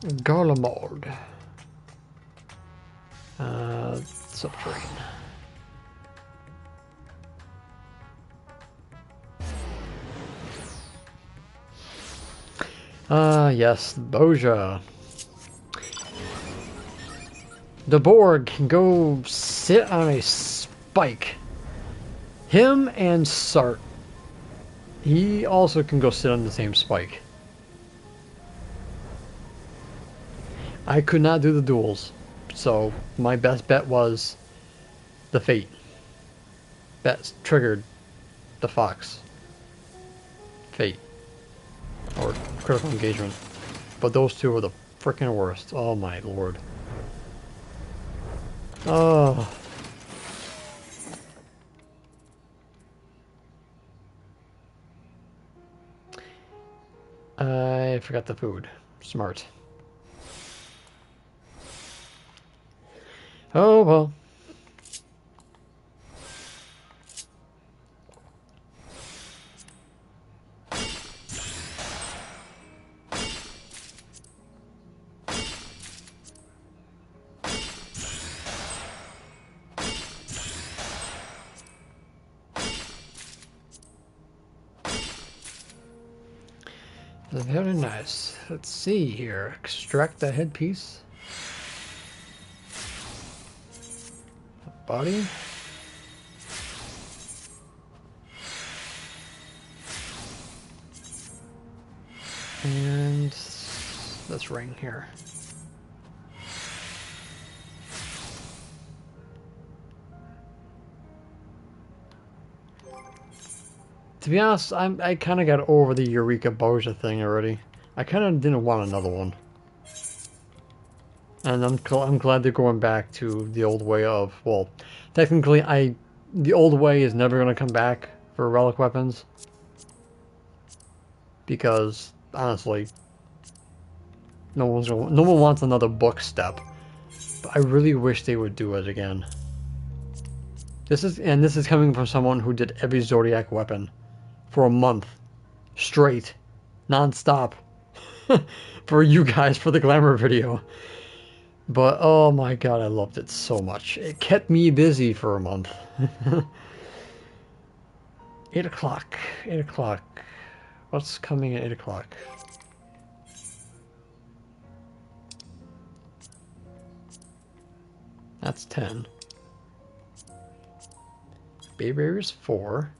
Speaker 1: Garlemald. Subterranean. Yes, Boja. The Borg can go sit on a spike. Him and Sart. He also can go sit on the same spike. I could not do the duels, so my best bet was the Fate. That triggered the Fox. Fate. Or critical engagement. but those two are the freaking worst. Oh my lord. Oh. I forgot the food. Smart. Oh well. Very nice. Let's see here. Extract the headpiece. Body. And this ring here. To be honest, I kind of got over the Eureka Boja thing already. I kind of didn't want another one. And I'm glad they're going back to the old way of, well, technically the old way is never going to come back for relic weapons. Because, honestly, no one wants another book step. But I really wish they would do it again. This is coming from someone who did every Zodiac weapon for a month straight, non-stop, for you guys for the glamour video. But oh my god, I loved it so much. It kept me busy for a month. 8 o'clock. 8 o'clock. What's coming at 8 o'clock? That's 10. Bay Barrier's 4.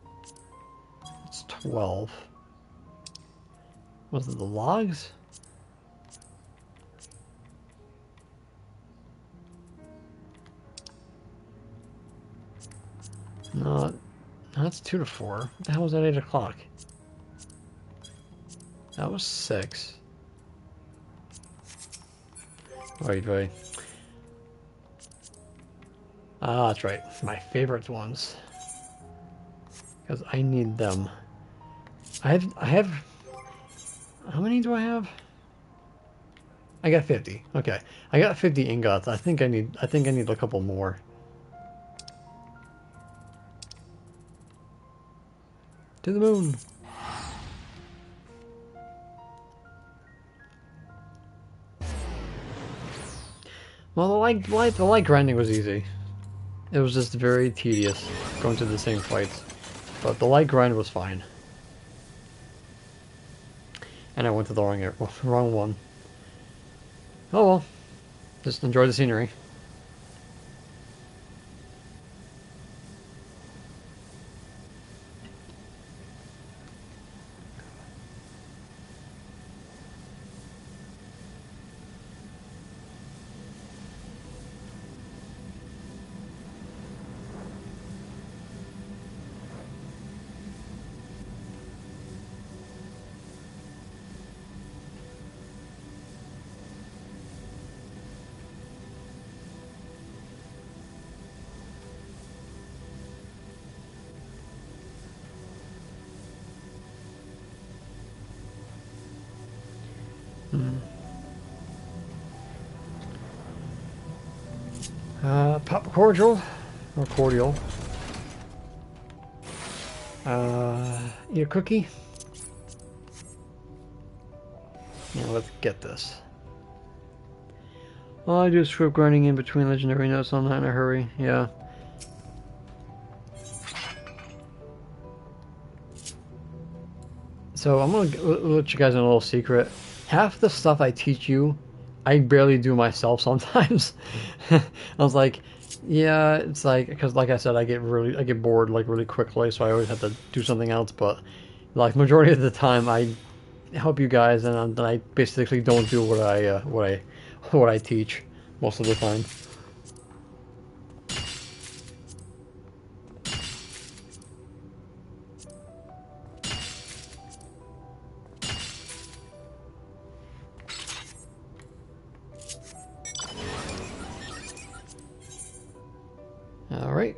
Speaker 1: That's 12. Was it the logs? No, that's 2 to 4. What the hell was that 8 o'clock? That was 6. Wait. Ah, that's right. My favorite ones. Because I need them. I have... How many do I have? I got 50. Okay. I got 50 ingots. I think I need a couple more. To the moon. Well, the light grinding was easy. It was just very tedious going through the same fights. But the light grind was fine. And I went to the wrong one. Oh well. Just enjoy the scenery. Pop a cordial, or cordial. Eat a cookie. Now let's get this. All I do is script grinding in between legendary notes. I'm not in a hurry. Yeah. So I'm gonna let you guys in a little secret. Half the stuff I teach you, I barely do myself sometimes. I was like, yeah, it's like, because like I said, I get bored like really quickly, so I always have to do something else. But like majority of the time, I help you guys, and I basically don't do what I teach most of the time.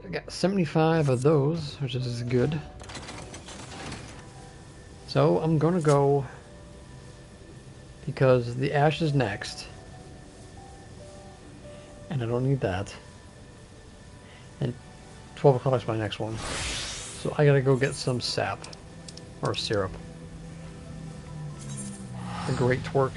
Speaker 1: I got 75 of those, which is good. So I'm gonna go because the ash is next. And I don't need that. And 12 o'clock is my next one. So I gotta go get some sap. Or syrup. A great twerk.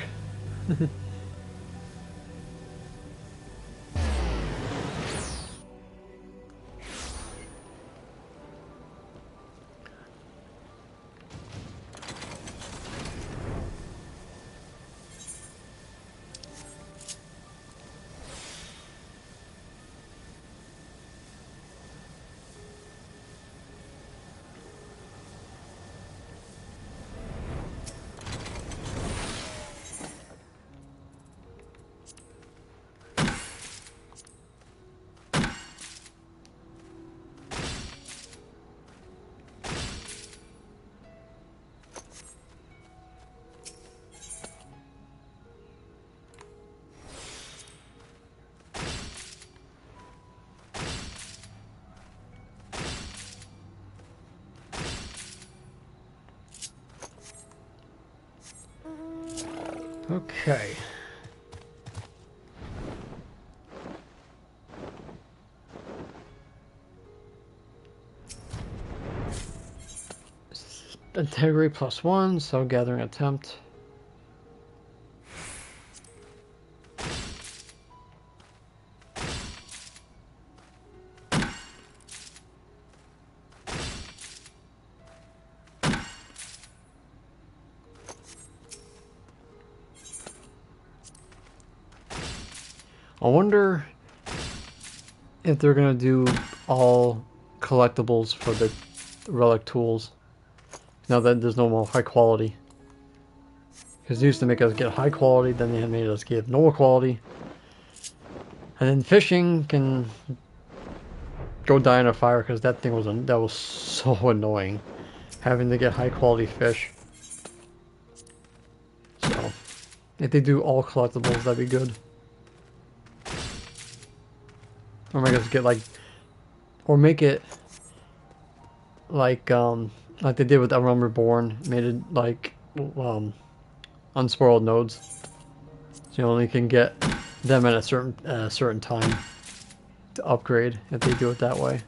Speaker 1: Okay. Integrity +1, so gathering attempt. I wonder if they're gonna do all collectibles for the relic tools now that there's no more high quality. Because they used to make us get high quality, then they made us get lower quality. And then fishing can go die in a fire because that thing was so annoying. Having to get high quality fish. So if they do all collectibles, that'd be good. Or make us get like, or make it like they did with Realm Reborn, made it like unspoiled nodes. So you only can get them at a certain time to upgrade if they do it that way.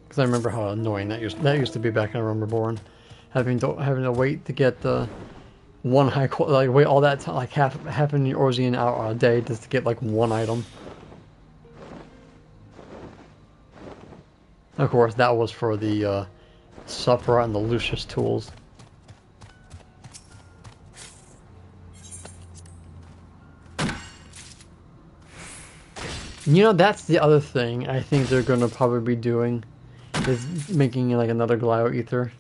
Speaker 1: Because I remember how annoying that used to be back in Realm Reborn, having to wait to get the one high quality, like wait all that time, like half an Orzean hour a day just to get like one item. Of course, that was for the Supra and the Lucius tools. You know, that's the other thing I think they're gonna probably be doing, is making like another Glio Ether.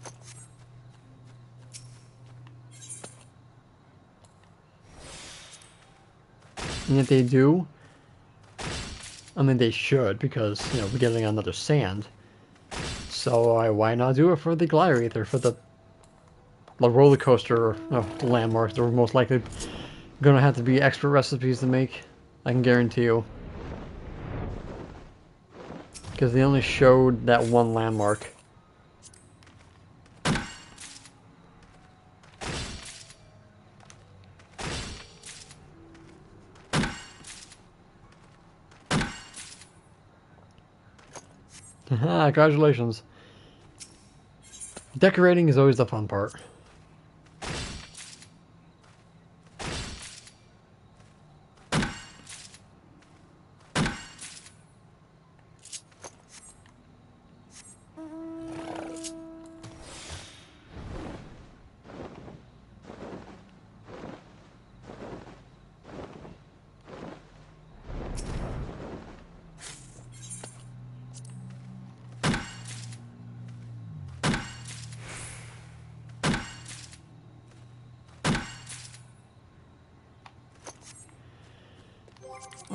Speaker 1: And if they do, I mean they should, because you know we're getting another sand. So why not do it for the Glio Ether, for the roller coaster landmarks? They're most likely gonna have to be extra recipes to make. I can guarantee you. Because they only showed that one landmark. Haha, congratulations. Decorating is always the fun part.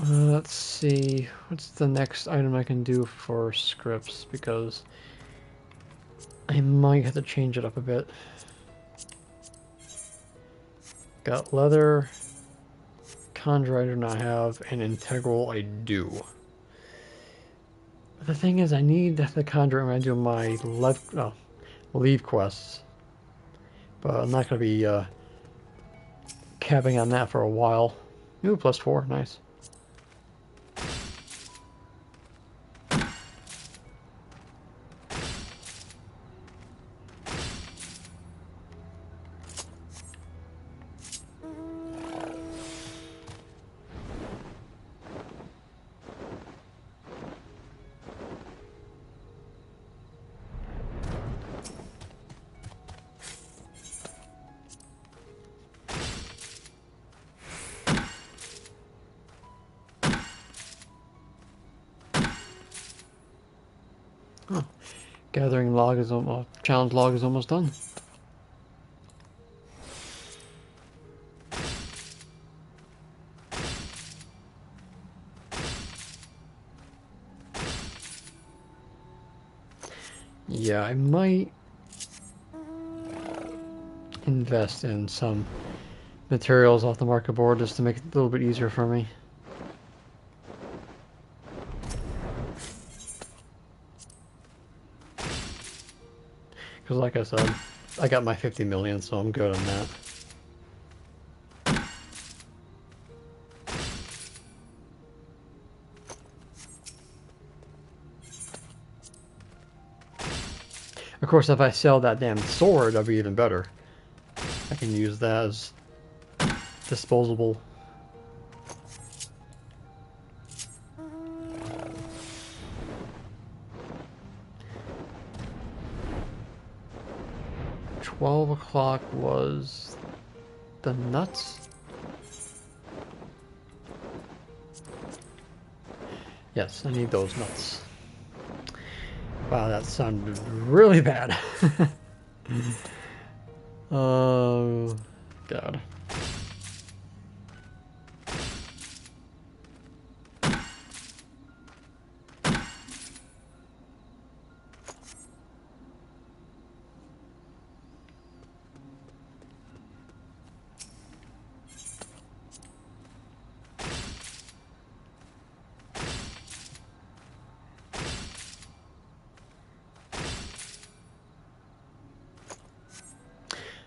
Speaker 1: Let's see, what's the next item I can do for scripts, because I might have to change it up a bit. Got leather, Conjure I do not have, and Integral I do. But the thing is, I need the Conjure when I do my leave quests. But I'm not going to be capping on that for a while. Ooh, +4, nice. Oh, gathering log is almost, challenge log is almost done. Yeah, I might invest in some materials off the market board just to make it a little bit easier for me. Because like I said, I got my 50 million, so I'm good on that. Of course, if I sell that damn sword, that'd be even better. I can use that as disposable. $12 was the nuts? Yes, I need those nuts. Wow, that sounded really bad. Oh, God.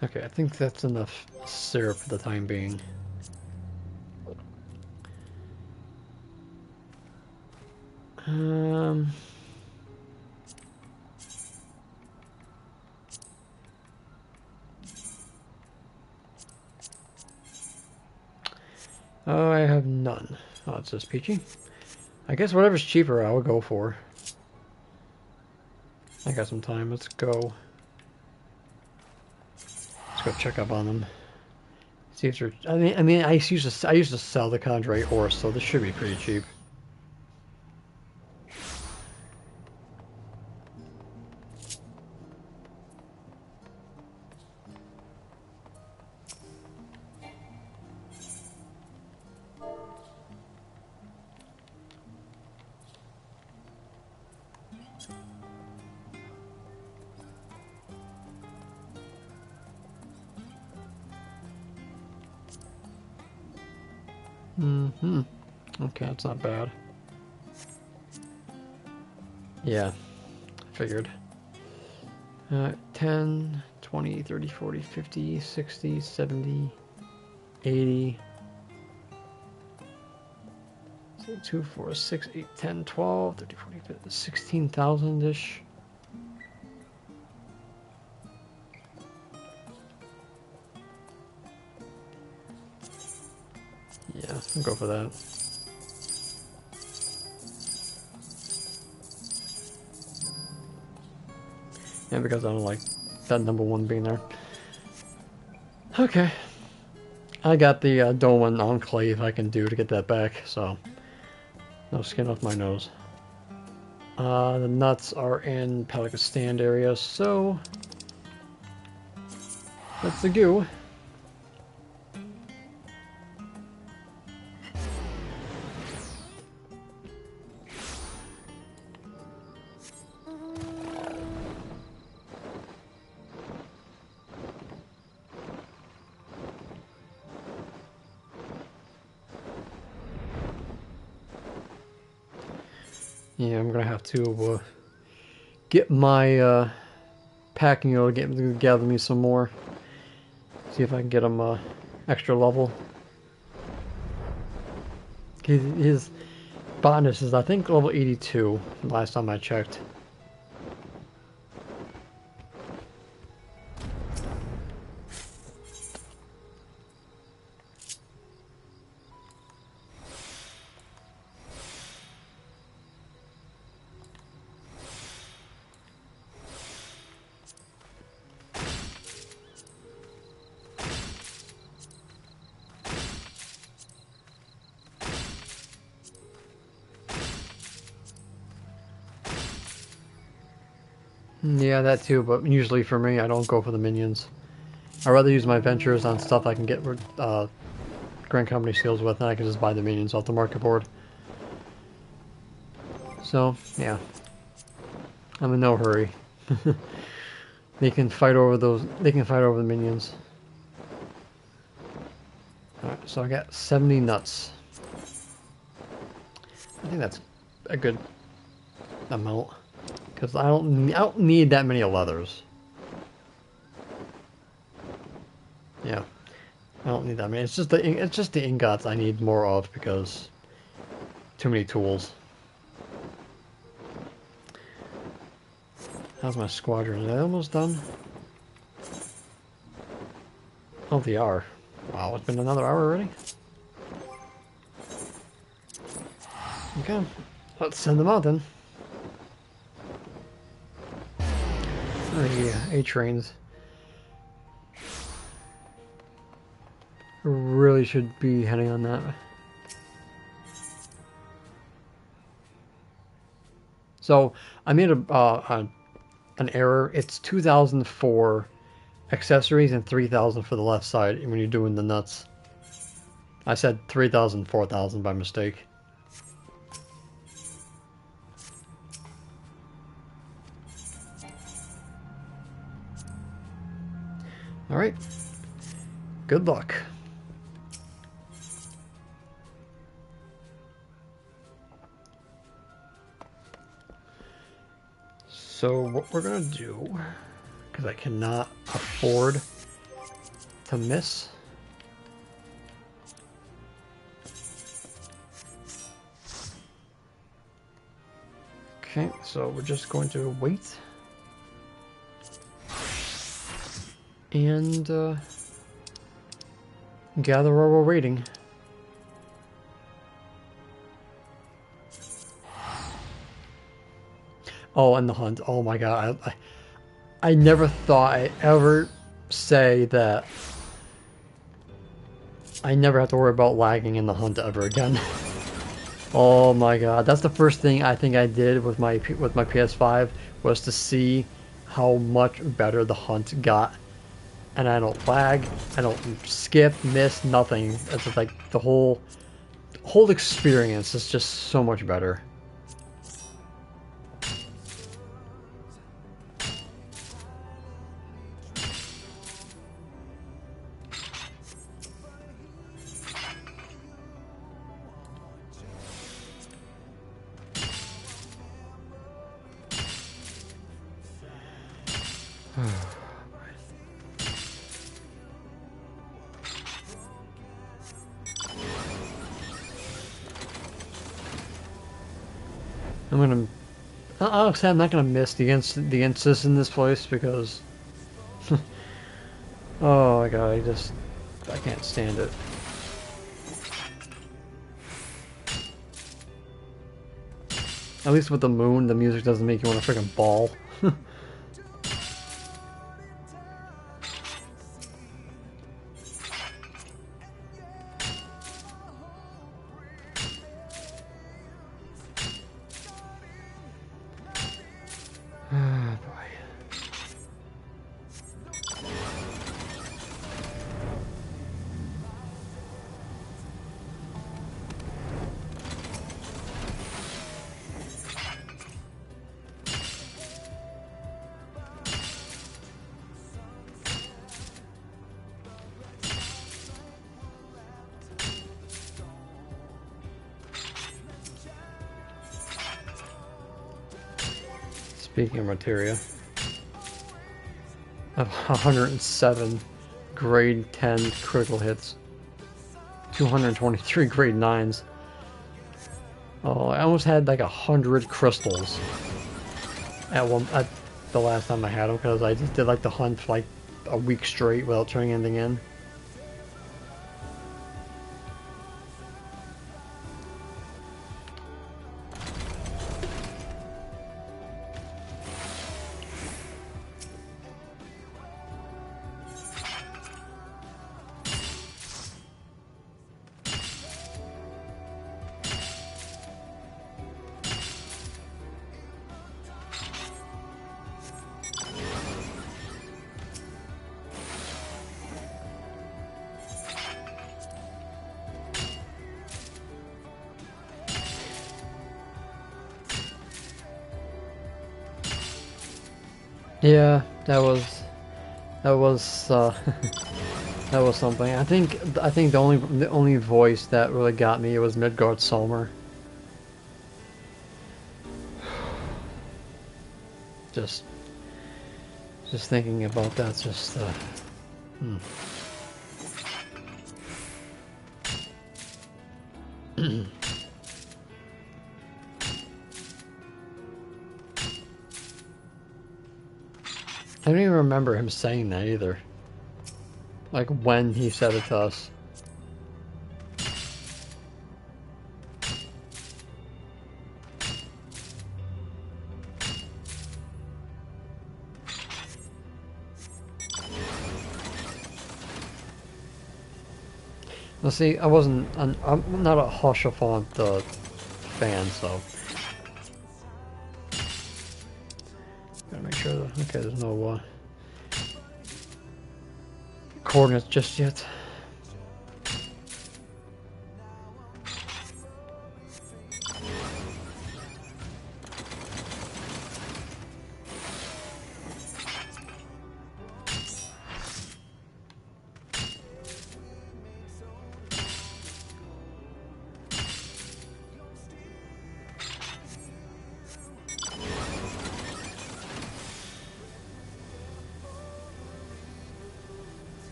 Speaker 1: Okay, I think that's enough syrup for the time being. Oh, I have none. Oh, it's just peachy. I guess whatever's cheaper I will go for. I got some time, let's go. Let's go check up on them. See if they're, I used to sell the Condre ore, so this should be pretty cheap. Mm-hmm. Okay, that's not bad. Yeah, figured. 10, 20, 30, 40, 50, 60, 70, 80. 2, 4, 6, 8, 10, 12, 30, 40, 50, 16,000-ish. Yeah, I'll go for that. Yeah, because I don't like that #1 being there. Okay. I got the Dolan Enclave I can do to get that back, so no skin off my nose. The nuts are in Pelican Stand area, so that's the goo. Yeah, I'm gonna have to get my packing order, gather me some more. See if I can get him extra level. His botanist is, I think, level 82, last time I checked. Yeah, that too, but usually for me, I don't go for the minions. I'd rather use my ventures on stuff I can get Grand Company seals with, and I can just buy the minions off the market board. So, yeah. I'm in no hurry. They can fight over the minions. Alright, so I got 70 nuts. I think that's a good amount. Because I don't need that many leathers. Yeah. I don't need that many. It's just the ingots I need more of because too many tools. How's my squadron? Are they almost done? Oh, they are. Wow, it's been another hour already? Okay. Let's send them out then. Oh yeah, A-trains. Really should be heading on that. So, I made an error. It's 2,000 for accessories and 3,000 for the left side when you're doing the nuts. I said 3,000, 4,000 by mistake. Alright. Good luck. So what we're gonna do, because I cannot afford to miss. Okay, so we're just going to wait. And gather while we're waiting. Oh, and the hunt. Oh my god. I never thought I'd ever say that I never have to worry about lagging in the hunt ever again. Oh my god. That's the first thing I think I did with my PS5 was to see how much better the hunt got. And I don't lag, I don't skip, miss, nothing. It's just like the whole experience is just so much better. I'll say I'm not gonna miss the instance in this place because oh my god, I can't stand it. At least with the moon, the music doesn't make you want to freaking bawl. Speaking of materia, I have 107 grade 10 critical hits, 223 grade 9s. Oh, I almost had like 100 crystals at the last time I had them, because I just did like the hunt for like a week straight without turning anything in. Yeah, that was that was something. I think the only voice that really got me was Midgard Solmer. Just thinking about that's just I don't even remember him saying that either. Like when he said it to us. Well, see, I'm not a Hoshafont fan, so gotta make sure that, okay, there's no coordinates just yet.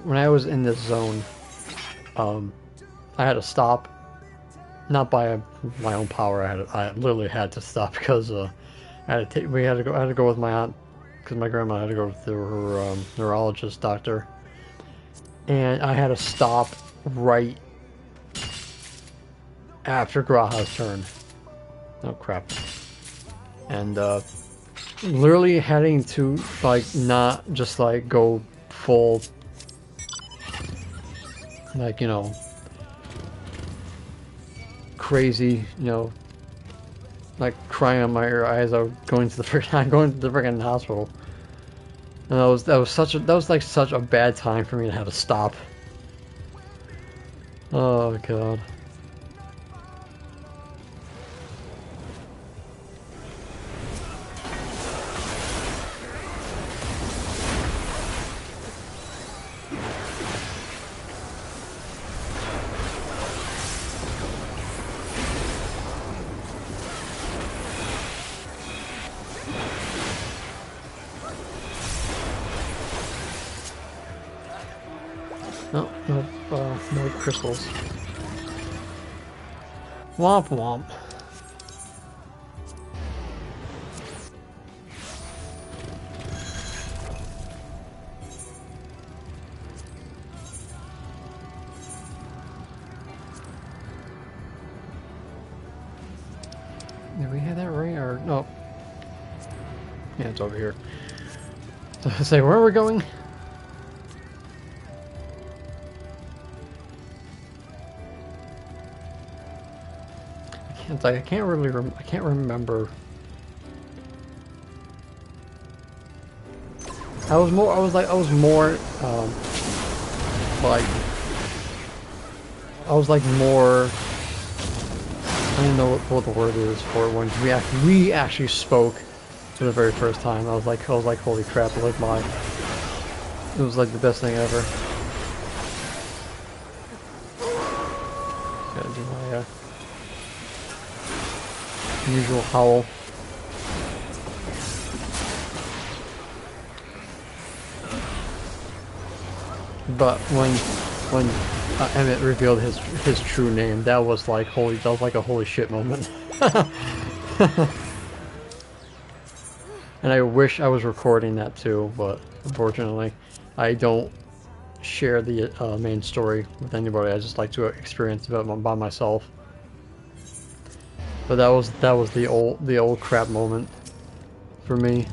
Speaker 1: When I was in this zone, I had to stop, not by my own power. I literally had to stop because I had to I had to go with my aunt, because my grandma had to go to her neurologist doctor, and I had to stop right after Graha's turn. Oh crap! And literally heading to like not just like go full. Like, you know, crazy, you know, like crying on my eyes out going to the freaking hospital. And that was like such a bad time for me to have to stop. Oh god. More crystals. Womp womp. Did we have that ring or no? Yeah, it's over here. So I say, where are we going? I can't really I can't remember. I was more like I was more more, I don't know what the word is for it, when we actually spoke for the very first time. I was like holy crap, it was like the best thing ever. Gotta do my usual howl. But when Emmett revealed his true name, that was like a holy shit moment. And I wish I was recording that too, but unfortunately, I don't share the main story with anybody. I just like to experience it by myself. But that was the old crap moment for me.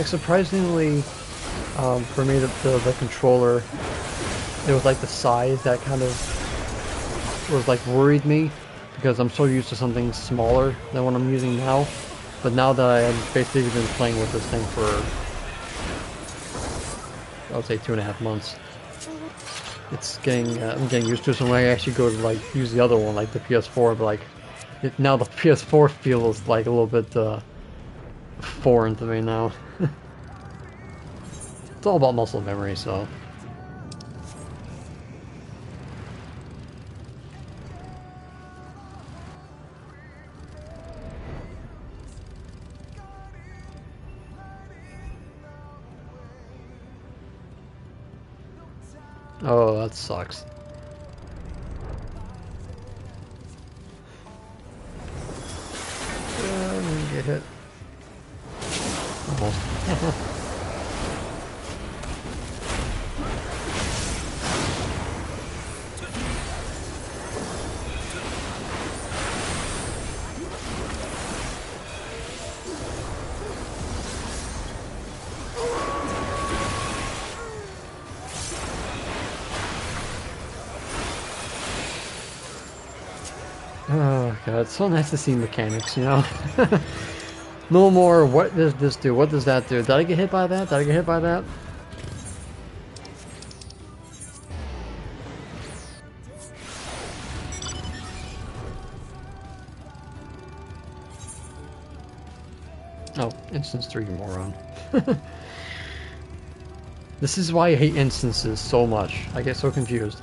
Speaker 1: Surprisingly, for me, the controller, it was like the size that kind of was like worried me, because I'm so used to something smaller than what I'm using now. But now that I've basically been playing with this thing for, I would say 2.5 months, it's I'm getting used to it. So when I actually go to like use the other one, like the PS4, but like now the PS4 feels like a little bit foreign to me now. It's all about muscle memory, so. Oh, that sucks. I'm gonna get hit. Almost. Oh god, it's so nice to see mechanics, you know? No more, what does this do? What does that do? Did I get hit by that? Did I get hit by that? Oh, instance 3, you moron. This is why I hate instances so much. I get so confused.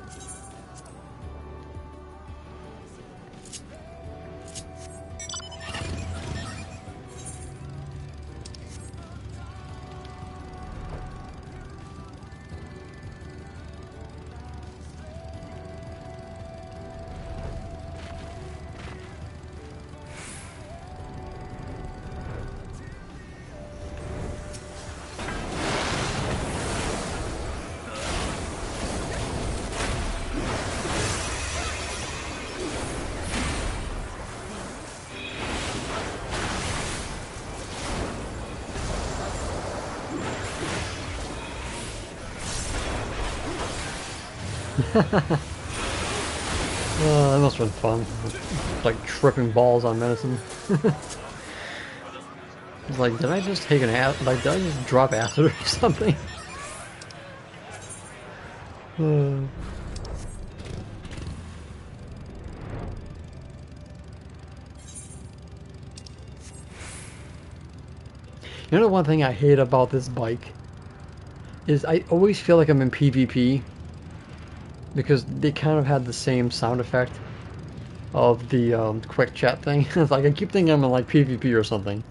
Speaker 1: Oh, that must have been fun. Like tripping balls on medicine. It's like, did I just take an acid? Like, did I just drop acid or something? You know the one thing I hate about this bike is I always feel like I'm in PvP, because they kind of had the same sound effect of the quick chat thing. It's like I keep thinking I'm in like PvP or something.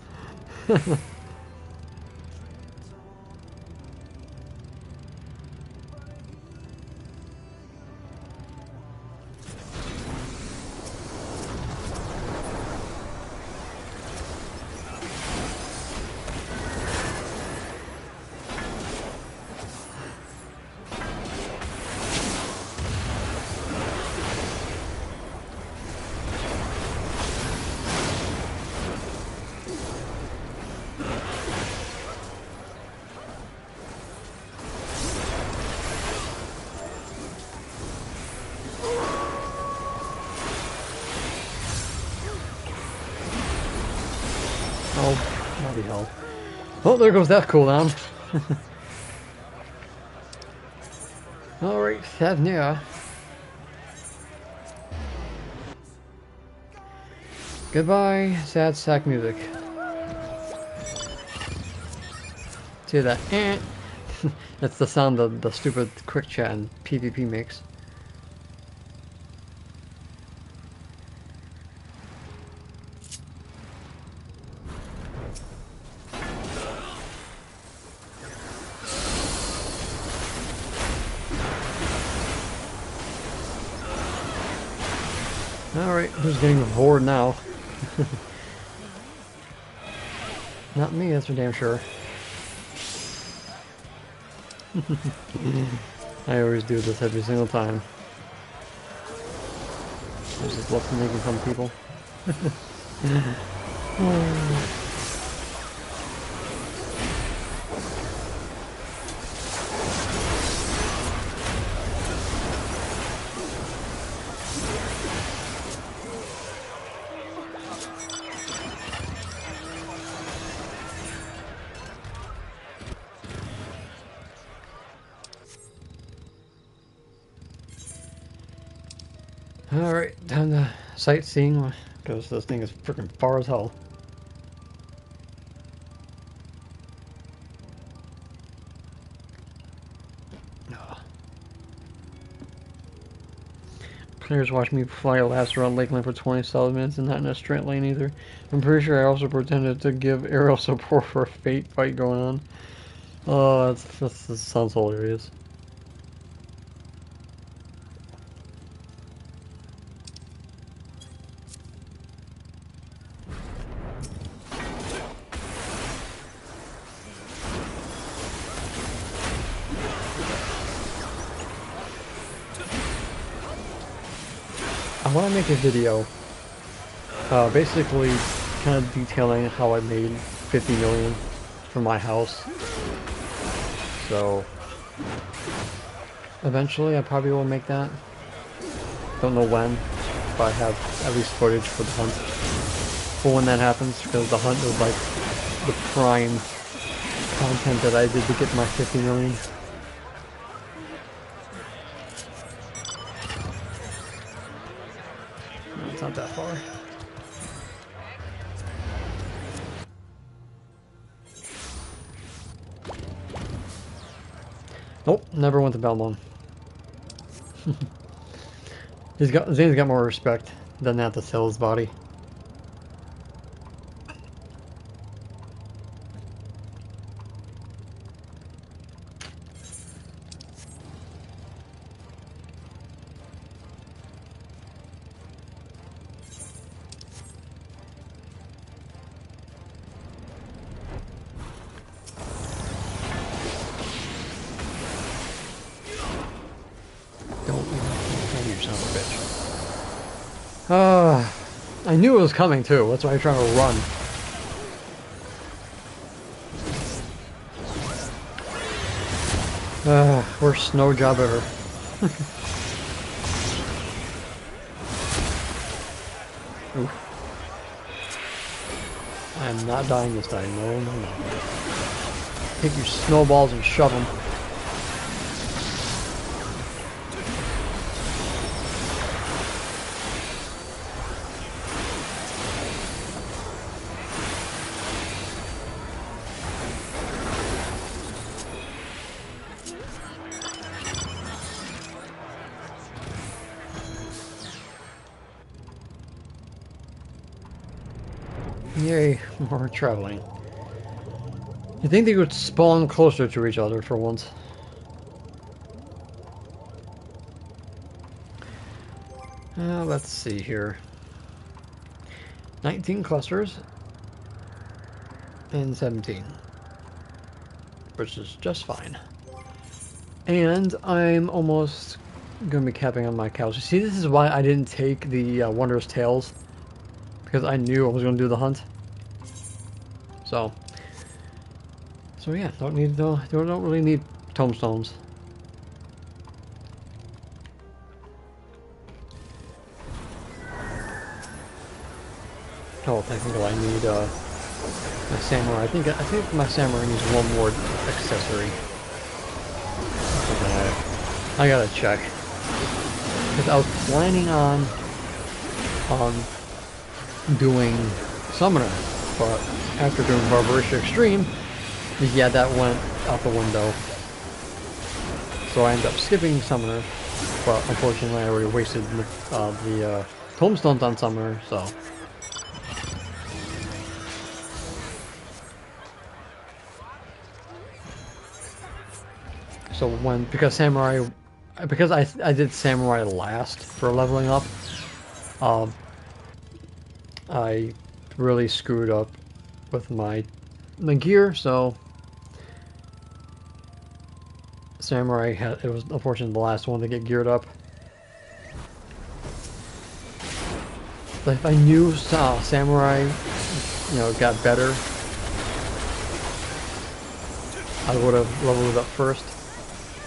Speaker 1: hell. Oh, there goes that cooldown. Alright, Savnia. Goodbye, sad sack music. See that? Eh. That's the sound the stupid quick chat and PvP makes. Alright, who's getting bored now? Not me, that's for damn sure. I always do this every single time. I just love making fun of people. Alright, down to sightseeing, because this thing is freaking far as hell. Players watch me fly last around Lakeland for 20 solid minutes and not in a straight lane either. I'm pretty sure I also pretended to give aerial support for a fate fight going on. Oh, that sounds hilarious. I want to make a video basically kind of detailing how I made 50 million for my house. So eventually I probably will make that. Don't know when, but I have at least footage for the hunt for when that happens, because the hunt was like the prime content that I did to get my 50 million. It's not that far. Nope, never went to Belmont. Zane's got more respect. Doesn't have to sell his body. I knew it was coming too, that's why I'm trying to run. Worst snow job ever. Oof. I'm not dying this time, no, no, no. Take your snowballs and shove them. Yay, more traveling. You think they would spawn closer to each other for once? Let's see here. 19 clusters and 17, which is just fine. And I'm almost going to be capping on my cows. See, this is why I didn't take the Wondrous Tales, because I knew I was going to do the hunt. So yeah, don't really need tombstones. Oh, technically I need My samurai. I think my samurai needs one more accessory. I gotta check. Because I was planning on doing Summoner, but after doing Barbarisha Extreme, yeah, that went out the window. So I ended up skipping Summoner, but unfortunately I already wasted the tombstones on Summoner, so. So because I did Samurai last for leveling up, I really screwed up with the gear, so Samurai it was unfortunately the last one to get geared up. But if I knew Samurai, got better, I would have leveled it up first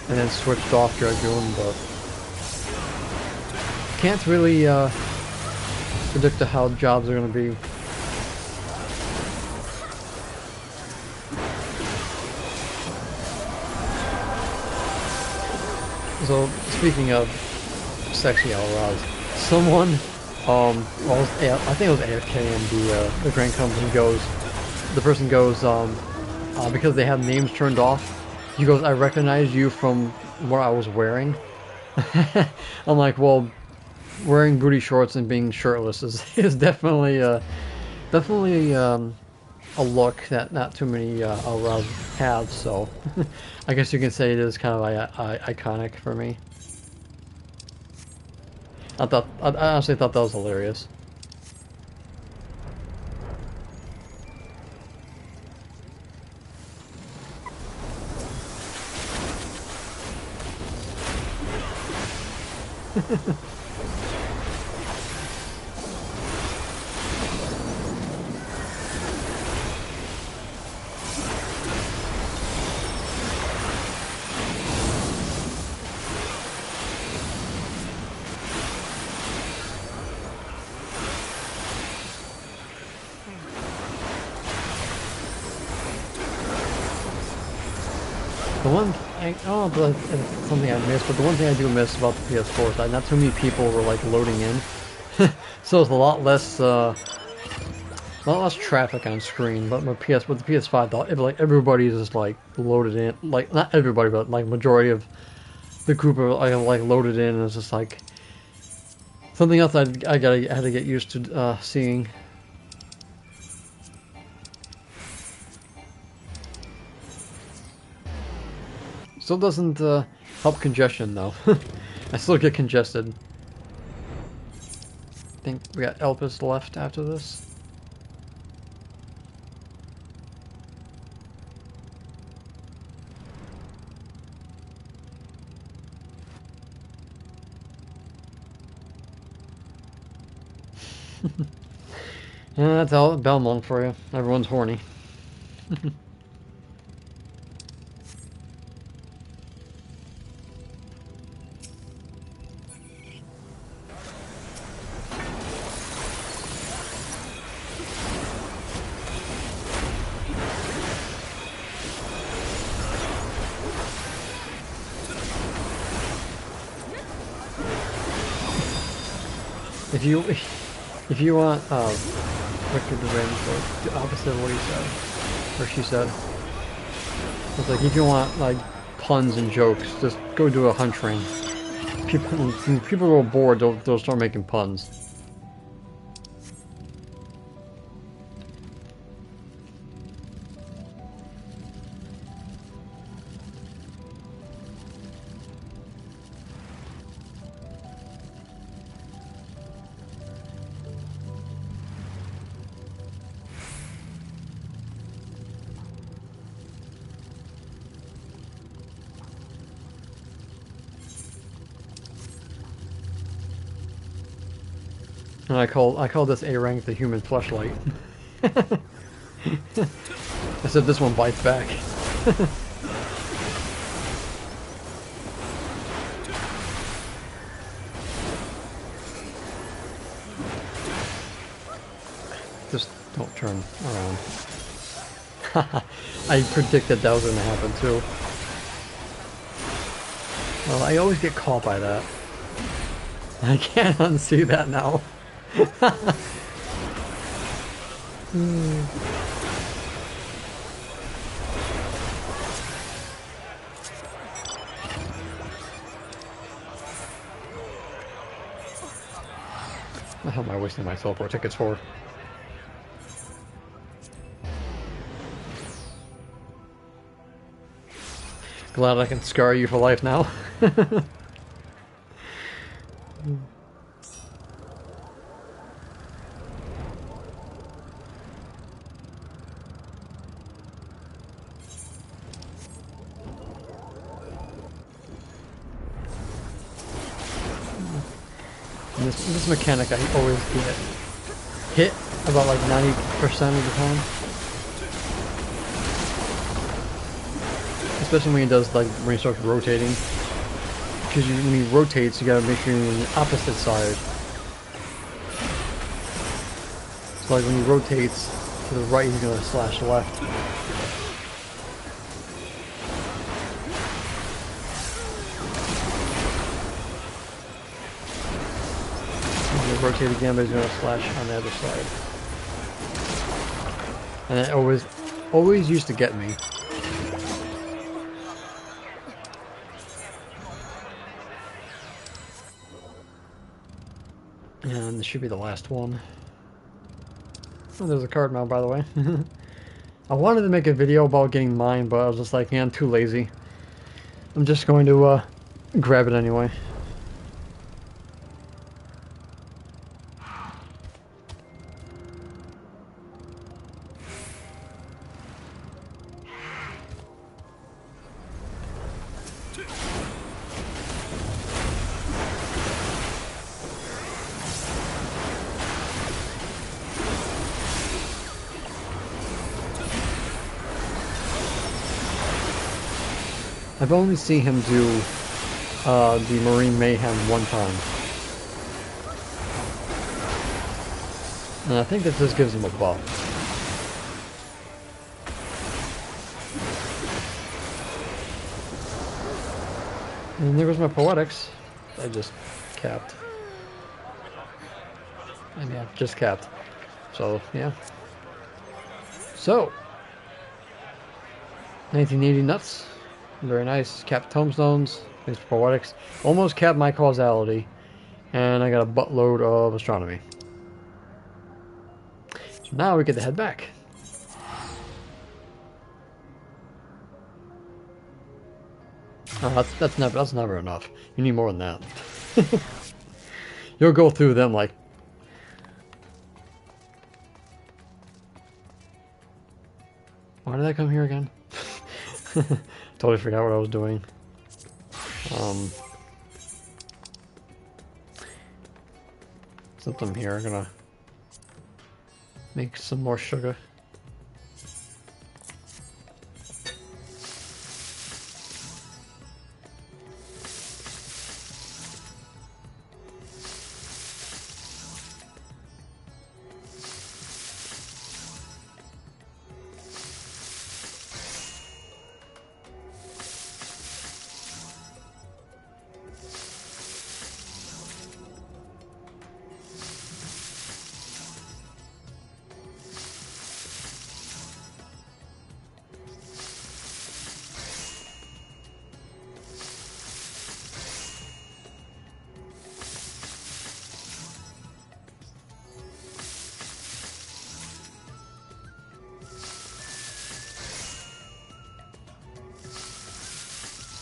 Speaker 1: and then switched off Dragoon, but can't really predict how jobs are going to be. So, speaking of sexy Alraz, someone, I think it was AFK and the Grand Company the person goes, because they have names turned off, he goes, I recognize you from what I was wearing. I'm like, well, wearing booty shorts and being shirtless is definitely a look that not too many Alraz have, so I guess you can say it is kind of iconic for me. I honestly thought that was hilarious. The one I don't know if it's something I missed, but the one thing I do miss about the PS4 is that not too many people were like loading in, so it's a lot less traffic on screen. But with the PS5, though, like everybody's just like loaded in, like not everybody, but like majority of the group are like loaded in, and it's just like something else I had to get used to seeing. Still doesn't help congestion though. I still get congested. I think we got Elpis left after this. Yeah, that's all Belmont for you. Everyone's horny. If you want wicked revenge, or the opposite of what he said, or she said, it's like if you want like puns and jokes, just go do a hunt train. People are bored, they'll start making puns. And I call this A rank the human fleshlight. I said this one bites back. Don't turn around. I predicted that was going to happen too. Well, I always get caught by that. I can't unsee that now. What the hell am I wasting my teleport tickets for? Glad I can scar you for life now. This mechanic I always get hit about like 90% of the time. Especially when he does, like, when he starts rotating. Because when he rotates, you gotta make sure you're on the opposite side. So like when he rotates to the right, he's gonna slash left. Rotate again, but he's going to slash on the other side. And it always used to get me. And this should be the last one. Oh, there's a card now, by the way. I wanted to make a video about getting mine, but I was just like, yeah, I'm too lazy. I'm just going to grab it anyway. I've only seen him do the Marine Mayhem one time. And I think that this gives him a buff. And there goes my Poetics. I just capped. And yeah, just capped. So, yeah. So, 1980 nuts. Very nice. Capped tombstones. Thanks for Poetics. Almost capped my causality. And I got a buttload of astronomy. So now we get to head back. Oh, that's never enough. You need more than that. You'll go through them like... Why did I come here again? Totally forgot what I was doing. Something here. I'm gonna make some more sugar.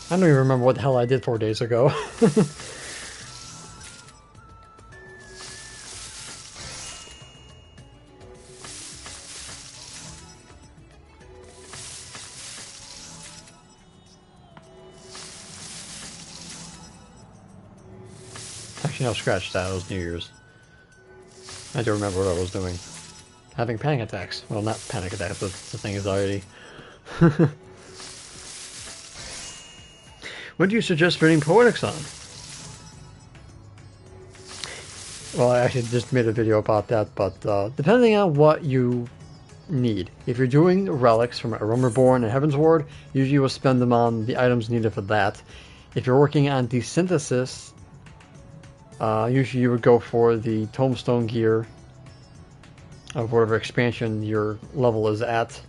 Speaker 1: I don't even remember what the hell I did 4 days ago. Actually, no, scratch that. It was New Year's. I do remember what I was doing. Having panic attacks. Well, not panic attacks, but the thing is anxiety. What do you suggest putting Poetics on? Well, I actually just made a video about that, but depending on what you need. If you're doing relics from Realm Reborn and Heaven's Ward, usually you will spend them on the items needed for that. If you're working on Desynthesis, usually you would go for the Tombstone gear of whatever expansion your level is at.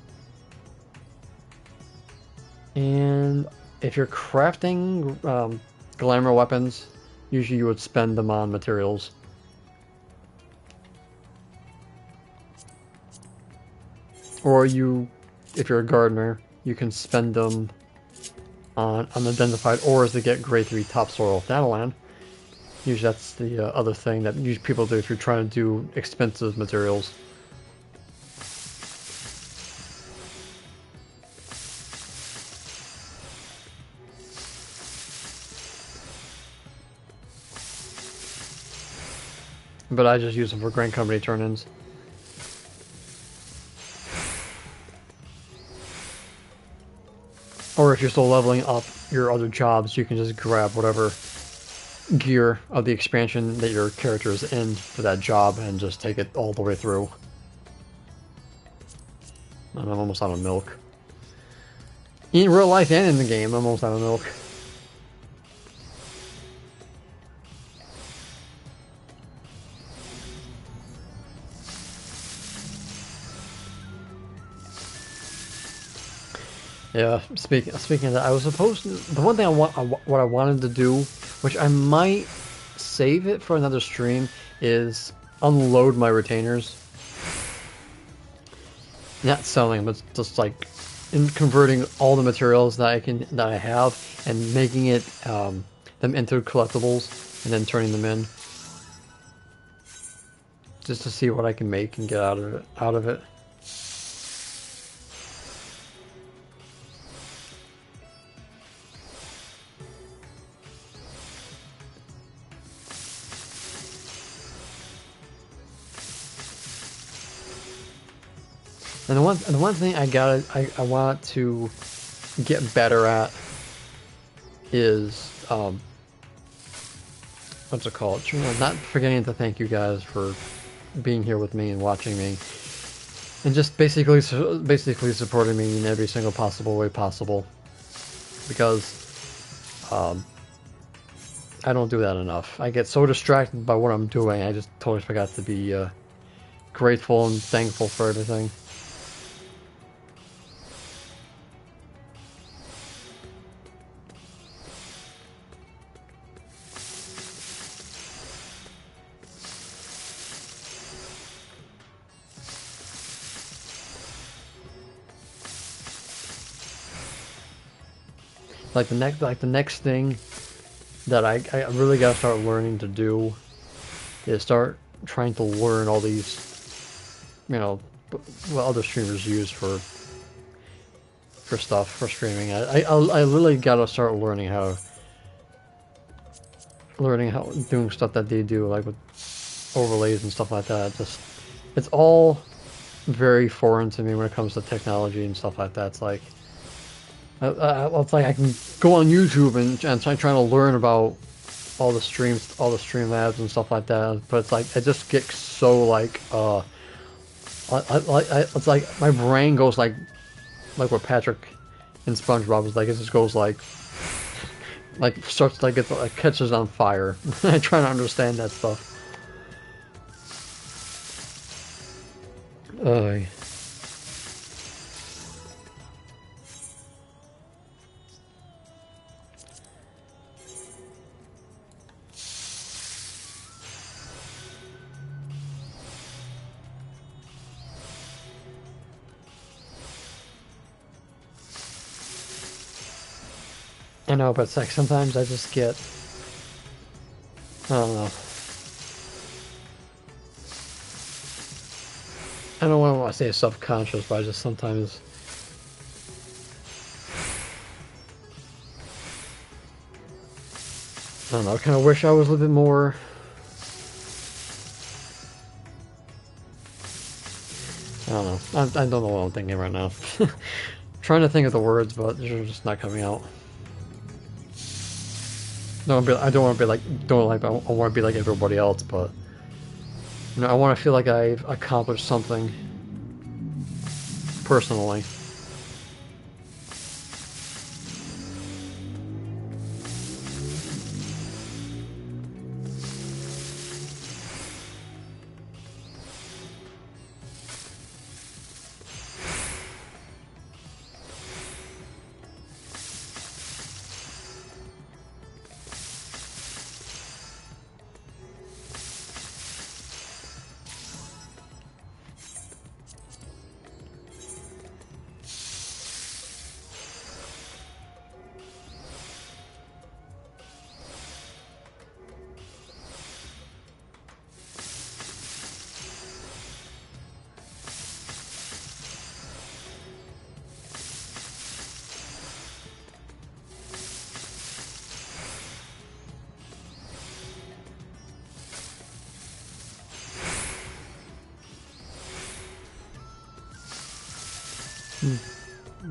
Speaker 1: And if you're crafting glamour weapons, usually you would spend them on materials. Or if you're a gardener, you can spend them on unidentified ores to get grade 3 topsoil land. Usually that's the other thing that usually people do if you're trying to do expensive materials. But I just use them for Grand Company turn-ins. Or if you're still leveling up your other jobs, you can just grab whatever gear of the expansion that your character is in for that job and just take it all the way through. And I'm almost out of milk. In real life and in the game, I'm almost out of milk. Yeah, speaking of that, I was supposed to, the one thing what I wanted to do, which I might save it for another stream, is unload my retainers. Not selling, but just like in converting all the materials that I have and making it them into collectibles and then turning them in, just to see what I can make and get out of it. And the one thing I want to get better at is what's it called? Not forgetting to thank you guys for being here with me and watching me, and just basically supporting me in every single possible way possible. Because I don't do that enough. I get so distracted by what I'm doing, I just totally forgot to be grateful and thankful for everything. Like the next thing that I really gotta start learning to do is start trying to learn all these, you know, what other streamers use for stuff for streaming. I really gotta start learning how doing stuff that they do, like with overlays and stuff like that. It's all very foreign to me when it comes to technology and stuff like that. It's like it's like I can go on YouTube and trying to learn about all the Streamlabs and stuff like that, but it's like I just get so like it's like my brain goes like what Patrick in SpongeBob was like. It just goes like starts like it like catches on fire. I try to understand that stuff. I know, but it's like sometimes I just get, I don't know. I don't want to say subconscious, but I just sometimes, I don't know, I kind of wish I was a little bit more, I don't know. I don't know what I'm thinking right now. Trying to think of the words, but they're just not coming out. I don't want to be like, I want to be like everybody else, but You know, I want to feel like I've accomplished something personally.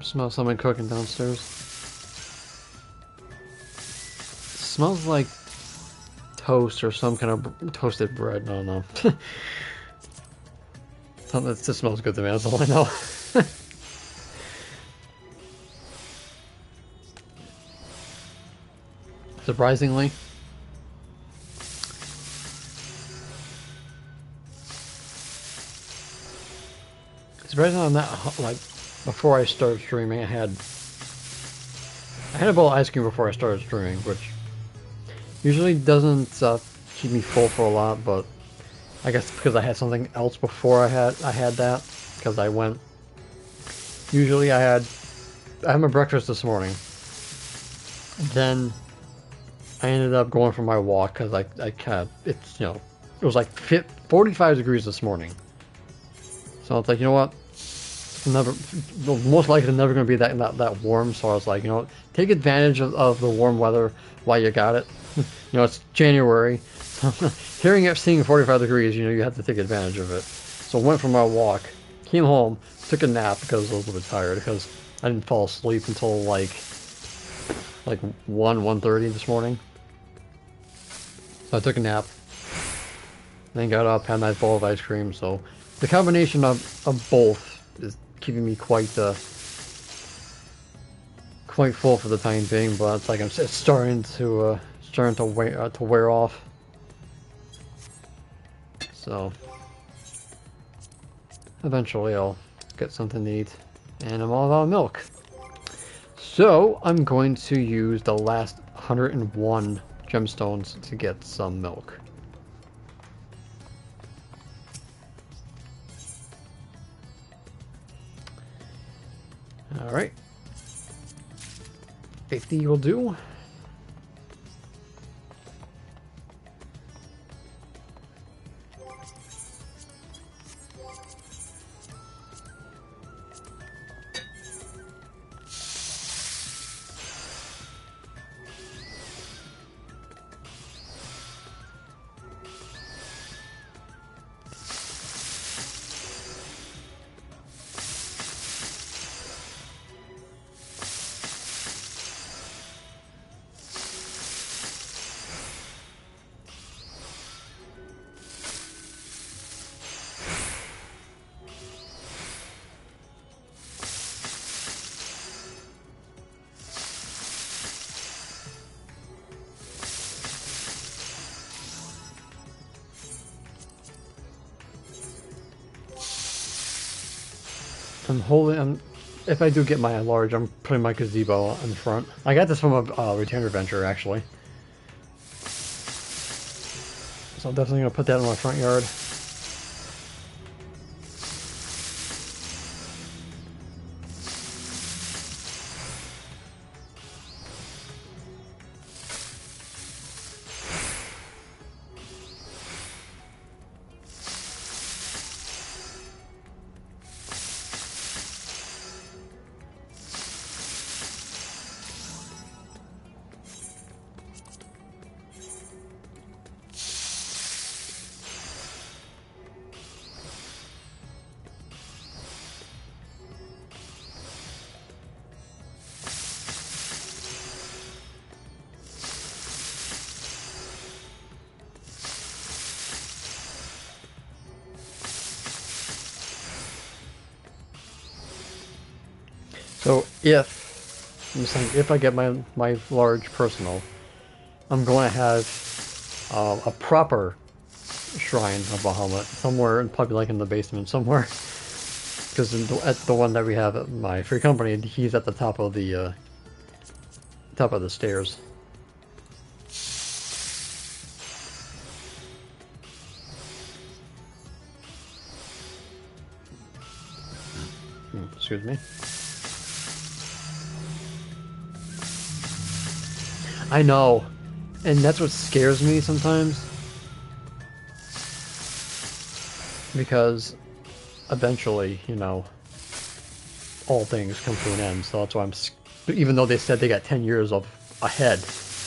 Speaker 1: Smell something cooking downstairs. Smells like toast or some kind of toasted bread. I don't know. Something that just smells good to me. That's all I know. Surprisingly. Surprisingly, on that, like, before I started streaming, I had a bowl of ice cream before I started streaming, which usually doesn't keep me full for a lot, but I guess because I had something else before I had that, because I went. Usually I had my breakfast this morning. Then I ended up going for my walk because I kind of, it's, you know, it was like 45 degrees this morning. So it's like, you know what? Most likely never going to be that warm. So I was like, you know, take advantage of the warm weather while you got it. You know, it's January. Seeing 45 degrees, you know, you have to take advantage of it. So I went for my walk, came home, took a nap because I was a little bit tired because I didn't fall asleep until like 1:30 this morning. So I took a nap, then got up, had a nice bowl of ice cream. So the combination of both is keeping me quite full for the time being. But it's like it's starting to wear off. So eventually I'll get something to eat, and I'm all about milk. So I'm going to use the last 101 gemstones to get some milk. Alright. 50 will do. If I do get my large, I'm putting my gazebo in front. I got this from a retainer venture, actually. So I'm definitely going to put that in my front yard. So I'm saying if I get my large personal, I'm going to have a proper shrine of Bahamut somewhere, probably like in the basement somewhere. Because at the one that we have at my free company, he's at the top of the stairs. Excuse me. I know, and that's what scares me sometimes. Because eventually, you know, all things come to an end. So that's why even though they said they got 10 years of ahead,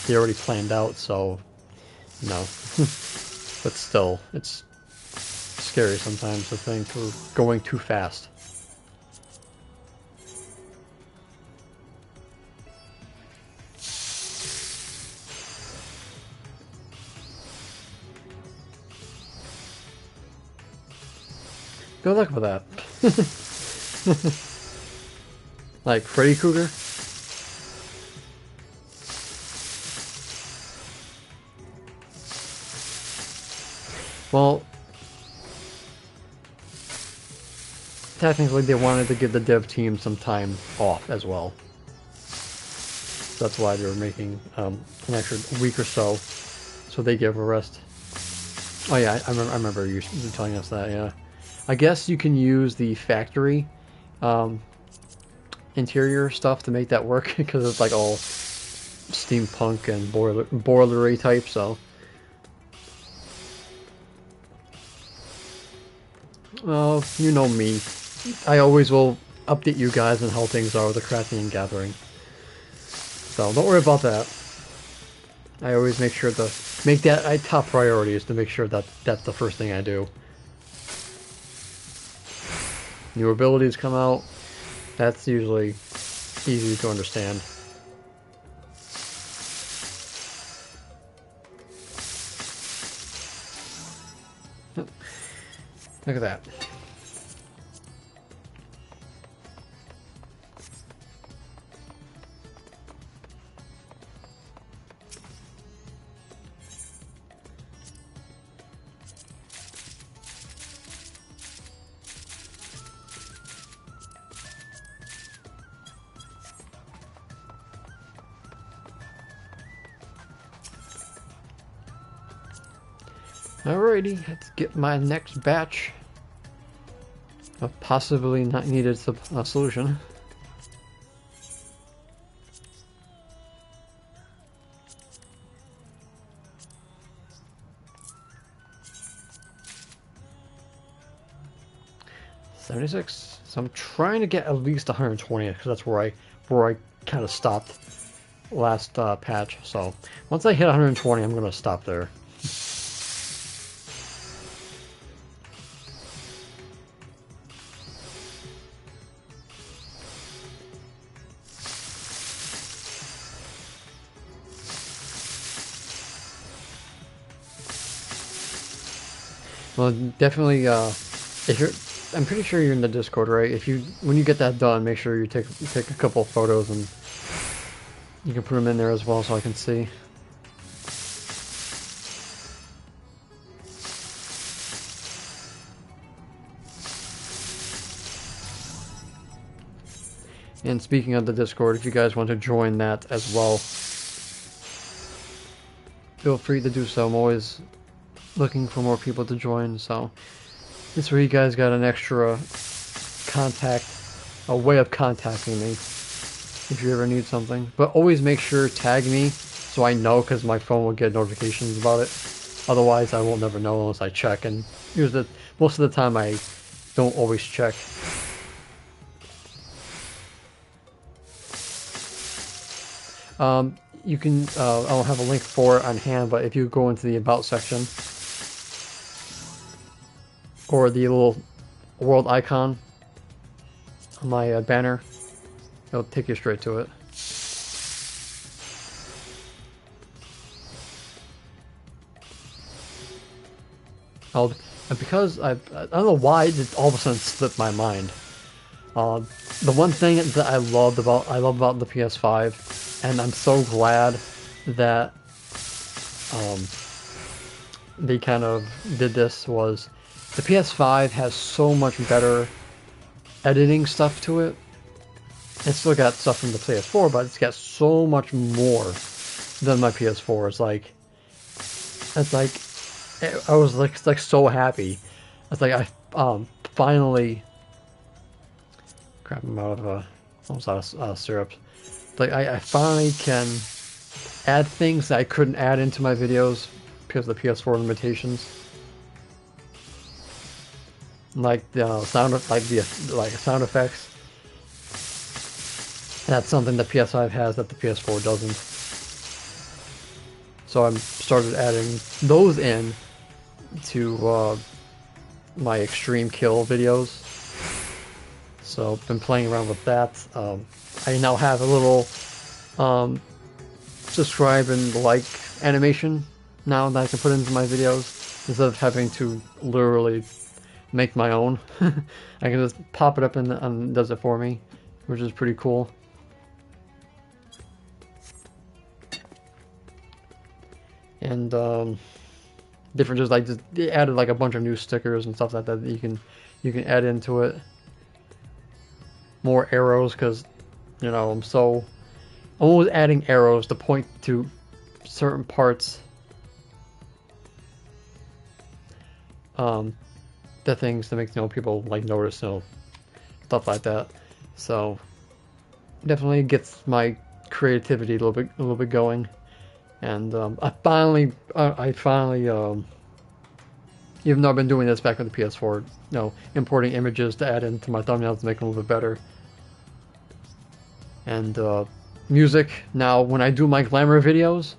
Speaker 1: they already planned out. So, you know, but still, it's scary sometimes to think we're going too fast. Good luck with that. Like Freddy Krueger? Well, technically they wanted to give the dev team some time off as well. That's why they were making an extra week or so they give a rest. Oh yeah, I remember you telling us that, yeah. I guess you can use the factory interior stuff to make that work because it's like all steampunk and boilery type, so. Oh, you know me. I always will update you guys on how things are with the crafting and gathering. So don't worry about that. I always make sure to make that my top priority is to make sure that that's the first thing I do. New abilities come out. That's usually easy to understand. Look at that. Alrighty, let's get my next batch of possibly not needed solution. $76. So I'm trying to get at least 120 because that's where I kind of stopped last patch. So once I hit 120, I'm gonna stop there. Well, definitely. If you're, I'm pretty sure you're in the Discord, right? When you get that done, make sure you take a couple of photos and you can put them in there as well, so I can see. And speaking of the Discord, if you guys want to join that as well, feel free to do so. I'm always looking for more people to join, so this way you guys got an extra a way of contacting me if you ever need something. But always make sure tag me so I know, because my phone will get notifications about it. Otherwise, I will never know unless I check, and most of the time I don't always check. You can, I don't have a link for it on hand, but if you go into the About section, or the little world icon on my banner, it'll take you straight to it. Because I don't know why it all of a sudden slipped my mind. the one thing that I love about the PS5, and I'm so glad that um, they kind of did this, was the PS5 has so much better editing stuff to it. It's still got stuff from the PS4, but it's got so much more than my PS4. It's like I was like so happy. It's like I finally, crap, I'm out of almost out of syrup. Like I finally can add things that I couldn't add into my videos because of the PS4 limitations. Like the sound effects. That's something the PS5 has that the PS4 doesn't. So I'm started adding those in to my extreme kill videos. So been playing around with that. I now have a little subscribe and like animation now that I can put into my videos instead of having to literally make my own. I can just pop it up and it does it for me, which is pretty cool. And different, just like they added like a bunch of new stickers and stuff like that that you can add into it. More arrows, because you know I'm always adding arrows to point to certain parts. The things to make people like notice, stuff like that. So definitely gets my creativity a little bit going. And I finally, even though I've been doing this back on the PS4, importing images to add into my thumbnails to make them a little bit better. And music, now when I do my glamour videos,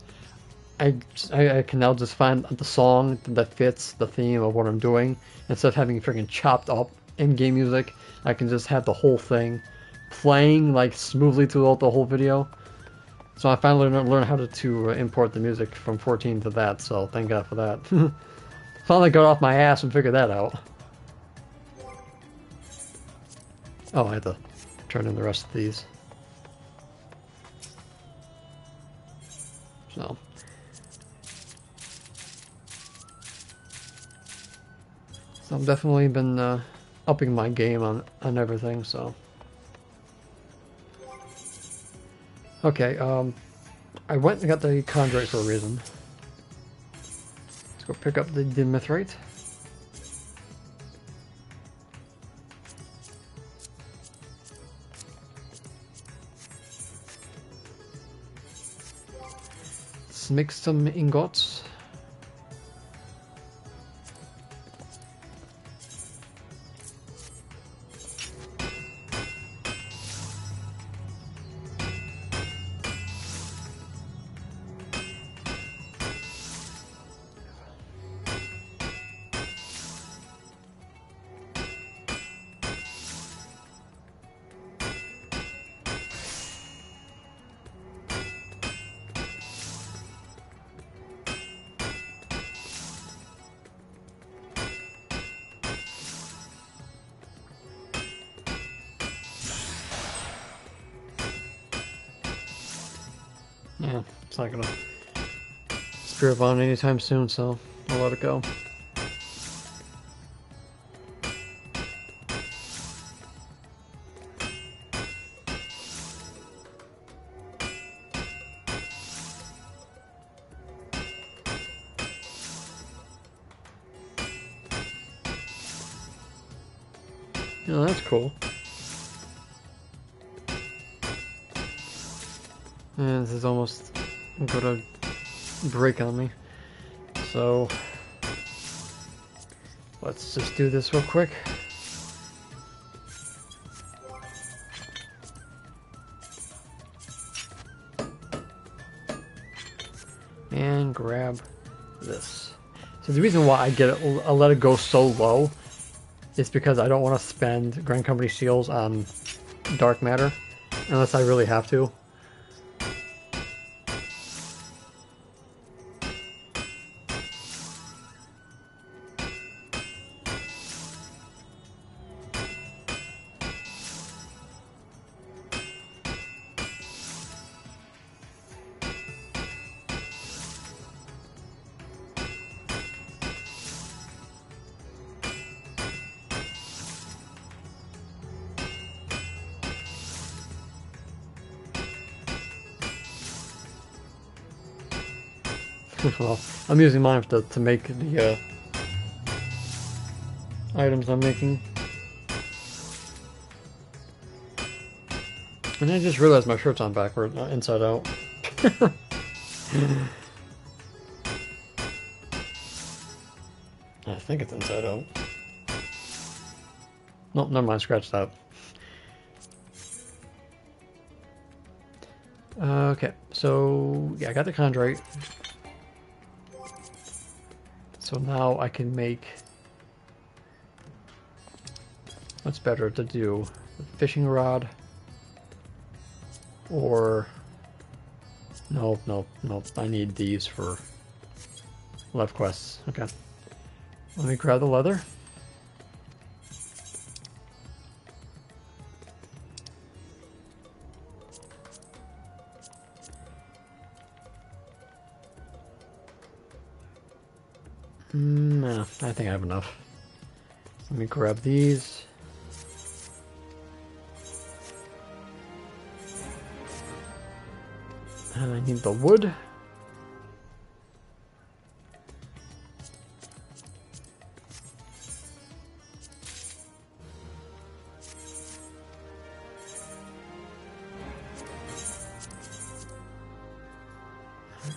Speaker 1: I can now just find the song that fits the theme of what I'm doing. Instead of having freaking chopped up in-game music, I can just have the whole thing playing like smoothly throughout the whole video. So I finally learned how to import the music from 14 to that, so thank God for that. Finally got off my ass and figured that out. Oh, I had to turn in the rest of these. So I've definitely been upping my game on everything, so. Okay, I went and got the Chondrite for a reason. Let's go pick up the Mithrite. Let's make some ingots. Yeah, it's not gonna spirit bond anytime soon, so I'll let it go. Oh, that's cool. And this is almost gonna break on me. So let's just do this real quick. And grab this. So the reason why I let it go so low is because I don't want to spend Grand Company seals on dark matter unless I really have to. Well, I'm using mine to make the items I'm making. And I just realized my shirt's on backward, inside out. I think it's inside out. Nope, never mind, scratch that. Okay, so yeah, I got the chondrite. So now I can make... What's better to do? A fishing rod? Or... No, I need these for left quests. Okay. Let me grab the leather. Nah, I think I have enough. Let me grab these. And I need the wood.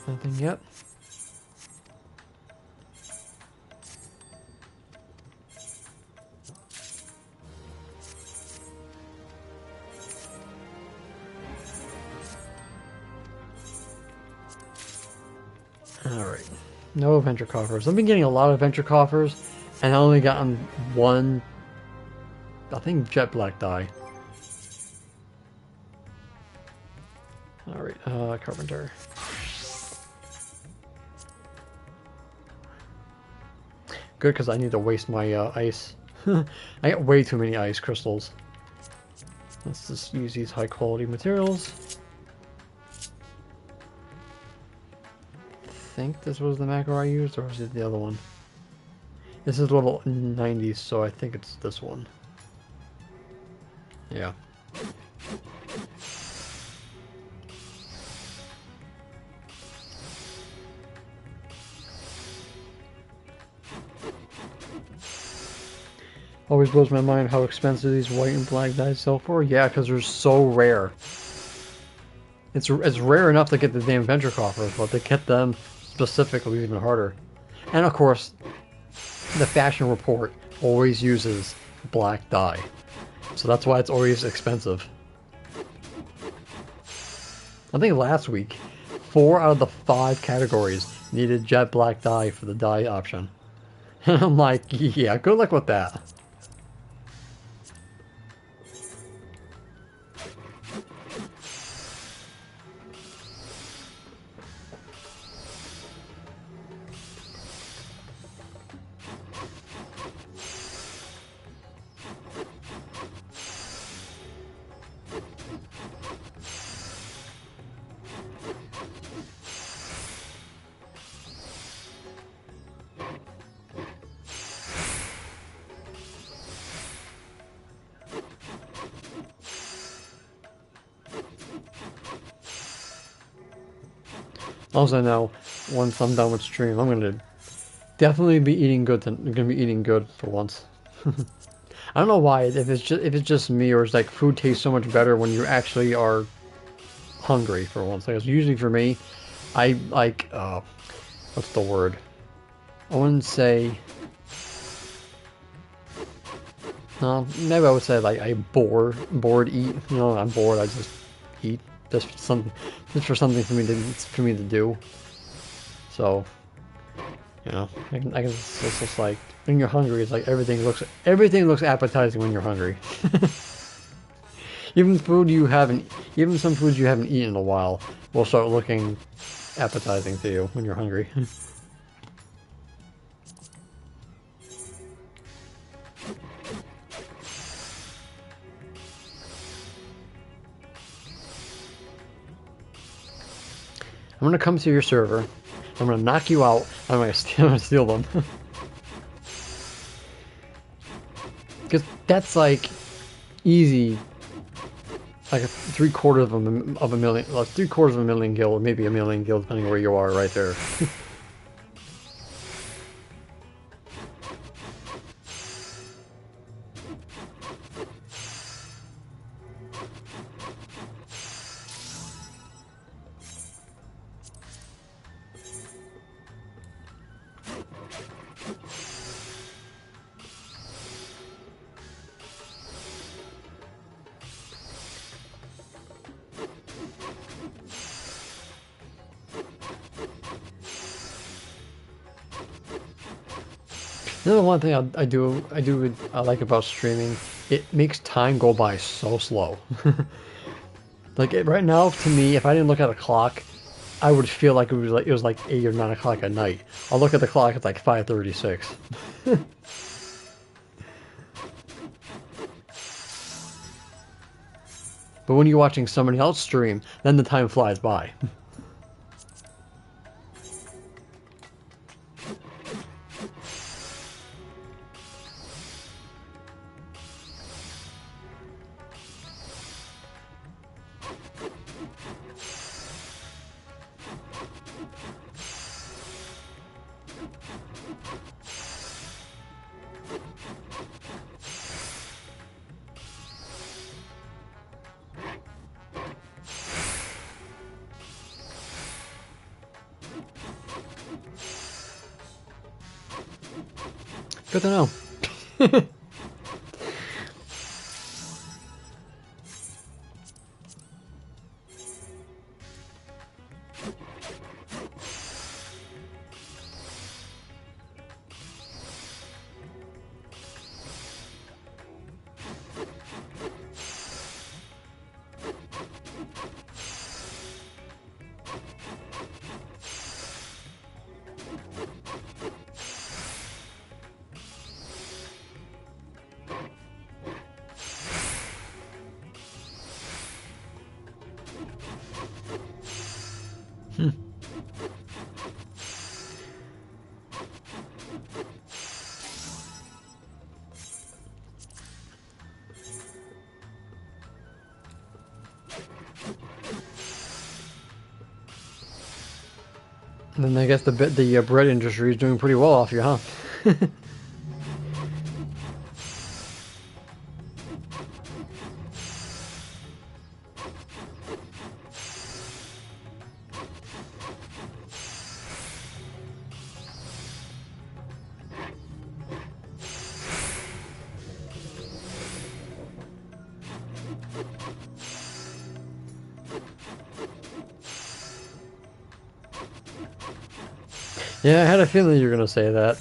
Speaker 1: Nothing yet. Alright. No adventure coffers. I've been getting a lot of adventure coffers, and I only gotten one, I think, jet black dye. Alright, carpenter. Good, because I need to waste my ice. I got way too many ice crystals. Let's just use these high quality materials. I think this was the macro I used, or was it the other one? This is level 90, so I think it's this one. Yeah. Always blows my mind how expensive these white and black dyes sell for. Yeah, because they're so rare. It's rare enough to get the damn adventure coffers, but to get them specifically even harder. And of course, the fashion report always uses black dye. So that's why it's always expensive. I think last week, 4 out of the 5 categories needed jet black dye for the dye option. And I'm like, yeah, good luck with that. Also now, once I'm done with stream, I'm gonna definitely be eating good. I'm gonna be eating good for once. I don't know why. If it's just me, or it's like food tastes so much better when you actually are hungry for once. Like, usually for me, I like what's the word? I wouldn't say. No, maybe I would say like I bored eat. You know, I'm bored. I just eat just for something for me to do. So, you know, I can it's just like when you're hungry, it's like everything looks appetizing when you're hungry. Even some foods you haven't eaten in a while will start looking appetizing to you when you're hungry. I'm gonna come to your server. I'm gonna knock you out. I'm gonna steal them. Because that's like easy. Like a 3/4 of a million, like 3/4 of a million gil, or maybe a million gil, depending on where you are, right there. You know, the one thing I like about streaming, it makes time go by so slow. Like right now, to me, if I didn't look at a clock, I would feel like it was like 8 or 9 o'clock at night. I'll look at the clock, it's like 5:36. But when you're watching somebody else stream, then the time flies by. Good to know. And then I guess the bread industry is doing pretty well off you, huh? Yeah, I had a feeling you were gonna say that.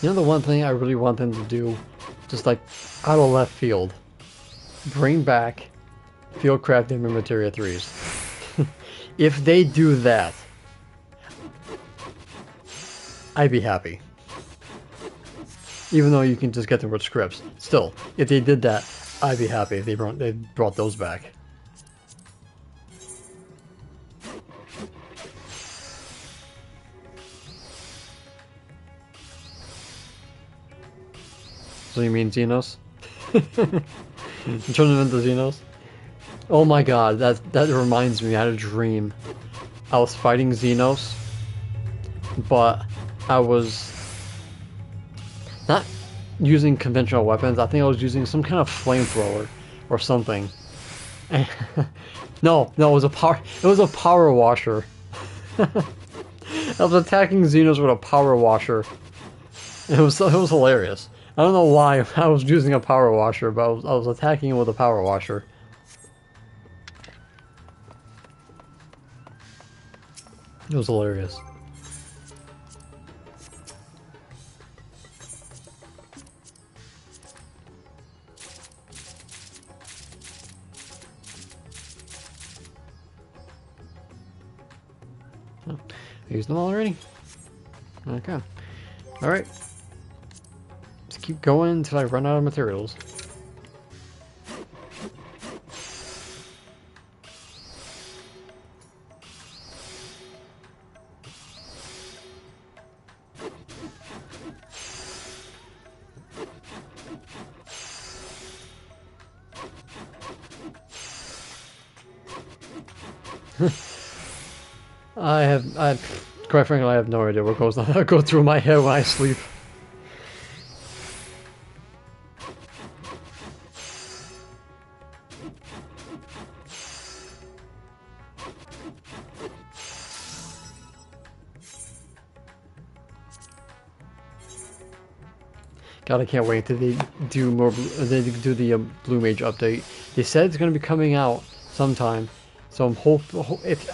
Speaker 1: You know the one thing I really want them to do, just like out of left field, bring back Fieldcraft and Materia 3s. If they do that, I'd be happy. Even though you can just get them with scripts. Still, if they did that, I'd be happy if they brought those back. So you mean Xenos? Turn them into Xenos? Oh my god, that reminds me, I had a dream. I was fighting Xenos, but I was not using conventional weapons. I think I was using some kind of flamethrower or something. No, it was a power washer. I was attacking Xenos with a power washer. It was hilarious. I don't know why I was using a power washer, but I was attacking it with a power washer. It was hilarious. Oh, used them all already? Okay. Alright. Just keep going until I run out of materials. Quite frankly, I have no idea what goes on. Go through my head when I sleep. God, I can't wait till they do more. They do the Blue Mage update. They said it's going to be coming out sometime, so I'm if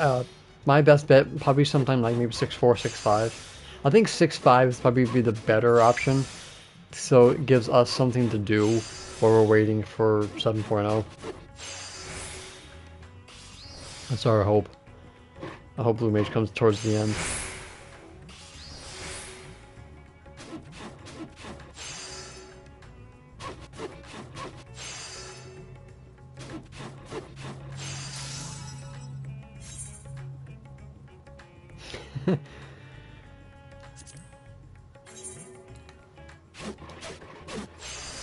Speaker 1: my best bet probably sometime like maybe 6.4, 6.5. I think 6.5 is probably be the better option, so it gives us something to do while we're waiting for 7.0. That's our hope. I hope Blue Mage comes towards the end.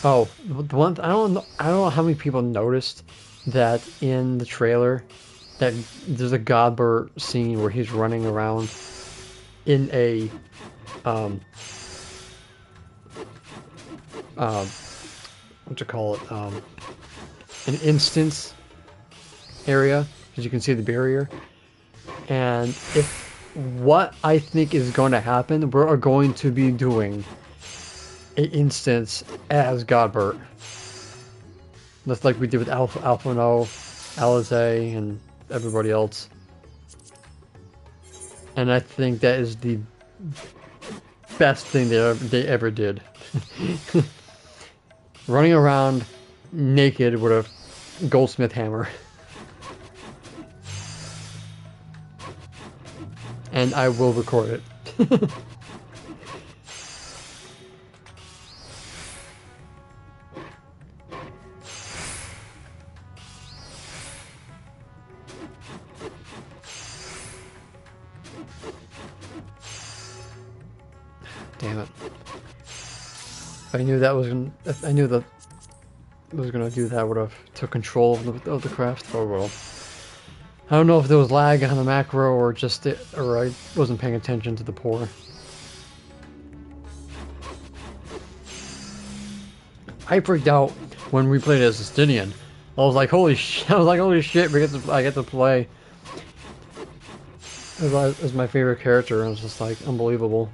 Speaker 1: Oh, the one I don't know how many people noticed that in the trailer that there's a Godbert scene where he's running around in a um what you call it an instance area, because you can see the barrier. And if what I think is going to happen, we're going to be doing an instance as Godbert. Just like we did with Alpha No, Alizé, and everybody else. And I think that is the best thing they ever did. Running around naked with a goldsmith hammer. And I will record it. Damn it. If I knew that was gonna, if I knew that was gonna do that, I would have took control of the craft. Oh well. I don't know if there was lag on the macro or just or I wasn't paying attention to the pour. I freaked out when we played as Justinian. I was like, holy shit! I was like, holy shit! I get to play as my favorite character, and it was just like unbelievable.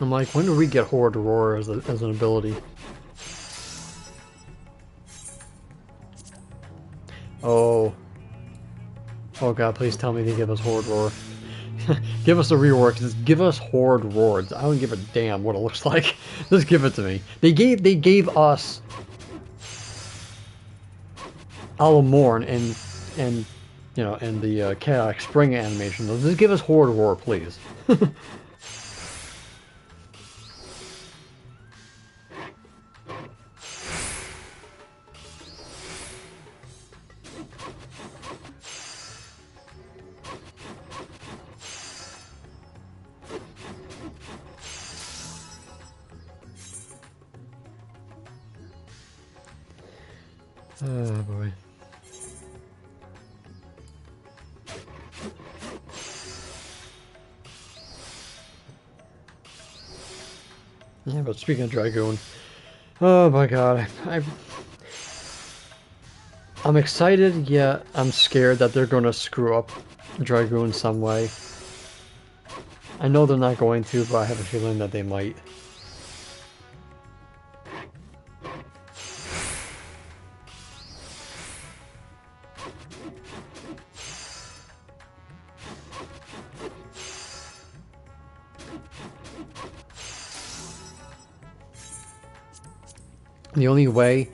Speaker 1: I'm like, when do we get Horde Roar as an ability? Oh. Oh god, please tell me they give us Horde Roar. Give us a rework. Just give us Horde Roar. I don't give a damn what it looks like. Just give it to me. They gave us Alamorn and you know, and the Chaotic Spring animation. Just give us Horde Roar, please. Oh boy. Yeah, but speaking of Dragoon, oh my god, I'm excited, yet I'm scared that they're gonna screw up Dragoon some way. I know they're not going to, but I have a feeling that they might. The only way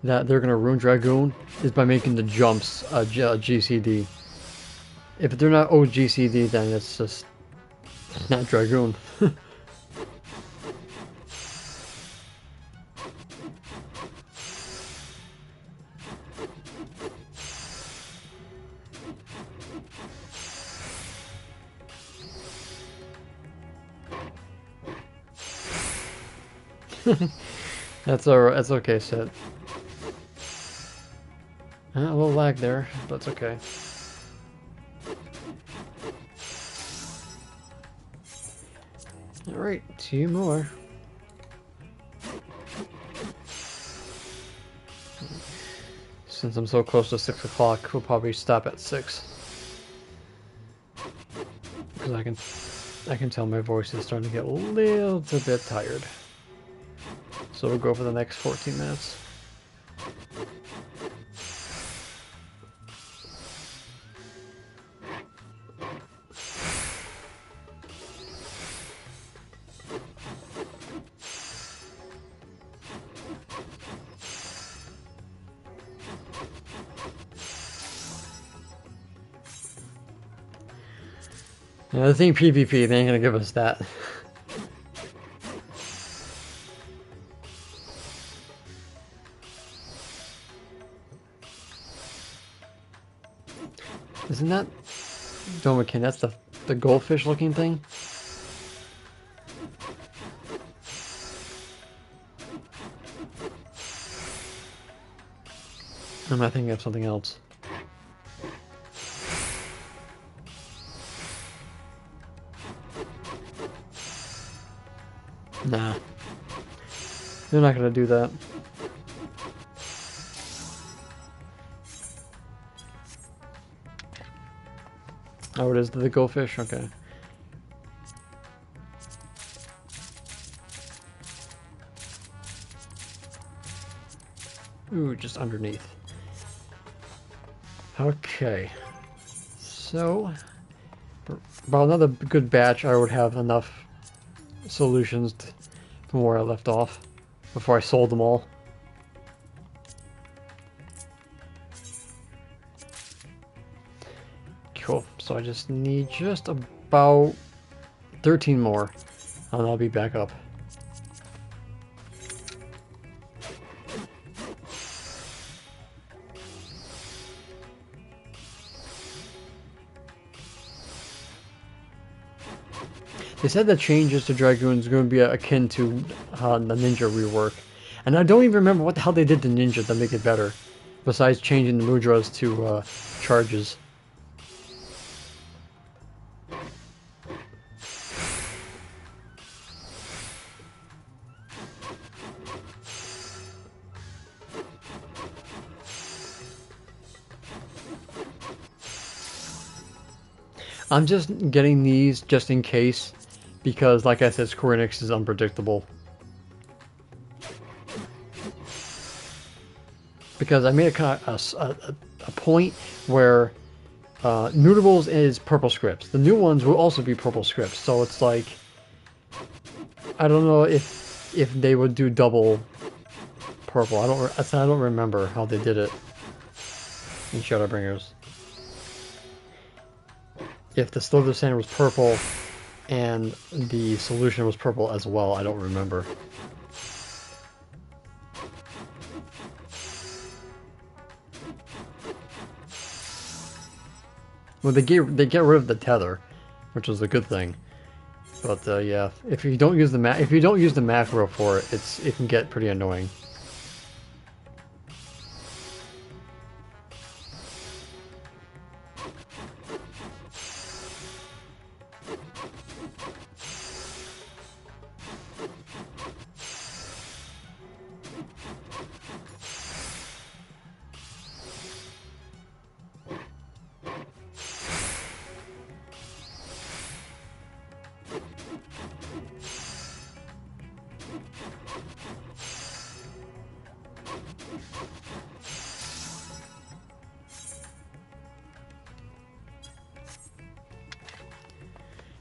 Speaker 1: that they're going to ruin Dragoon is by making the jumps GCD. If they're not OGCD, then it's just not Dragoon. That's alright. That's okay, Sid. A little lag there, but it's okay. Alright, 2 more. since I'm so close to 6 o'clock, we'll probably stop at 6. Because I can tell my voice is starting to get a little bit tired. So we'll go for the next 14 minutes. Yeah, the thing PvP, they ain't gonna give us that. Isn't that Domakin? That's the goldfish looking thing? Am I thinking of something else? Nah. They're not gonna do that. Oh, it is the goldfish? Okay. Ooh, just underneath. Okay. So, for about another good batch, I would have enough solutions from where I left off before I sold them all. Cool. So I just need just about 13 more, and I'll be back up. They said the changes to Dragoon's going to be akin to the Ninja rework. And I don't even remember what the hell they did to Ninja to make it better. Besides changing the mudras to charges. I'm just getting these just in case. Because, like I said, Square Enix is unpredictable. Because I made a point where Notables is purple scripts. The new ones will also be purple scripts. So it's like, I don't know if they would do double purple. I don't remember how they did it in Shadowbringers. If the Slither Sand was purple and the solution was purple as well, I don't remember. Well, they get rid of the tether, which is a good thing. But yeah, if you don't use the macro for it, it can get pretty annoying.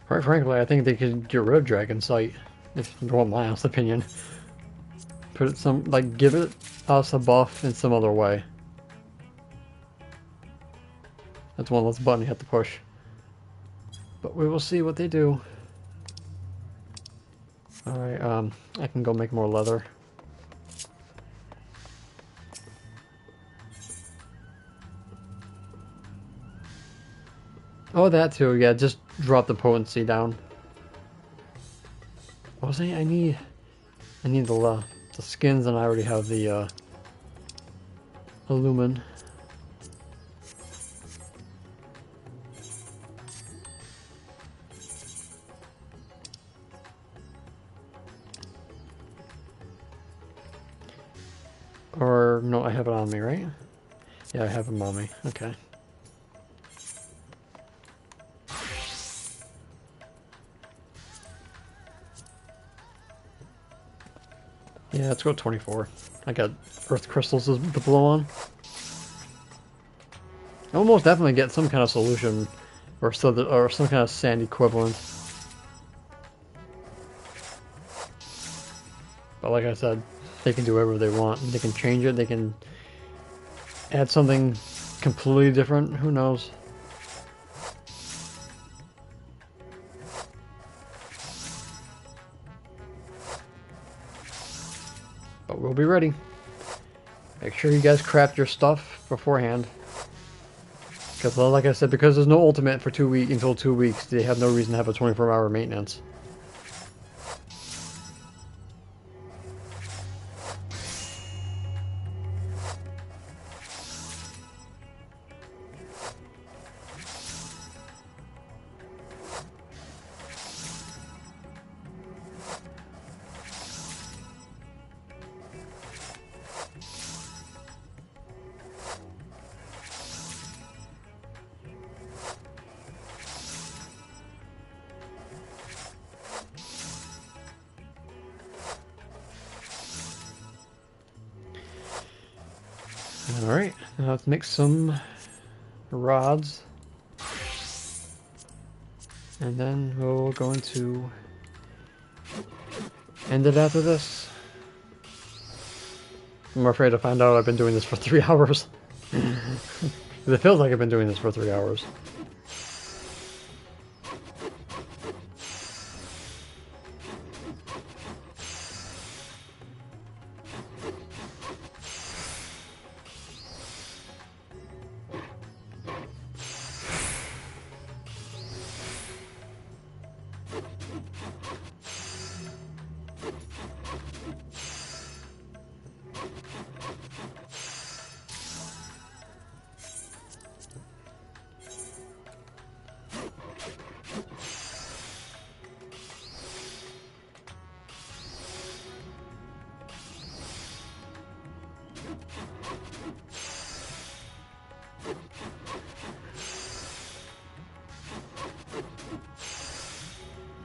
Speaker 1: Quite frankly, I think they could get rid of Dragon Sight, if you want my honest opinion. Put it give it us a buff in some other way. That's one less button you have to push. But we will see what they do. Alright, I can go make more leather. Oh, that too, yeah, just drop the potency down. What was I need the skins, and I already have the Illumin. Or, no, I have it on me, right? Yeah, I have a mommy. Okay. Yeah, let's go 24. I got earth crystals to blow on. I'll most definitely get some kind of solution or some kind of sand equivalent. But like I said, they can do whatever they want. They can change it, they can add something completely different, who knows? But we'll be ready. Make sure you guys craft your stuff beforehand. Because, well, like I said, because there's no ultimate for until 2 weeks, they have no reason to have a 24-hour maintenance. Alright, now let's make some rods. And then we'll go into end it after this. I'm afraid to find out I've been doing this for 3 hours. It feels like I've been doing this for 3 hours.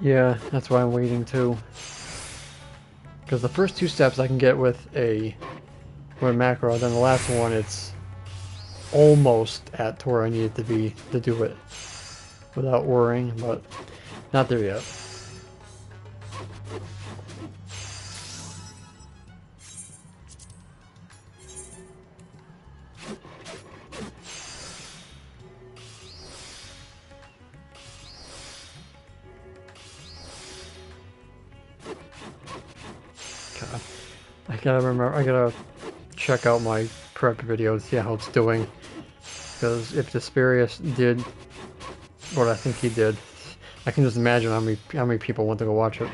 Speaker 1: Yeah, that's why I'm waiting too. Because the first 2 steps I can get with a macro, then the last one it's almost at to where I need it to be to do it without worrying, but not there yet. God, I gotta check out my prep video to see how it's doing. Because if Desperius did what I think he did, I can just imagine how many people want to go watch it.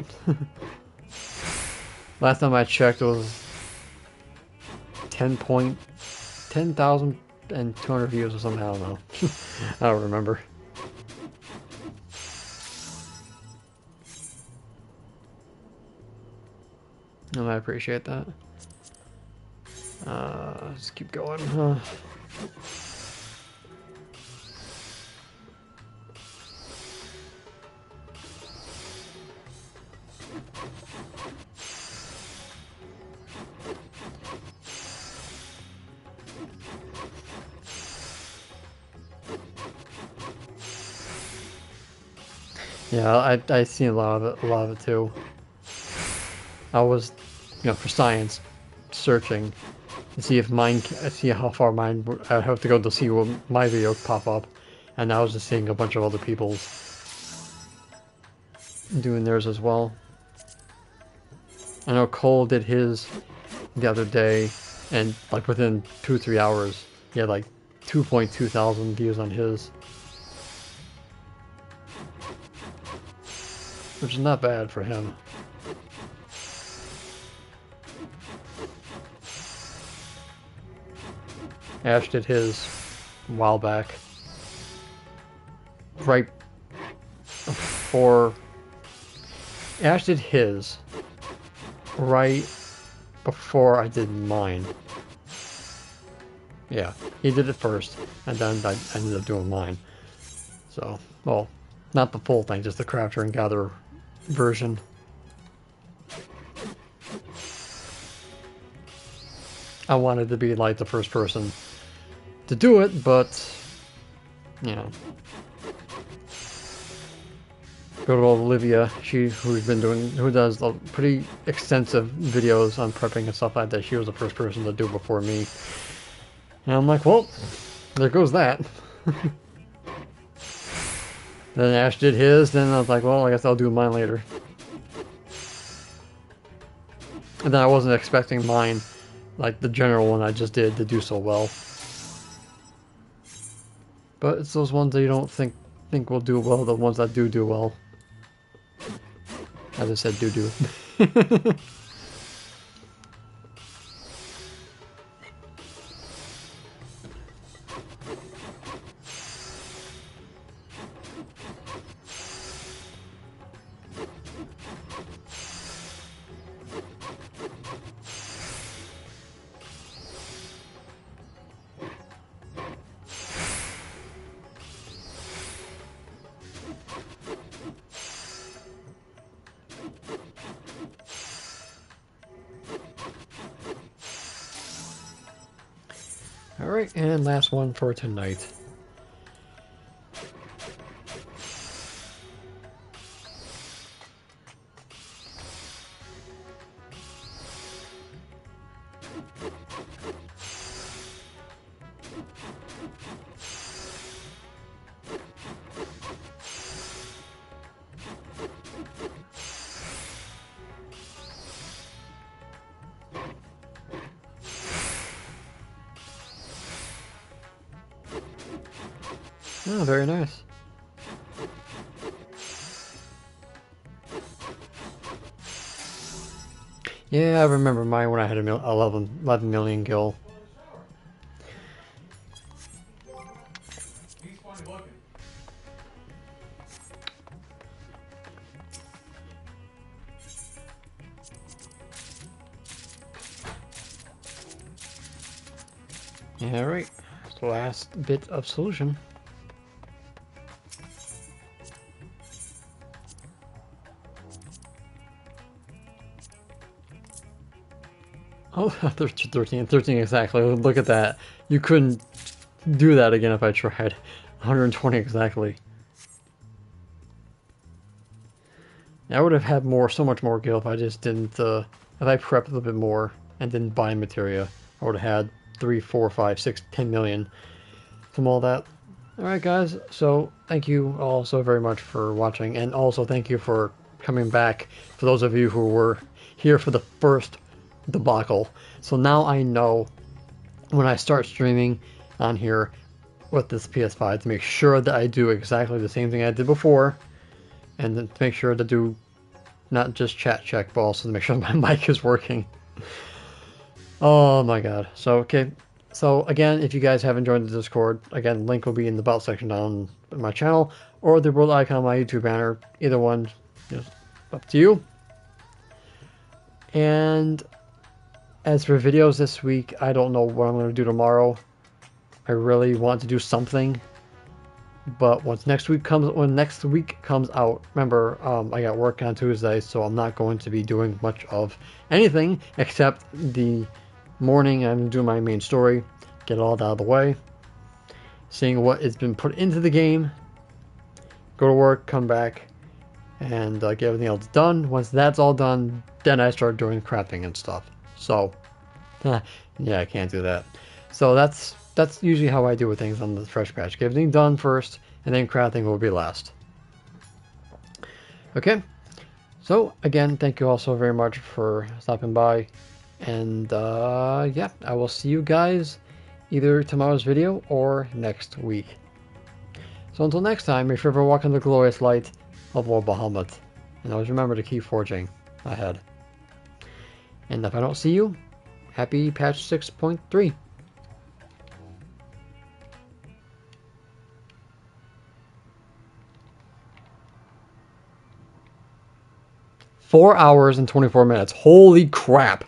Speaker 1: Last time I checked, it was 10,200 views or something. I don't know. I don't remember. And I appreciate that. Let's keep going. Yeah, I seen a lot of it too. I was, for science, searching to see if see how far mine. I'd have to go to see what my video pop up, and I was just seeing a bunch of other people's doing theirs as well. I know Cole did his the other day, and like within 2-3 hours, he had like 2.2 thousand views on his, which is not bad for him. Ash did his a while back, right before. Ash did his right before I did mine. Yeah, he did it first, and then I ended up doing mine. So, well, not the full thing, just the crafter and gather version. I wanted to be like the first person to do it, but, you know. Good old Olivia, who does pretty extensive videos on prepping and stuff like that. She was the first person to do it before me. And I'm like, well, there goes that. Then Ash did his, then I was like, well, I guess I'll do mine later. And then I wasn't expecting mine, like the general one I just did, to do so well. But it's those ones that you don't think will do well, the ones that do well. As I said, do. Alright, and last one for tonight. Oh, very nice. Yeah, I remember mine when I had 11 million gil. Yeah, right. It's the last bit of solution. Oh, 13 exactly. Look at that. You couldn't do that again if I tried. 120 exactly. I would have had so much more gil if I just didn't, if I prepped a little bit more and didn't buy materia. I would have had 3, 4, 5, 6, 10 million from all that. Alright guys, so thank you all so very much for watching, and also thank you for coming back, for those of you who were here for the first debacle. So now I know when I start streaming on here with this PS5 to make sure that I do exactly the same thing I did before, and then to make sure to do not just chat check, but also to make sure my mic is working. Oh my god. So, okay. So, again, if you guys haven't joined the Discord, again, link will be in the about section down on my channel, or the world icon on my YouTube banner. Either one, just up to you. And as for videos this week, I don't know what I'm going to do tomorrow. I really want to do something. But when next week comes out, remember, I got work on Tuesday, so I'm not going to be doing much of anything except the morning. I'm doing my main story, get it all out of the way, seeing what has been put into the game, go to work, come back, and get everything else done. Once that's all done, then I start doing crafting and stuff. So, yeah, I can't do that. So that's usually how I do with things on the fresh patch. Get everything done first, and then crafting will be last. Okay, so again, thank you all so very much for stopping by, and yeah, I will see you guys either tomorrow's video or next week. So until next time, if you ever walk in the glorious light of Lord Bahamut, and always remember to keep forging ahead. And if I don't see you, happy patch 6.3. 4 hours and 24 minutes. Holy crap.